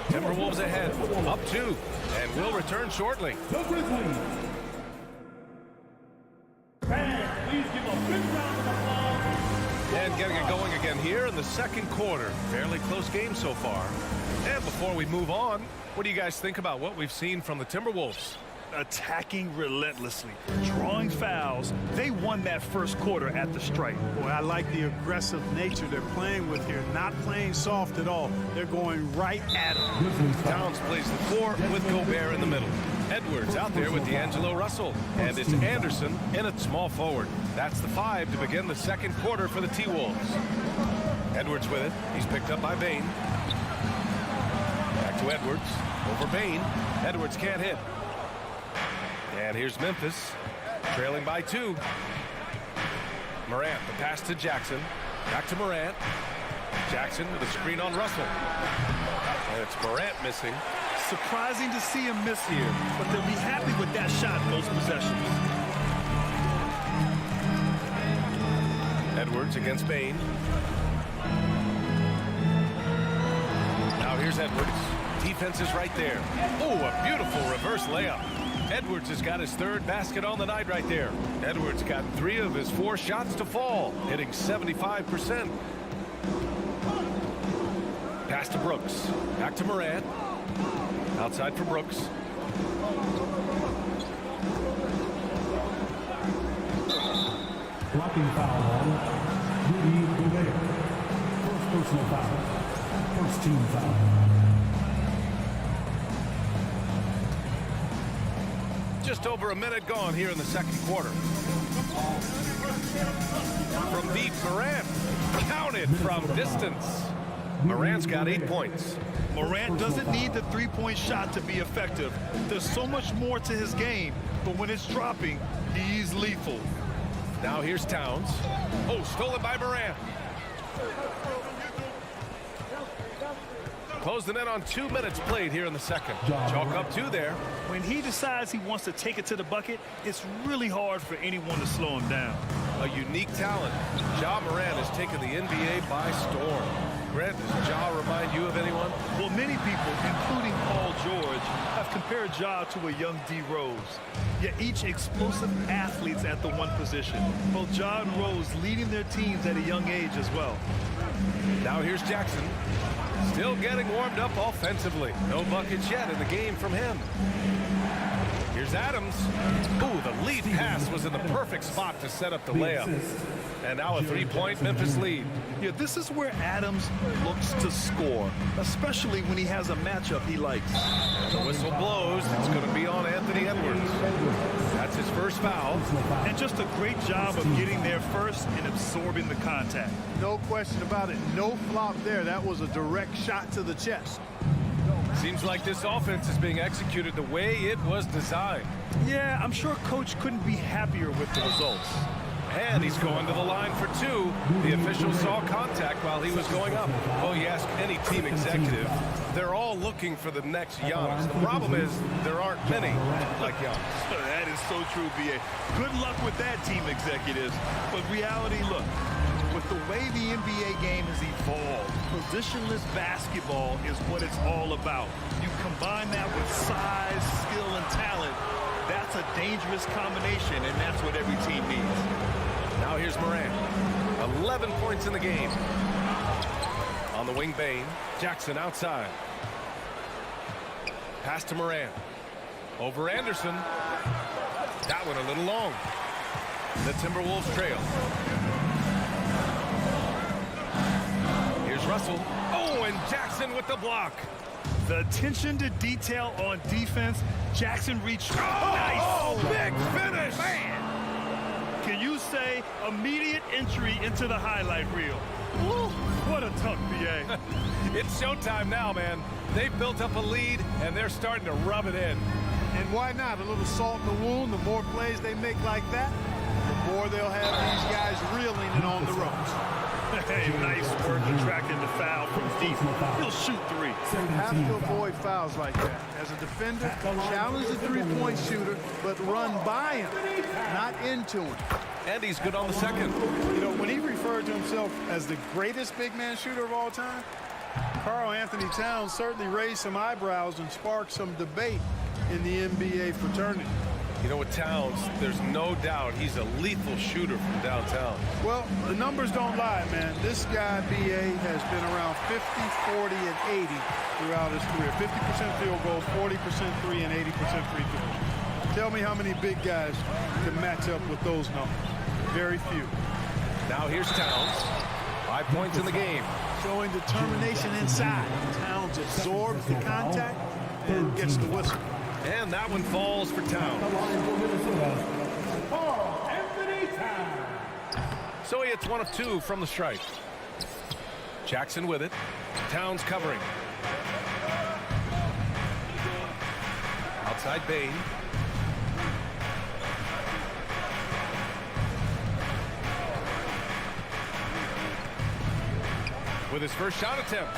Timberwolves ahead, up 2, and will return shortly. The Grizzlies. Fans, please give a big round of applause. And getting it going again here in the second quarter. Fairly close game so far. And before we move on, what do you guys think about what we've seen from the Timberwolves? Attacking relentlessly, drawing fouls. They won that first quarter at the stripe. Boy, I like the aggressive nature they're playing with here. Not playing soft at all. They're going right at him. Towns plays the 4 with Gobert in the middle. Edwards out there with D'Angelo Russell. And it's Anderson in at small forward. That's the 5 to begin the second quarter for the T-Wolves. Edwards with it. He's picked up by Bane. Back to Edwards. Over Bane. Edwards can't hit. And here's Memphis, trailing by 2. Morant, the pass to Jackson. Back to Morant. Jackson with a screen on Russell. And it's Morant missing. Surprising to see him miss here, but they'll be happy with that shot in those possessions. Edwards against Bane. Now here's Edwards. Defense is right there. Oh, a beautiful reverse layup. Edwards has got his 3rd basket on the night right there. Edwards got 3 of his 4 shots to fall, hitting 75%. Pass to Brooks. Back to Morant. Outside for Brooks. Blocking foul on Rudy Gobert. First personal foul. First team foul. Just over a minute gone here in the second quarter. From deep, Morant counted from distance. Morant's got 8 points. Morant doesn't need the 3-point shot to be effective. There's so much more to his game, but when it's dropping, he's lethal. Now here's Towns. Oh, stolen by Morant. Closing in on 2 minutes played here in the second. Chalk up 2 there. When he decides he wants to take it to the bucket, it's really hard for anyone to slow him down. A unique talent. Ja Morant has taken the NBA by storm. Grant, does Ja remind you of anyone? Well, many people, including Paul George, have compared Ja to a young D. Rose. Yet each explosive athletes at the one position. Both Ja and Rose leading their teams at a young age as well. Now here's Jackson. Still getting warmed up offensively. No buckets yet in the game from him. Here's Adams. Ooh, the lead pass was in the perfect spot to set up the layup. And now a 3-point Memphis lead. Yeah, this is where Adams looks to score, especially when he has a matchup he likes. And the whistle blows. It's going to be on Anthony Edwards. That's his first foul. And just a great job of getting there first and absorbing the contact. No question about it. No flop there. That was a direct shot to the chest. Seems like this offense is being executed the way it was designed. Yeah, I'm sure Coach couldn't be happier with the results. And he's going to the line for 2. The official saw contact while he was going up. Well, you ask any team executive, they're all looking for the next Giannis. The problem is there aren't many like Giannis. That is so true, B.A. Good luck with that, team executives. But reality, look, with the way the NBA game has evolved, positionless basketball is what it's all about. You combine that with size, skill, and talent, that's a dangerous combination, and that's what every team needs. Now here's Morant. 11 points in the game. On the wing, Bane. Jackson outside. Pass to Moran. Over Anderson. That one a little long. The Timberwolves trail. Here's Russell. Oh, and Jackson with the block. The attention to detail on defense. Jackson reached. Oh, nice. Big finish. Man. Can you say immediate entry into the highlight reel? Woo, what a tough BA. It's showtime now, man. They've built up a lead, and they're starting to rub it in. And why not? A little salt in the wound. The more plays they make like that, the more they'll have these guys reeling and on the ropes. Hey, nice work attracting the foul from deep. He'll shoot three. You have to avoid fouls like that. As a defender, challenge the three-point shooter, but run by him, not into him. And he's good on the second. You know, when he referred to himself as the greatest big man shooter of all time, Karl Anthony Towns certainly raised some eyebrows and sparked some debate in the NBA fraternity. You know, with Towns, there's no doubt he's a lethal shooter from downtown. Well, the numbers don't lie, man. This guy, BA, has been around 50, 40, and 80 throughout his career. 50% field goals, 40% three, and 80% free throws. Tell me how many big guys can match up with those numbers. Very few. Now here's Towns. 5 points in the game. Showing determination inside. Towns absorbs the contact and gets the whistle. And that one falls for Towns. So he hits 1 of 2 from the stripe. Jackson with it. Towns covering. Outside Bain. With his first shot attempt.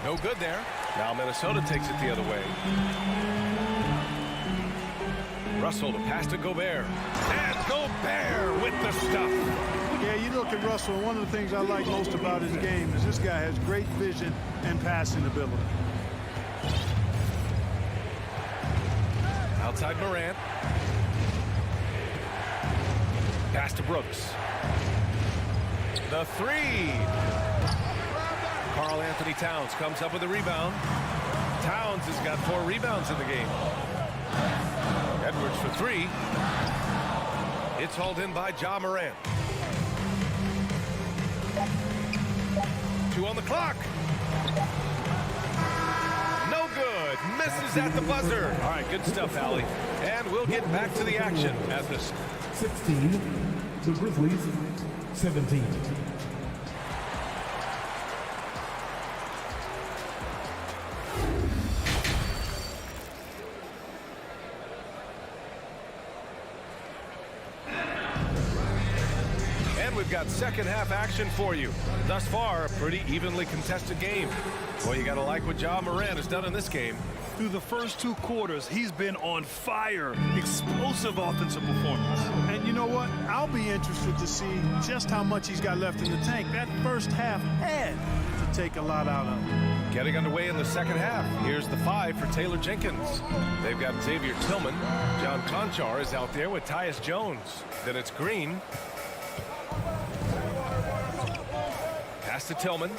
No good there. Now Minnesota takes it the other way. Russell to pass to Gobert. And Gobert with the stuff. Yeah, you look at Russell, one of the things I like most about his game is this guy has great vision and passing ability. Outside Morant. Pass to Brooks. The three. Karl Anthony Towns comes up with a rebound. Towns has got 4 rebounds in the game. Edwards for 3. It's hauled in by Ja Morant. 2 on the clock. No good. Misses at the buzzer. All right, good stuff, Allie. And we'll get back to the action at this. 16, the Grizzlies, 17. We've got second half action for you. Thus far, a pretty evenly contested game. Well, you got to like what Ja Morant has done in this game. Through the first 2 quarters, he's been on fire. Explosive offensive performance. And you know what? I'll be interested to see just how much he's got left in the tank. That first half had to take a lot out of him. Getting underway in the second half. Here's the 5 for Taylor Jenkins. They've got Xavier Tillman. John Conchar is out there with Tyus Jones. Then it's Green. Pass to Tillman.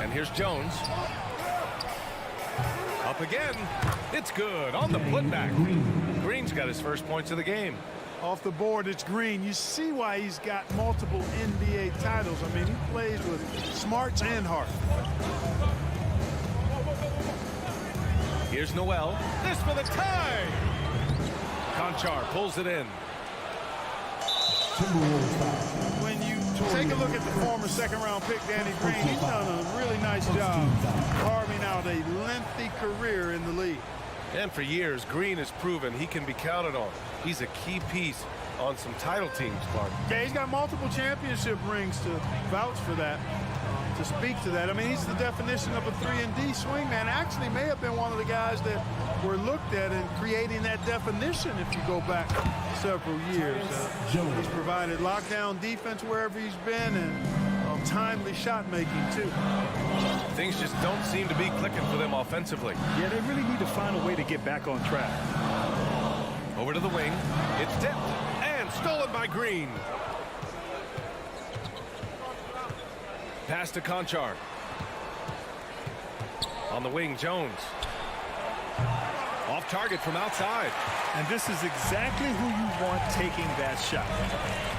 And here's Jones. Up again. It's good on the putback. Green's got his first points of the game. Off the board, it's Green. You see why he's got multiple NBA titles. I mean, he plays with smarts and heart. Here's Noel. This for the tie. Conchar pulls it in. When you take a look at the former second-round pick, Danny Green, he's done a really nice job carving out a lengthy career in the league. And for years, Green has proven he can be counted on. He's a key piece on some title teams, Clark. Yeah, he's got multiple championship rings to vouch for that, to speak to that. I mean, he's the definition of a 3-and-D swingman. Actually may have been one of the guys that were looked at in creating that definition if you go back several years. He's provided lockdown defense wherever he's been and timely shot making too. Things just don't seem to be clicking for them offensively. Yeah, they really need to find a way to get back on track. Over to the wing. It's tipped and stolen by Green. pass to Conchar. On the wing, Jones. Off target from outside. And this is exactly who you want taking that shot.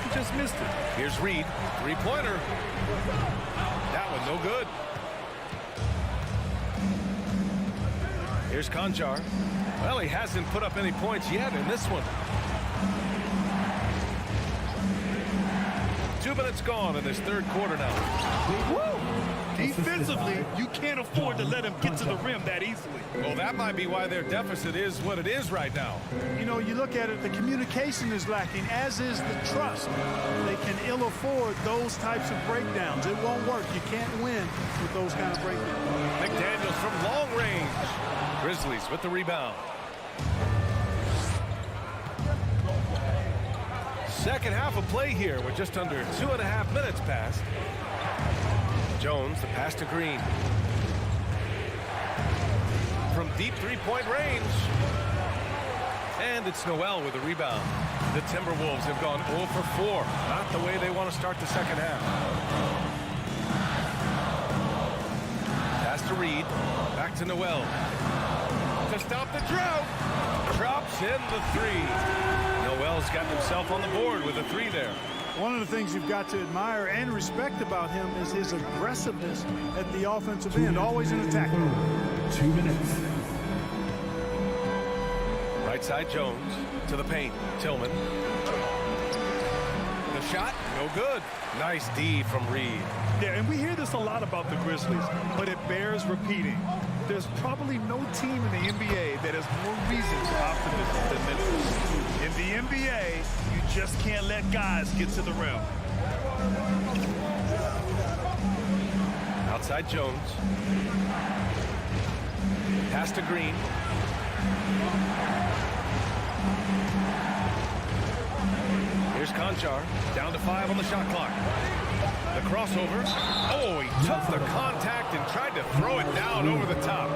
He just missed it. Here's Reed. Three-pointer. That one no good. Here's Conchar. Well, he hasn't put up any points yet in this one. 2 minutes gone in this third quarter now. Woo! Defensively, you can't afford to let him get to the rim that easily. Well, that might be why their deficit is what it is right now. You know, you look at it, the communication is lacking, as is the trust. They can ill afford those types of breakdowns. It won't work. You can't win with those kind of breakdowns. McDaniels from long range. Grizzlies with the rebound. Second half of play here with just under 2.5 minutes passed. Jones, the pass to Green. From deep three-point range. And it's Noel with the rebound. The Timberwolves have gone 0 for 4. Not the way they want to start the second half. Pass to Reed. Back to Noel. To stop the drought. Drops in the three. Noel's gotten himself on the board with a three there. One of the things you've got to admire and respect about him is his aggressiveness at the offensive end, always in attack. 2 minutes. Right side Jones to the paint. Tillman. The shot, no good. Nice D from Reed. Yeah, and we hear this a lot about the Grizzlies, but it bears repeating. There's probably no team in the NBA that has more reason for optimism than Memphis. In the NBA, you just can't let guys get to the rim. Outside Jones. Pass to Green. Here's Conchar. Down to 5 on the shot clock. The crossover. Oh, he took the contact and tried to throw it down over the top.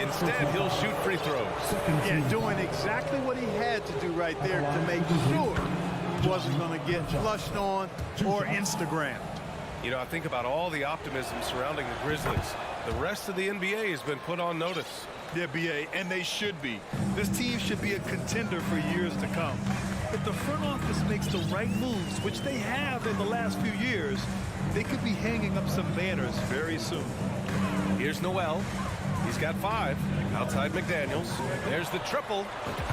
Instead, he'll shoot free throws. Yeah, doing exactly what he had to do right there to make sure he wasn't going to get flushed on or Instagrammed. You know, I think about all the optimism surrounding the Grizzlies. The rest of the NBA has been put on notice. Yeah, BA, and they should be. This team should be a contender for years to come. If the front office makes the right moves, which they have in the last few years, they could be hanging up some banners very soon. Here's Noel. He's got 5. Outside McDaniels. There's the triple.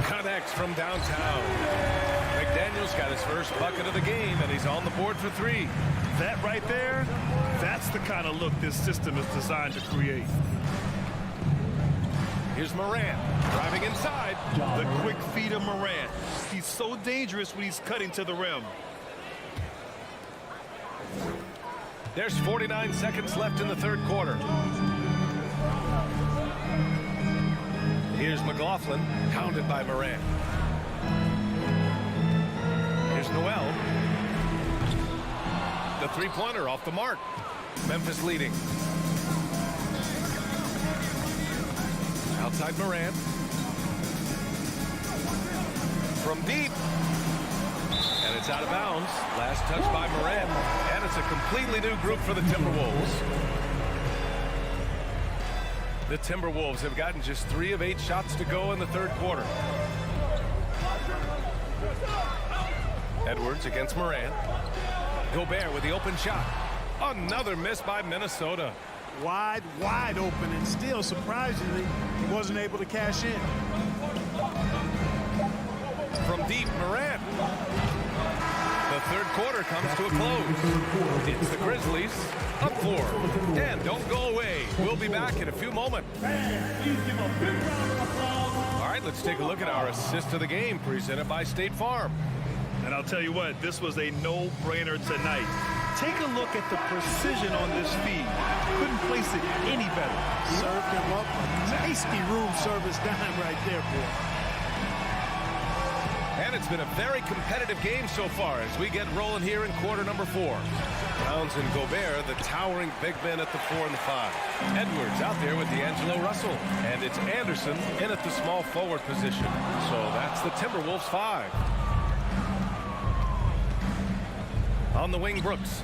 Connects from downtown. McDaniels got his first bucket of the game, and he's on the board for 3. That right there, that's the kind of look this system is designed to create. Here's Morant driving inside. The quick feed of Morant. He's so dangerous when he's cutting to the rim. There's 49 seconds left in the third quarter. Here's McLaughlin, pounded by Morant. Here's Noel. The three-pointer off the mark. Memphis leading. Outside Morant. From deep. And it's out of bounds. Last touch by Morant. And it's a completely new group for the Timberwolves. The Timberwolves have gotten just 3 of 8 shots to go in the third quarter. Edwards against Morant. Gobert with the open shot. Another miss by Minnesota. Wide open, and still, surprisingly, he wasn't able to cash in. From deep, Morant. The third quarter comes to a close. It's the Grizzlies up 4. And don't go away. We'll be back in a few moments. All right, let's take a look at our assist of the game presented by State Farm. And I'll tell you what, this was a no-brainer tonight. Take a look at the precision on this feed. Couldn't place it any better. Served him up a tasty room service dime right there, boy. And it's been a very competitive game so far as we get rolling here in quarter number 4. Towns and Gobert, the towering big men at the 4 and the 5. Edwards out there with D'Angelo Russell. And it's Anderson in at the small forward position. So that's the Timberwolves 5. On the wing, Brooks.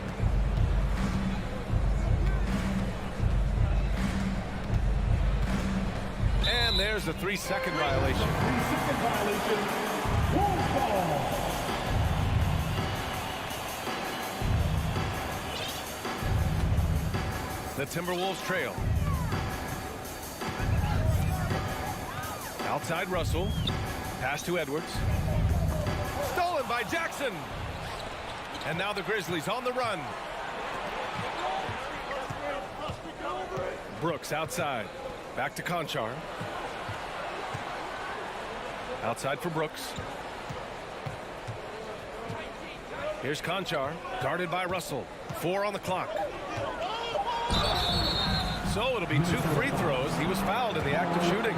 And there's a 3-second violation. 3-second violation. Wolf ball. The Timberwolves trail. Outside Russell. Pass to Edwards. Stolen by Jackson. And now the Grizzlies on the run. Brooks outside. Back to Conchar. Outside for Brooks. Here's Conchar. Guarded by Russell. 4 on the clock. So it'll be 2 free throws. He was fouled in the act of shooting.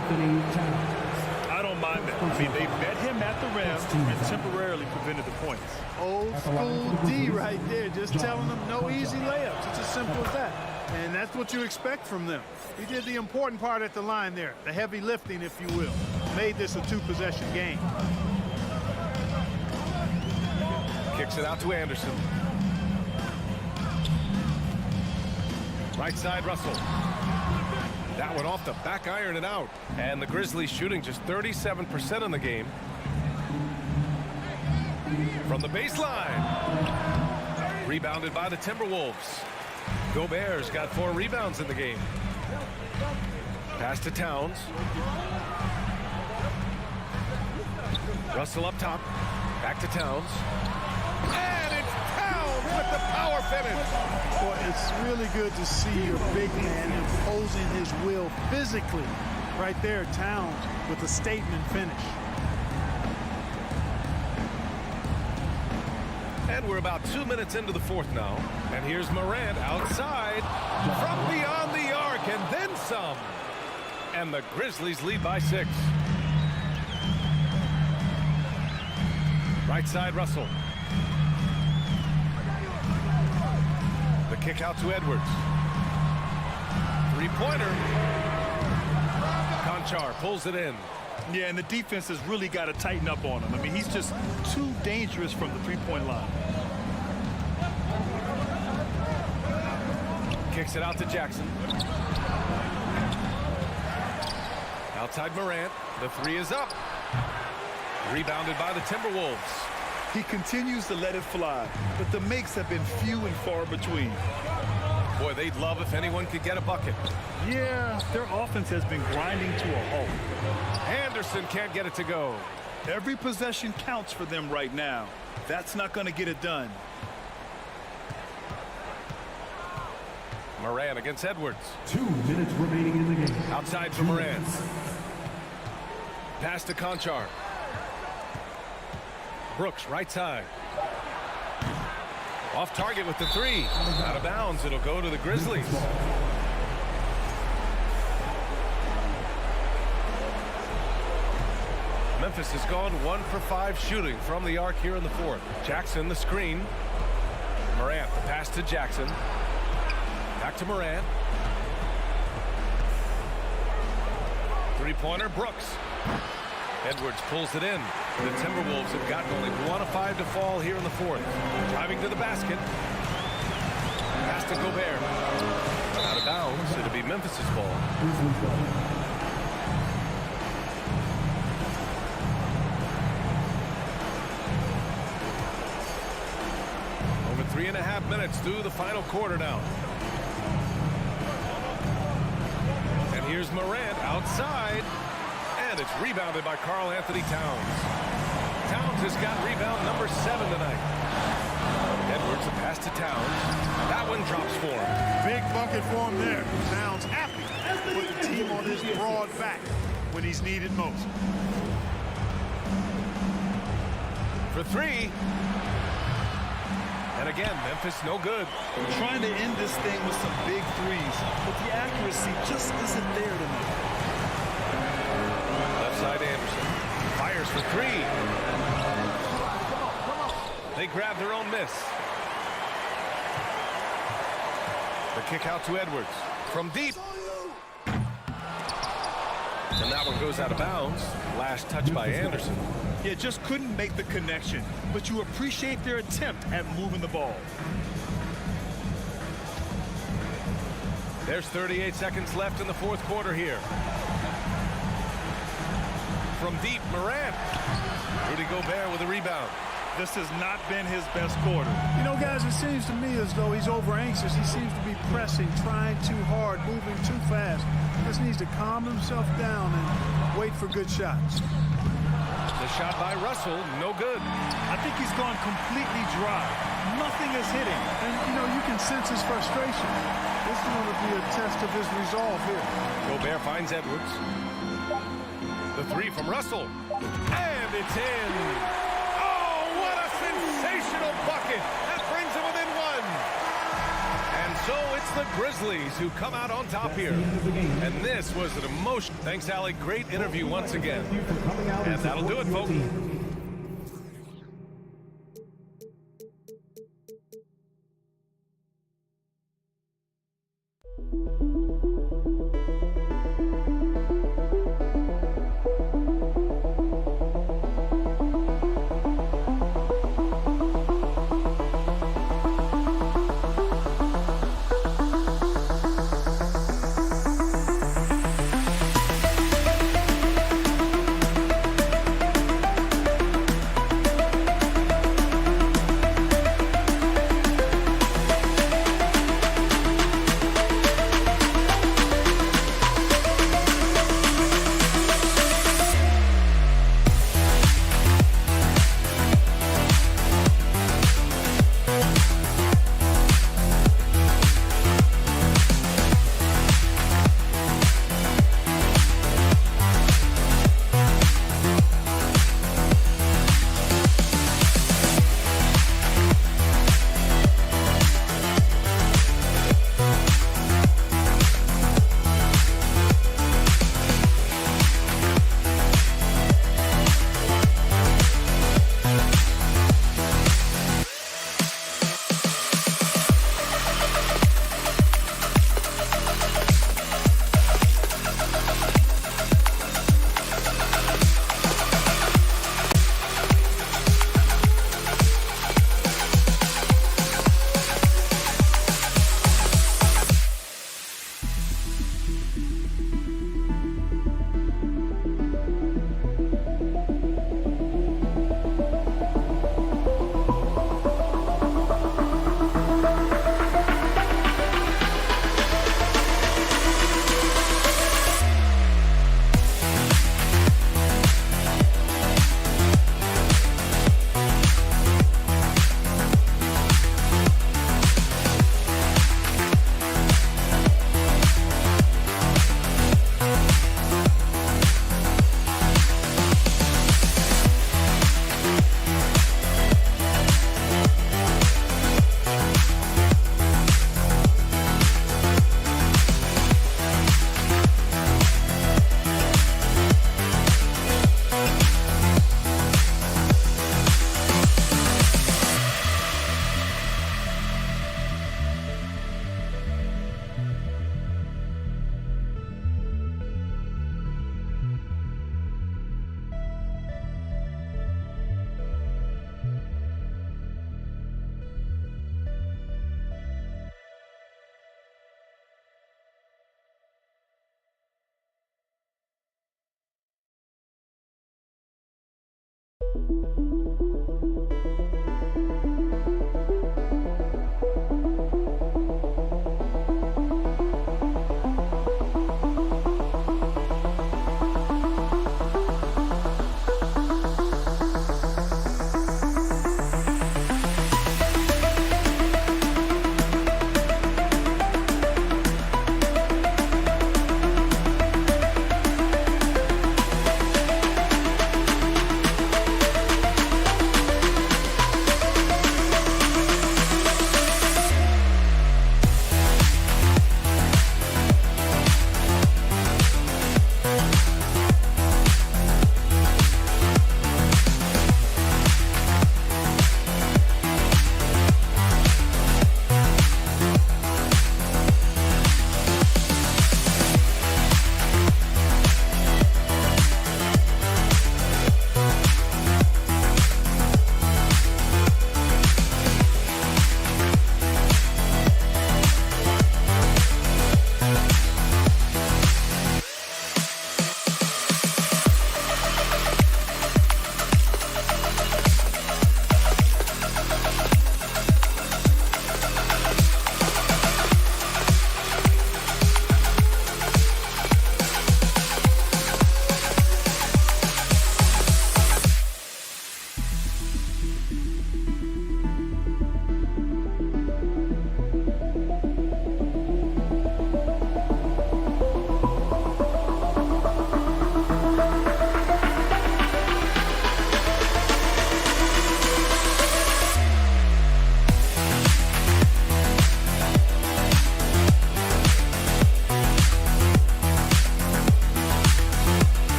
I don't mind that. I mean, they met him at the rim and temporarily prevented the points. Old school D right there, just telling them no easy layups. It's as simple as that. And that's what you expect from them. He did the important part at the line there, the heavy lifting, if you will. Made this a 2-possession game. Kicks it out to Anderson. Right side, Russell. That one off the back iron and out. And the Grizzlies shooting just 37% in the game. From the baseline. Rebounded by the Timberwolves. Gobert's got 4 rebounds in the game. Pass to Towns. Russell up top. Back to Towns. And it's Towns with the power finish. Boy, it's really good to see your big man imposing his will physically. Right there, Towns with a statement finish. And we're about 2 minutes into the fourth now. And here's Morant outside from beyond the arc and then some. And the Grizzlies lead by 6. Right side, Russell. The kick out to Edwards. 3-pointer. Conchar pulls it in. Yeah, and the defense has really got to tighten up on him. I mean, he's just too dangerous from the 3-point line. Kicks it out to Jackson. Outside Morant. The 3 is up. Rebounded by the Timberwolves. He continues to let it fly, but the makes have been few and far between. Boy, they'd love if anyone could get a bucket. Yeah, their offense has been grinding to a halt. Anderson can't get it to go. Every possession counts for them right now. That's not going to get it done. Morant against Edwards. 2 minutes remaining in the game. Outside for Morant. Pass to Conchar. Brooks, right side. Off target with the 3. Out of bounds. It'll go to the Grizzlies. Memphis has gone 1 for 5 shooting from the arc here in the fourth. Jackson, the screen. Morant, the pass to Jackson. Back to Morant. 3-pointer, Brooks. Edwards pulls it in. The Timberwolves have gotten only 1 of 5 to fall here in the fourth. Driving to the basket. Pass to Gobert. Out of bounds. It'll be Memphis' ball. Over 3.5 minutes through the final quarter now. And here's Morant outside. And it's rebounded by Karl Anthony Towns. Towns has got rebound number 7 tonight. Edwards, a pass to Towns. That one drops for him. Big bucket for him there. Towns happy to put the team on his broad back when he's needed most. For 3. And again, Memphis no good. Trying to end this thing with some big threes, but the accuracy just isn't there tonight. Left side Anderson. Fires for 3. They grab their own miss. The kick out to Edwards. From deep. And that one goes out of bounds. Last touch by Anderson. Yeah, just couldn't make the connection, but you appreciate their attempt at moving the ball. There's 38 seconds left in the fourth quarter here. from deep. Morant. Rudy Gobert with a rebound. This has not been his best quarter. You know, guys, it seems to me as though he's over anxious. He seems to be pressing, trying too hard, moving too fast. Just needs to calm himself down and wait for good shots. The shot by Russell, no good. I think he's gone completely dry. Nothing is hitting. And, you know, you can sense his frustration. This is going to be a test of his resolve here. Gobert finds Edwards. The three from Russell. And it's in. Oh, what a sensational bucket. That brings him within one. And so it's the Grizzlies who come out on top here. And this was an emotion. Thanks, Allie. Great interview once again. And that'll do it, folks.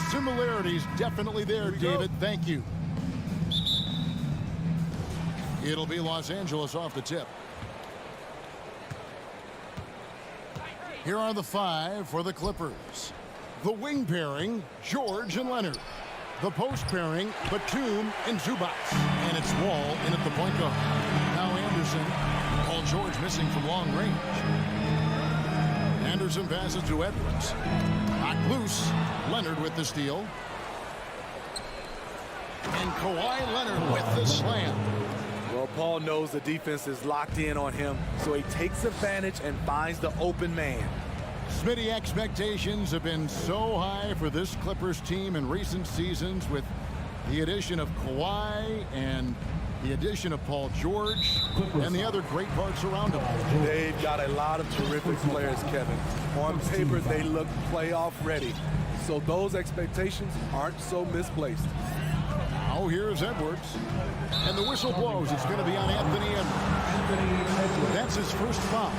similarities definitely there, David. Thank you. It'll be Los Angeles off the tip. Here are the five for the Clippers. The wing pairing, George and Leonard. The post pairing, Batum and Zubac. And it's Wall in at the point guard. Now Anderson. Paul George missing from long range. Anderson passes to Edwards. Knocked loose. Leonard with the steal. And Kawhi Leonard with the slam. Well, Paul knows the defense is locked in on him, so he takes advantage and finds the open man. Smitty, expectations have been so high for this Clippers team in recent seasons with the addition of Kawhi and The addition of Paul George and the other great parts around him. They've got a lot of terrific players, Kevin. On paper, they look playoff ready. So those expectations aren't so misplaced. Now here's Edwards. And the whistle blows. It's going to be on Anthony Edwards. That's his first foul.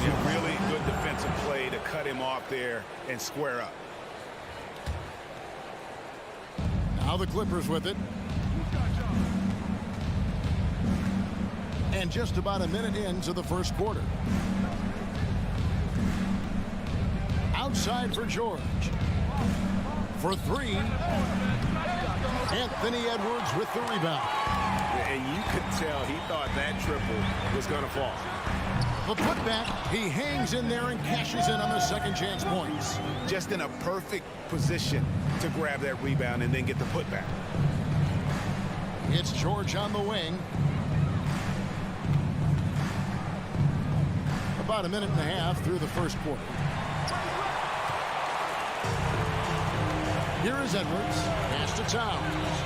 Yeah, really good defensive play to cut him off there and square up. Now the Clippers with it. And just about a minute into the first quarter. Outside for George. For three. Anthony Edwards with the rebound. And you could tell he thought that triple was going to fall. The putback, he hangs in there and cashes in on the second chance points. Just in a perfect position to grab that rebound and then get the putback. It's George on the wing. About a minute and a half through the first quarter. Here is Edwards. Pass to Towns.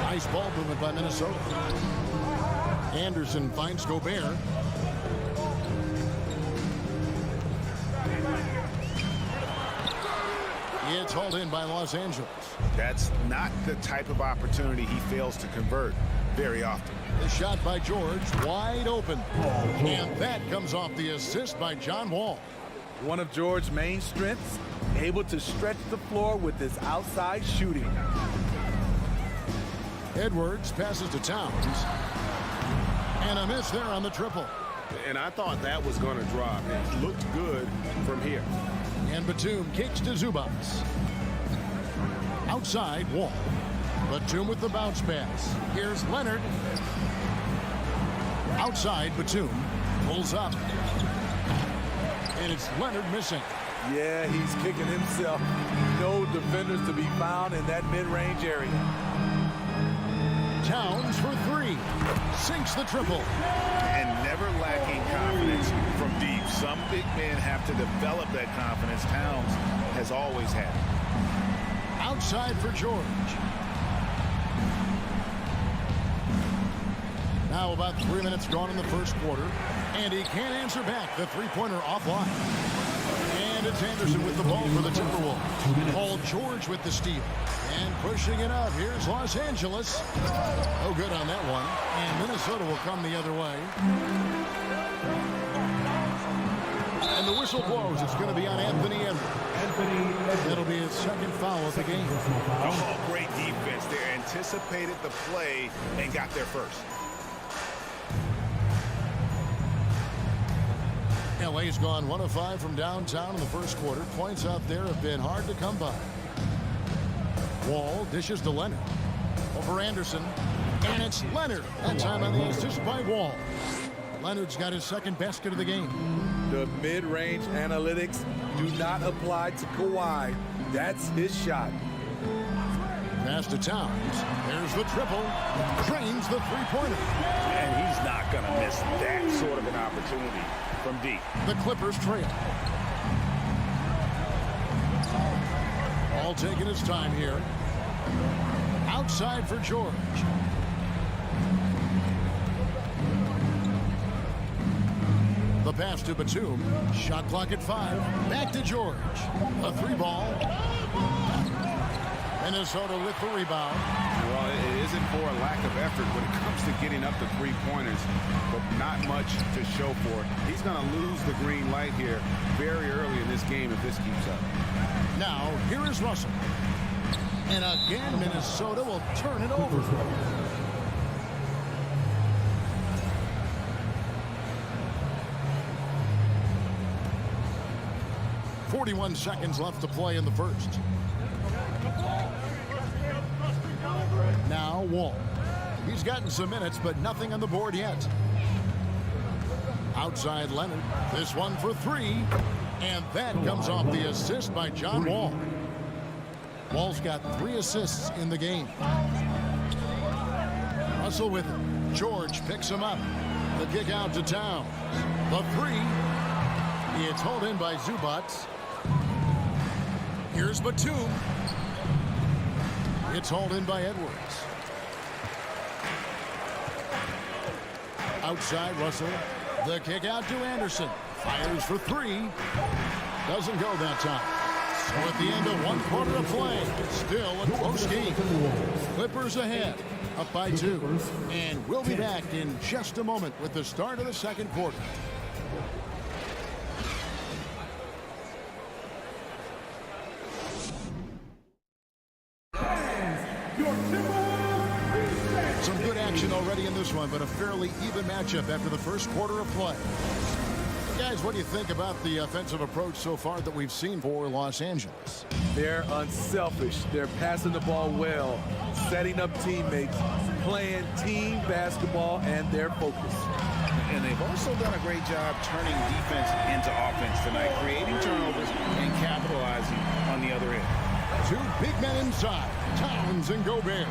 Nice ball movement by Minnesota. Anderson finds Gobert. It's hauled in by Los Angeles. That's not the type of opportunity he fails to convert very often. The shot by George, wide open. And that comes off the assist by John Wall. One of George's main strengths, able to stretch the floor with his outside shooting. Edwards passes to Towns. And a miss there on the triple. And I thought that was going to drop. It looked good from here. And Batum kicks to Zubac. Outside, Wall. Batum with the bounce pass. Here's Leonard. Outside, Batum pulls up. And it's Leonard missing. Yeah, he's kicking himself. No defenders to be found in that mid-range area. Towns for three. Sinks the triple. And never lacking confidence from deep. Some big men have to develop that confidence. Towns has always had it. Outside for George. Now about 3 minutes gone in the first quarter. And he can't answer back. The three-pointer offline. And it's Anderson with the ball for the Timberwolves. Paul George with the steal. And pushing it up. Here's Los Angeles. No good on that one. And Minnesota will come the other way. And the whistle blows. It's going to be on Anthony Edwards. That'll be his second foul of the game. Oh, great defense there. Anticipated the play and got there first. LA's gone 1 of 5 from downtown in the first quarter. Points out there have been hard to come by. Wall dishes to Leonard. Over Anderson. And it's Leonard. That time on the assist by Wall. Leonard's got his second basket of the game. The mid-range analytics do not apply to Kawhi. That's his shot. Pass to Towns. There's the triple. Drains the three-pointer. And he's not going to miss that sort of an opportunity from deep. The Clippers trail. All taking his time here. Outside for George. The pass to Batum. Shot clock at 5. Back to George. A three ball. Minnesota with the rebound. Well, it isn't for a lack of effort when it comes to getting up the three-pointers, but not much to show for it. He's going to lose the green light here very early in this game if this keeps up. Now, here is Russell. And again, Minnesota will turn it over. 41 seconds left to play in the first. Now Wall. He's gotten some minutes, but nothing on the board yet. Outside Leonard. This one for three. And that comes off the assist by John Wall. Wall's got 3 assists in the game. Russell with it. George picks him up. The kick out to Towns. The three. It's hauled in by Zubac. Here's Batum. It's hauled in by Edwards. Outside Russell. The kick out to Anderson. Fires for three. Doesn't go that time. So at the end of 1 quarter of play, still a close game. Clippers ahead, up by 2. And we'll be back in just a moment with the start of the second quarter. Some good action already in this one, but a fairly even matchup after the first quarter of play. Guys, what do you think about the offensive approach so far that we've seen for Los Angeles? They're unselfish. They're passing the ball well, setting up teammates, playing team basketball, and they're focused. And they've also done a great job turning defense into offense tonight, creating turnovers and capitalizing on the other end. 2 big men inside, Towns and Gobert.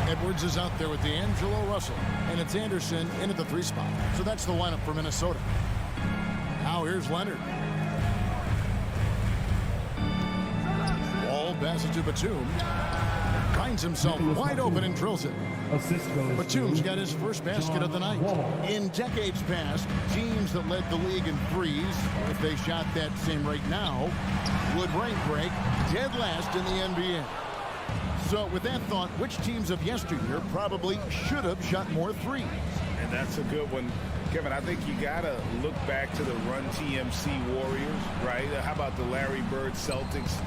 Edwards is out there with D'Angelo Russell, and it's Anderson in at the 3 spot. So that's the lineup for Minnesota. Now here's Leonard. Ball passes to Batum. Finds himself wide open and drills it. Batum's got his first basket of the night. In decades past, teams that led the league in threes, if they shot that same rate now, would rank break dead last in the NBA. So with that thought, which teams of yesteryear probably should have shot more threes? And that's a good one. Kevin, I think you got to look back to the Run TMC Warriors, right? How about the Larry Bird Celtics?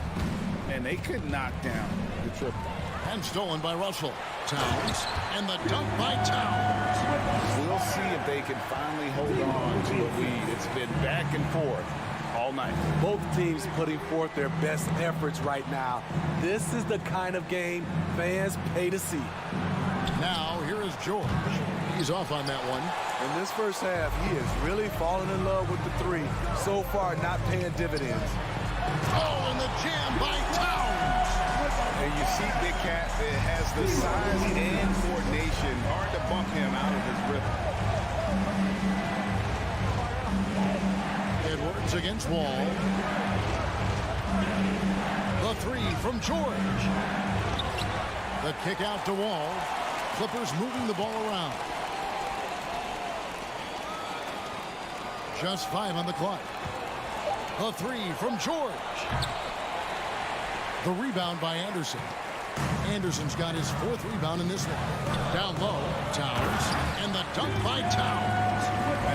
And they could knock down the triple. And stolen by Russell. Towns. And the dunk by Towns. We'll see if they can finally hold on to a lead. It's been back and forth all night. Both teams putting forth their best efforts right now. This is the kind of game fans pay to see. Now, here is George. He's off on that one. In this first half, he is really falling in love with the 3. So far, not paying dividends. Oh, and the jam by Towns. And you see Big Cat that has the size and coordination. Hard to bump him out of his rhythm. Edwards against Wall. The 3 from George. The kick out to Wall. Clippers moving the ball around. Just 5 on the clock. The 3 from George. The rebound by Anderson. Anderson's got his 4th rebound in this one. Down low, Towns. And the dunk by Towns.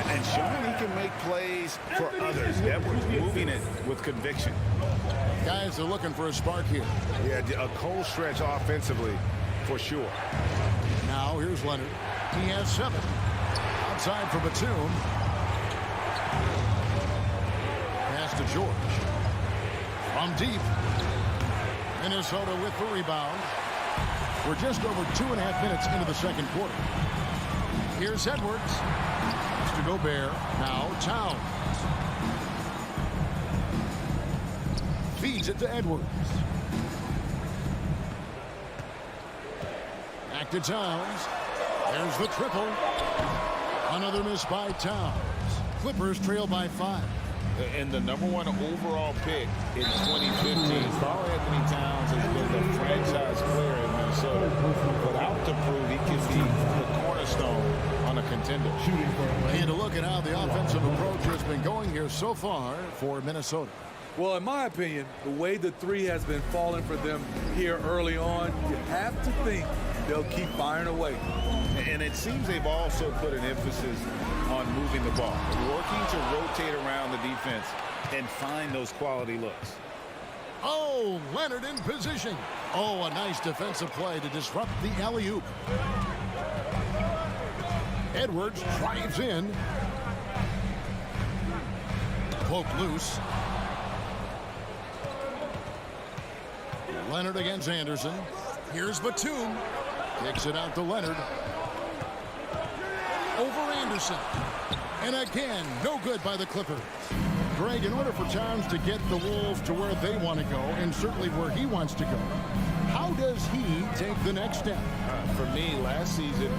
And showing he can make plays for others. Edwards moving it with conviction. Guys are looking for a spark here. Yeah, a cold stretch offensively, for sure. Now here's Leonard. He has 7. Outside for Batum. Pass to George. From deep. Minnesota with the rebound. We're just over 2.5 minutes into the second quarter. Here's Edwards. Pass to Gobert. Now Towns. Feeds it to Edwards. Back to Towns. There's the triple. Another miss by Towns. Clippers trail by 5. And the #1 overall pick in 2015, Karl Anthony Towns has been the franchise player in Minnesota, but out to prove he can be the cornerstone on a contender. And a look at how the offensive approach has been going here so far for Minnesota. Well, in my opinion, the way the 3 has been falling for them here early on, you have to think they'll keep firing away. And it seems they've also put an emphasis on moving the ball, working to rotate around the defense and find those quality looks. Oh, Leonard in position. Oh, a nice defensive play to disrupt the alley-oop. Edwards drives in. Poke loose. Leonard against Anderson. Here's Batum. Kicks it out to Leonard. Over Anderson. And again, no good by the Clippers. Greg, in order for Towns to get the Wolves to where they want to go, and certainly where he wants to go, how does he take the next step? For me, last season,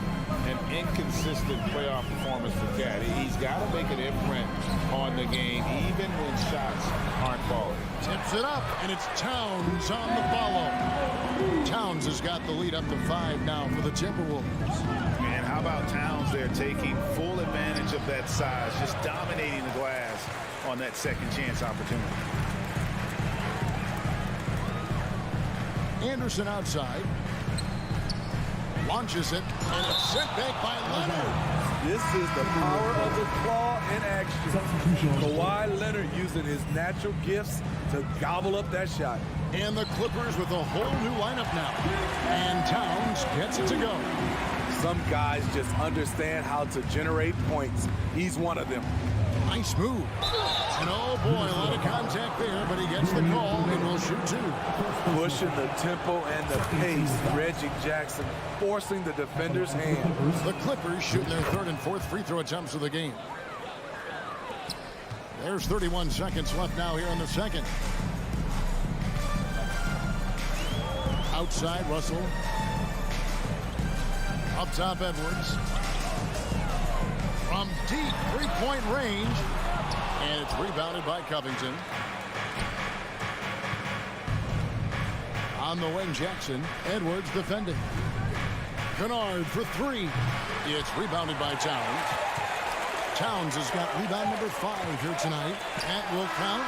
an inconsistent playoff performance for Cat. He's got to make an imprint on the game, even when shots aren't falling. Tips it up, and it's Towns on the follow. Towns has got the lead up to 5 now for the Timberwolves. And how about Towns Towns there taking full advantage of that size, just dominating the glass on that second chance opportunity. Anderson outside. Launches it, and it's sent back by Leonard. This is the power of the claw in action. Kawhi Leonard using his natural gifts to gobble up that shot. And the Clippers with a whole new lineup now. And Towns gets it to go. Some guys just understand how to generate points. He's one of them. Nice move. And oh boy, a lot of contact there, but he gets the call and will shoot two. Pushing the tempo and the pace, Reggie Jackson forcing the defender's hand. The Clippers shooting their third and fourth free throw attempts of the game. There's 31 seconds left now here in the second. Outside, Russell. Up top, Edwards. From deep three-point range. And it's rebounded by Covington. On the wing, Jackson. Edwards defending. Kennard for three. It's rebounded by Towns. Towns has got rebound number 5 here tonight. That will count.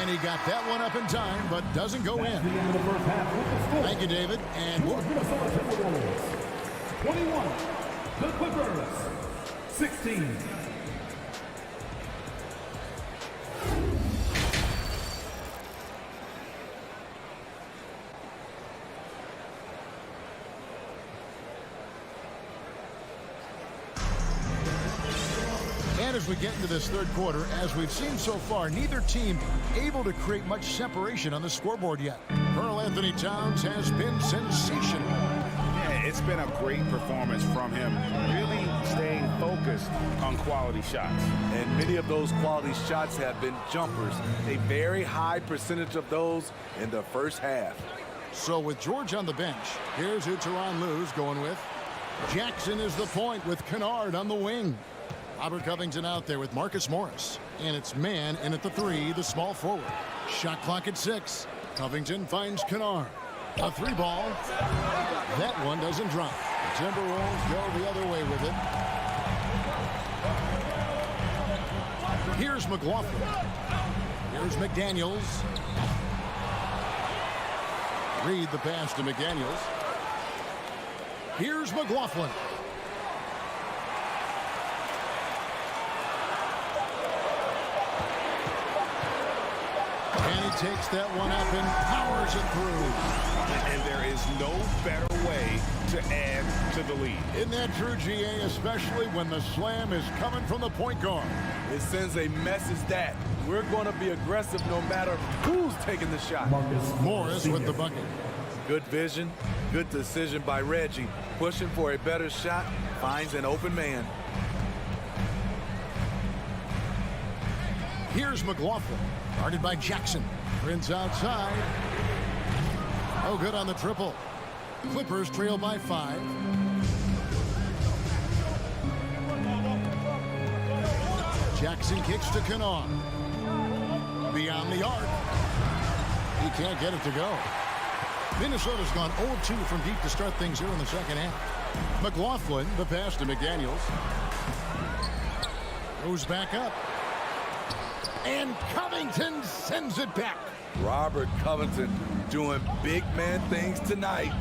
And he got that one up in time, but doesn't go in. Thank you, David. And 21. The Clippers. 16. And as we get into this third quarter, as we've seen so far, neither team able to create much separation on the scoreboard yet. Karl Anthony Towns has been sensational. Yeah, it's been a great performance from him, really staying focused on quality shots. And many of those quality shots have been jumpers. A very high percentage of those in the first half. So with George on the bench, here's who Tyronn Lue's going with. Jackson is the point with Kennard on the wing. Robert Covington out there with Marcus Morris. And it's man in at the 3, the small forward. Shot clock at 6. Covington finds Kennard. A 3 ball. That one doesn't drop. The Timberwolves go the other way with it. Here's McLaughlin. Here's McDaniels. Reed the pass to McDaniels. Here's McLaughlin. And he takes that one up and powers it through. And there is no better way to add to the lead. Isn't that true, GA, especially when the slam is coming from the point guard? It sends a message that we're going to be aggressive no matter who's taking the shot. Morris with the bucket. Good vision, good decision by Reggie. Pushing for a better shot, finds an open man. Here's McLaughlin, guarded by Jackson. Prince outside. Oh, good on the triple. Clippers trail by 5. Jackson kicks to Kennard. Beyond the arc. He can't get it to go. Minnesota's gone 0-2 from deep to start things here in the second half. McLaughlin, the pass to McDaniels. Goes back up. And Covington sends it back. Robert Covington doing big man things tonight.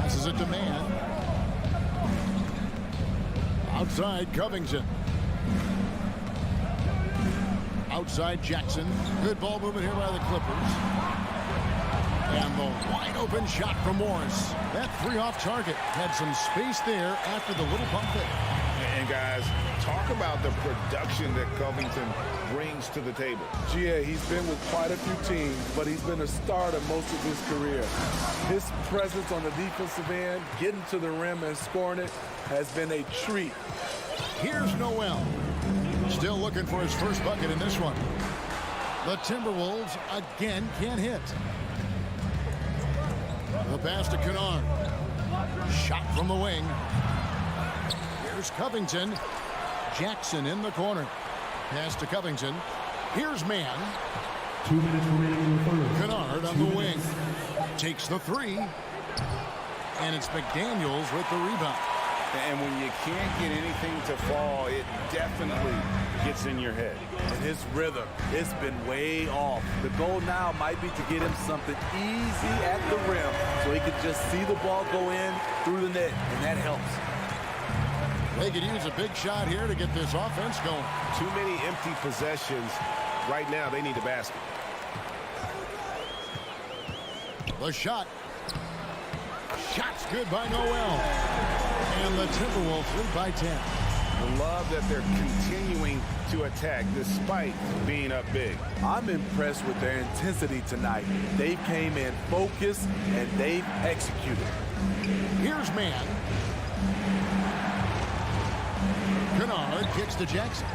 This is a demand. Outside Covington. Outside Jackson. Good ball movement here by the Clippers. And the wide open shot from Morris. That 3 off target. Had some space there after the little pump fake. And guys, talk about the production that Covington brings to the table. GA, he's been with quite a few teams, but he's been a starter most of his career. His presence on the defensive end, getting to the rim and scoring it, has been a treat. Here's Noel. Still looking for his first bucket in this one. The Timberwolves again can't hit. The pass to Kennard. Shot from the wing. Here's Covington. Jackson in the corner. Pass to Covington. Here's Mann. 2 minutes remaining in the third. Kennard on the wing. Takes the 3. And it's McDaniels with the rebound. And when you can't get anything to fall, it definitely gets in your head. And his rhythm, it's been way off. The goal now might be to get him something easy at the rim so he can just see the ball go in through the net, and that helps. They could use a big shot here to get this offense going. Too many empty possessions. Right now, they need a basket. The shot. Shot's good by Noel. And the Timberwolves lead by 10. I love that they're continuing to attack despite being up big. I'm impressed with their intensity tonight. They came in focused and they've executed. Here's man. Kennard kicks to Jackson.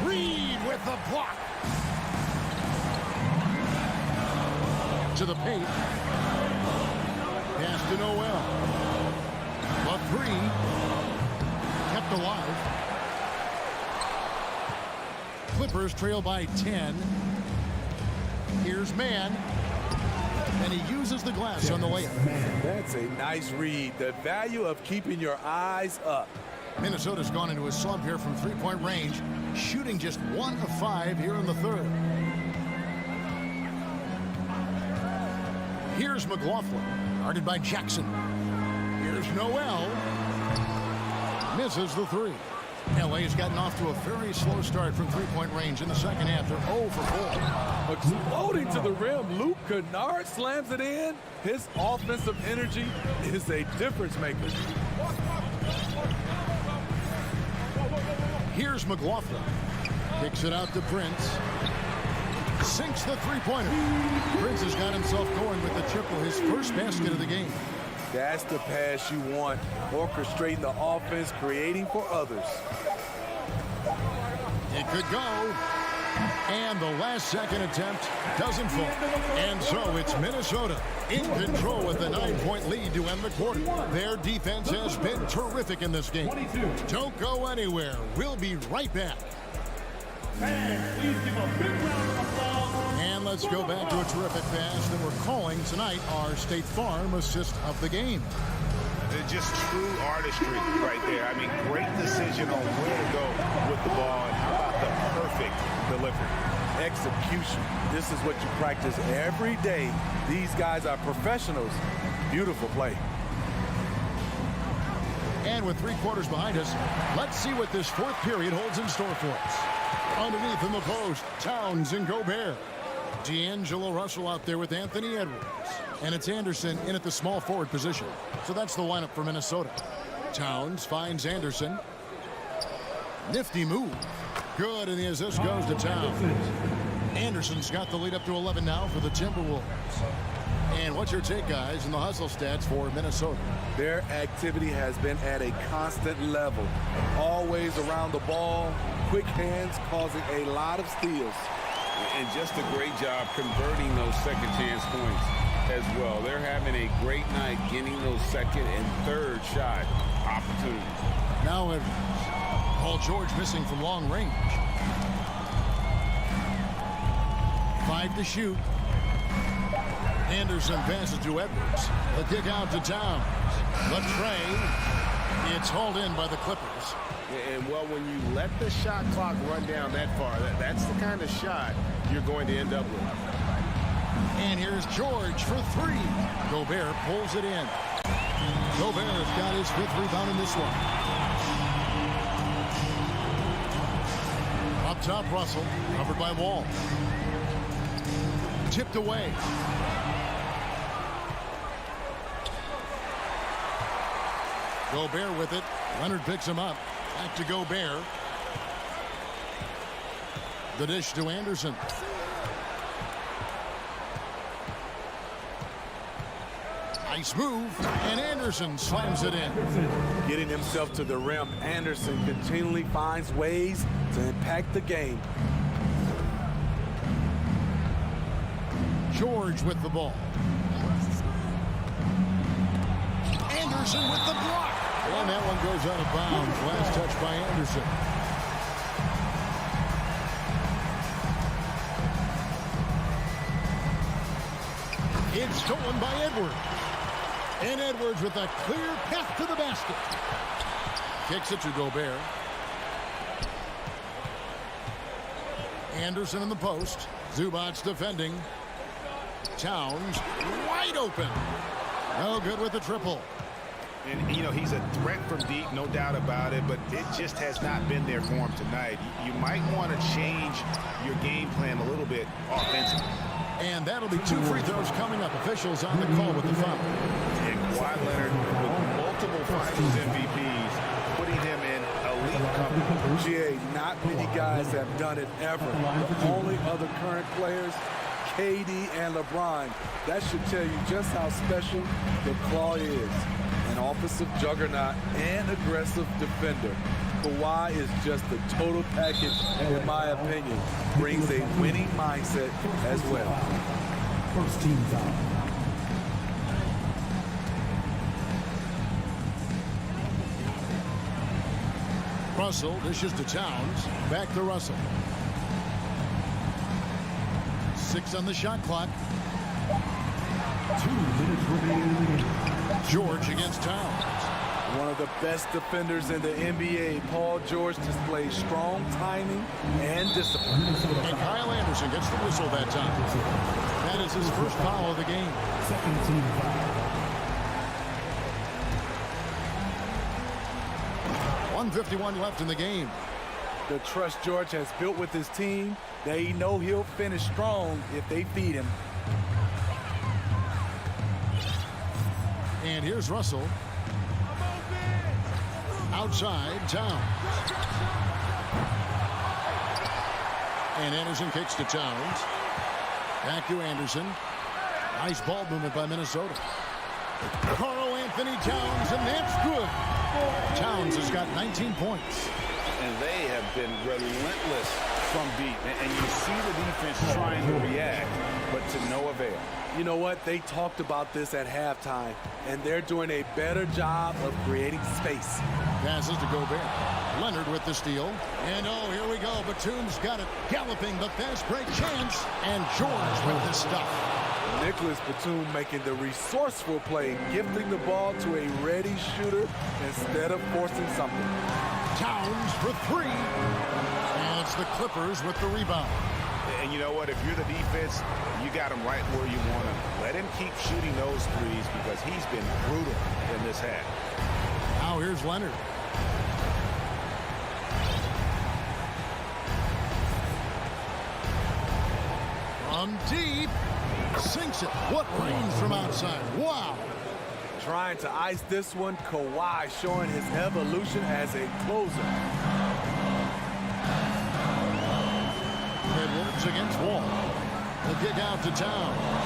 Reed with the block. To the paint. Pass to Noel. The three. Kept alive. Clippers trail by 10. Here's man. And he uses the glass on the layup. That's a nice read. The value of keeping your eyes up. Minnesota's gone into a slump here from three-point range, shooting just 1 of 5 here in the third. Here's McLaughlin, guarded by Jackson. Here's Noel. Misses the three. LA's gotten off to a very slow start from three-point range in the second half. They're 0 for 4. Exploding to the rim, Luke Kennard slams it in. His offensive energy is a difference maker. Here's McLaughlin. Kicks it out to Prince. Sinks the three-pointer. Prince has got himself going with the triple, his first basket of the game. That's the pass you want. Orchestrating the offense, creating for others. It could go. And the last second attempt doesn't fall. And so it's Minnesota in control with a 9-point lead to end the quarter. Their defense has been terrific in this game. Don't go anywhere. We'll be right back. And let's go back to a terrific pass that we're calling tonight our State Farm assist of the game. They're just true artistry right there. I mean, great decision on where to go with the ball, and how about the perfect delivery. Execution. This is what you practice every day. These guys are professionals. Beautiful play. And with 3 quarters behind us, let's see what this fourth period holds in store for us. Underneath in the post, Towns and Gobert. D'Angelo Russell out there with Anthony Edwards. And it's Anderson in at the small forward position. So that's the lineup for Minnesota. Towns finds Anderson. Nifty move. Good, and the assist goes to Towns. Anderson's got the lead up to 11 now for the Timberwolves. And what's your take, guys, in the hustle stats for Minnesota? Their activity has been at a constant level. Always around the ball, quick hands causing a lot of steals. And just a great job converting those second chance points as well. They're having a great night getting those second and third shot opportunities. Now Edwards. Paul George missing from long range. 5 to shoot. Anderson passes to Edwards. The kick out to Towns. The tray. It's hauled in by the Clippers. And, well, when you let the shot clock run down that far, that's the kind of shot you're going to end up with. And here's George for 3. Gobert pulls it in. Gobert's got his 5th rebound in this one. Up top, Russell, covered by Wall. Tipped away. Gobert with it. Leonard picks him up. Back to Gobert. The dish to Anderson. Nice move, and Anderson slams it in. Getting himself to the rim, Anderson continually finds ways to impact the game. George with the ball. Anderson with the block. And that one goes out of bounds. Last touch by Anderson. It's stolen by Edwards. And Edwards with a clear path to the basket. Kicks it to Gobert. Anderson in the post. Zubac's defending. Towns wide open. No good with the triple. And, you know, he's a threat from deep, no doubt about it, but it just has not been there for him tonight. You might want to change your game plan a little bit offensively. And that'll be 2 free throws coming up. Officials on the call with the foul. And Kawhi Leonard with multiple finals MVPs, putting him in elite company. GA, not many guys have done it ever. The only other current players, KD and LeBron. That should tell you just how special the Claw is. An offensive juggernaut and aggressive defender. Kawhi is just the total package, in my opinion. Brings a winning mindset as well. First team foul. Russell dishes to Towns. Back to Russell. 6 on the shot clock. 2 minutes remaining in the game. George against Towns. One of the best defenders in the NBA, Paul George, displays strong timing and discipline. And Kyle Anderson gets the whistle that time. That is his first foul of the game. Second team foul. 1:51 left in the game. The trust George has built with his team, they know he'll finish strong if they feed him. And here's Russell. Outside, Towns. And Anderson kicks to Towns. Back to Anderson. Nice ball movement by Minnesota. Karl Anthony Towns, and that's good. Towns has got 19 points. And they have been relentless from deep. And you see the defense trying to react, but to no avail. You know what? They talked about this at halftime, and they're doing a better job of creating space. Passes to Gobert. Leonard with the steal. And oh, here we go. Batum's got it galloping. The fast break chance. And George with the stuff. Nicholas Batum making the resourceful play, gifting the ball to a ready shooter instead of forcing something. Towns for 3. And it's the Clippers with the rebound. And you know what? If you're the defense, you got him right where you want him. Let him keep shooting those threes because he's been brutal in this half. Now here's Leonard. From deep. Sinks it. What range from outside. Wow. Trying to ice this one, Kawhi showing his evolution as a closer. Edwards against Wall. The kick out to Towns.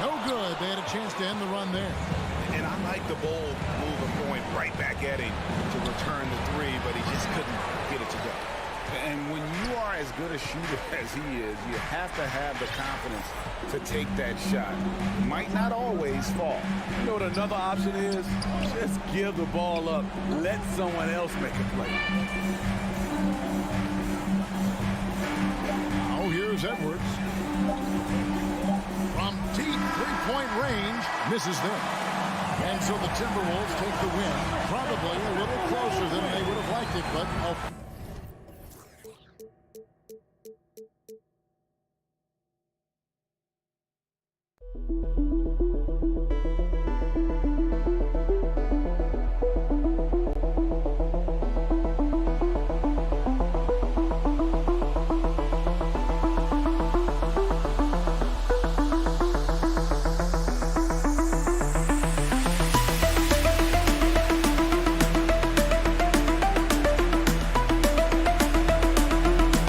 No good. They had a chance to end the run there. And I like the bold move of going right back at him to return the 3, but he just couldn't get it to go. And when you are as good a shooter as he is, you have to have the confidence to take that shot. Might not always fall. You know what another option is? Just give the ball up. Let someone else make a play. Now here's Edwards. From deep three-point range, misses there. And so the Timberwolves take the win. Probably a little closer than they would have liked it, but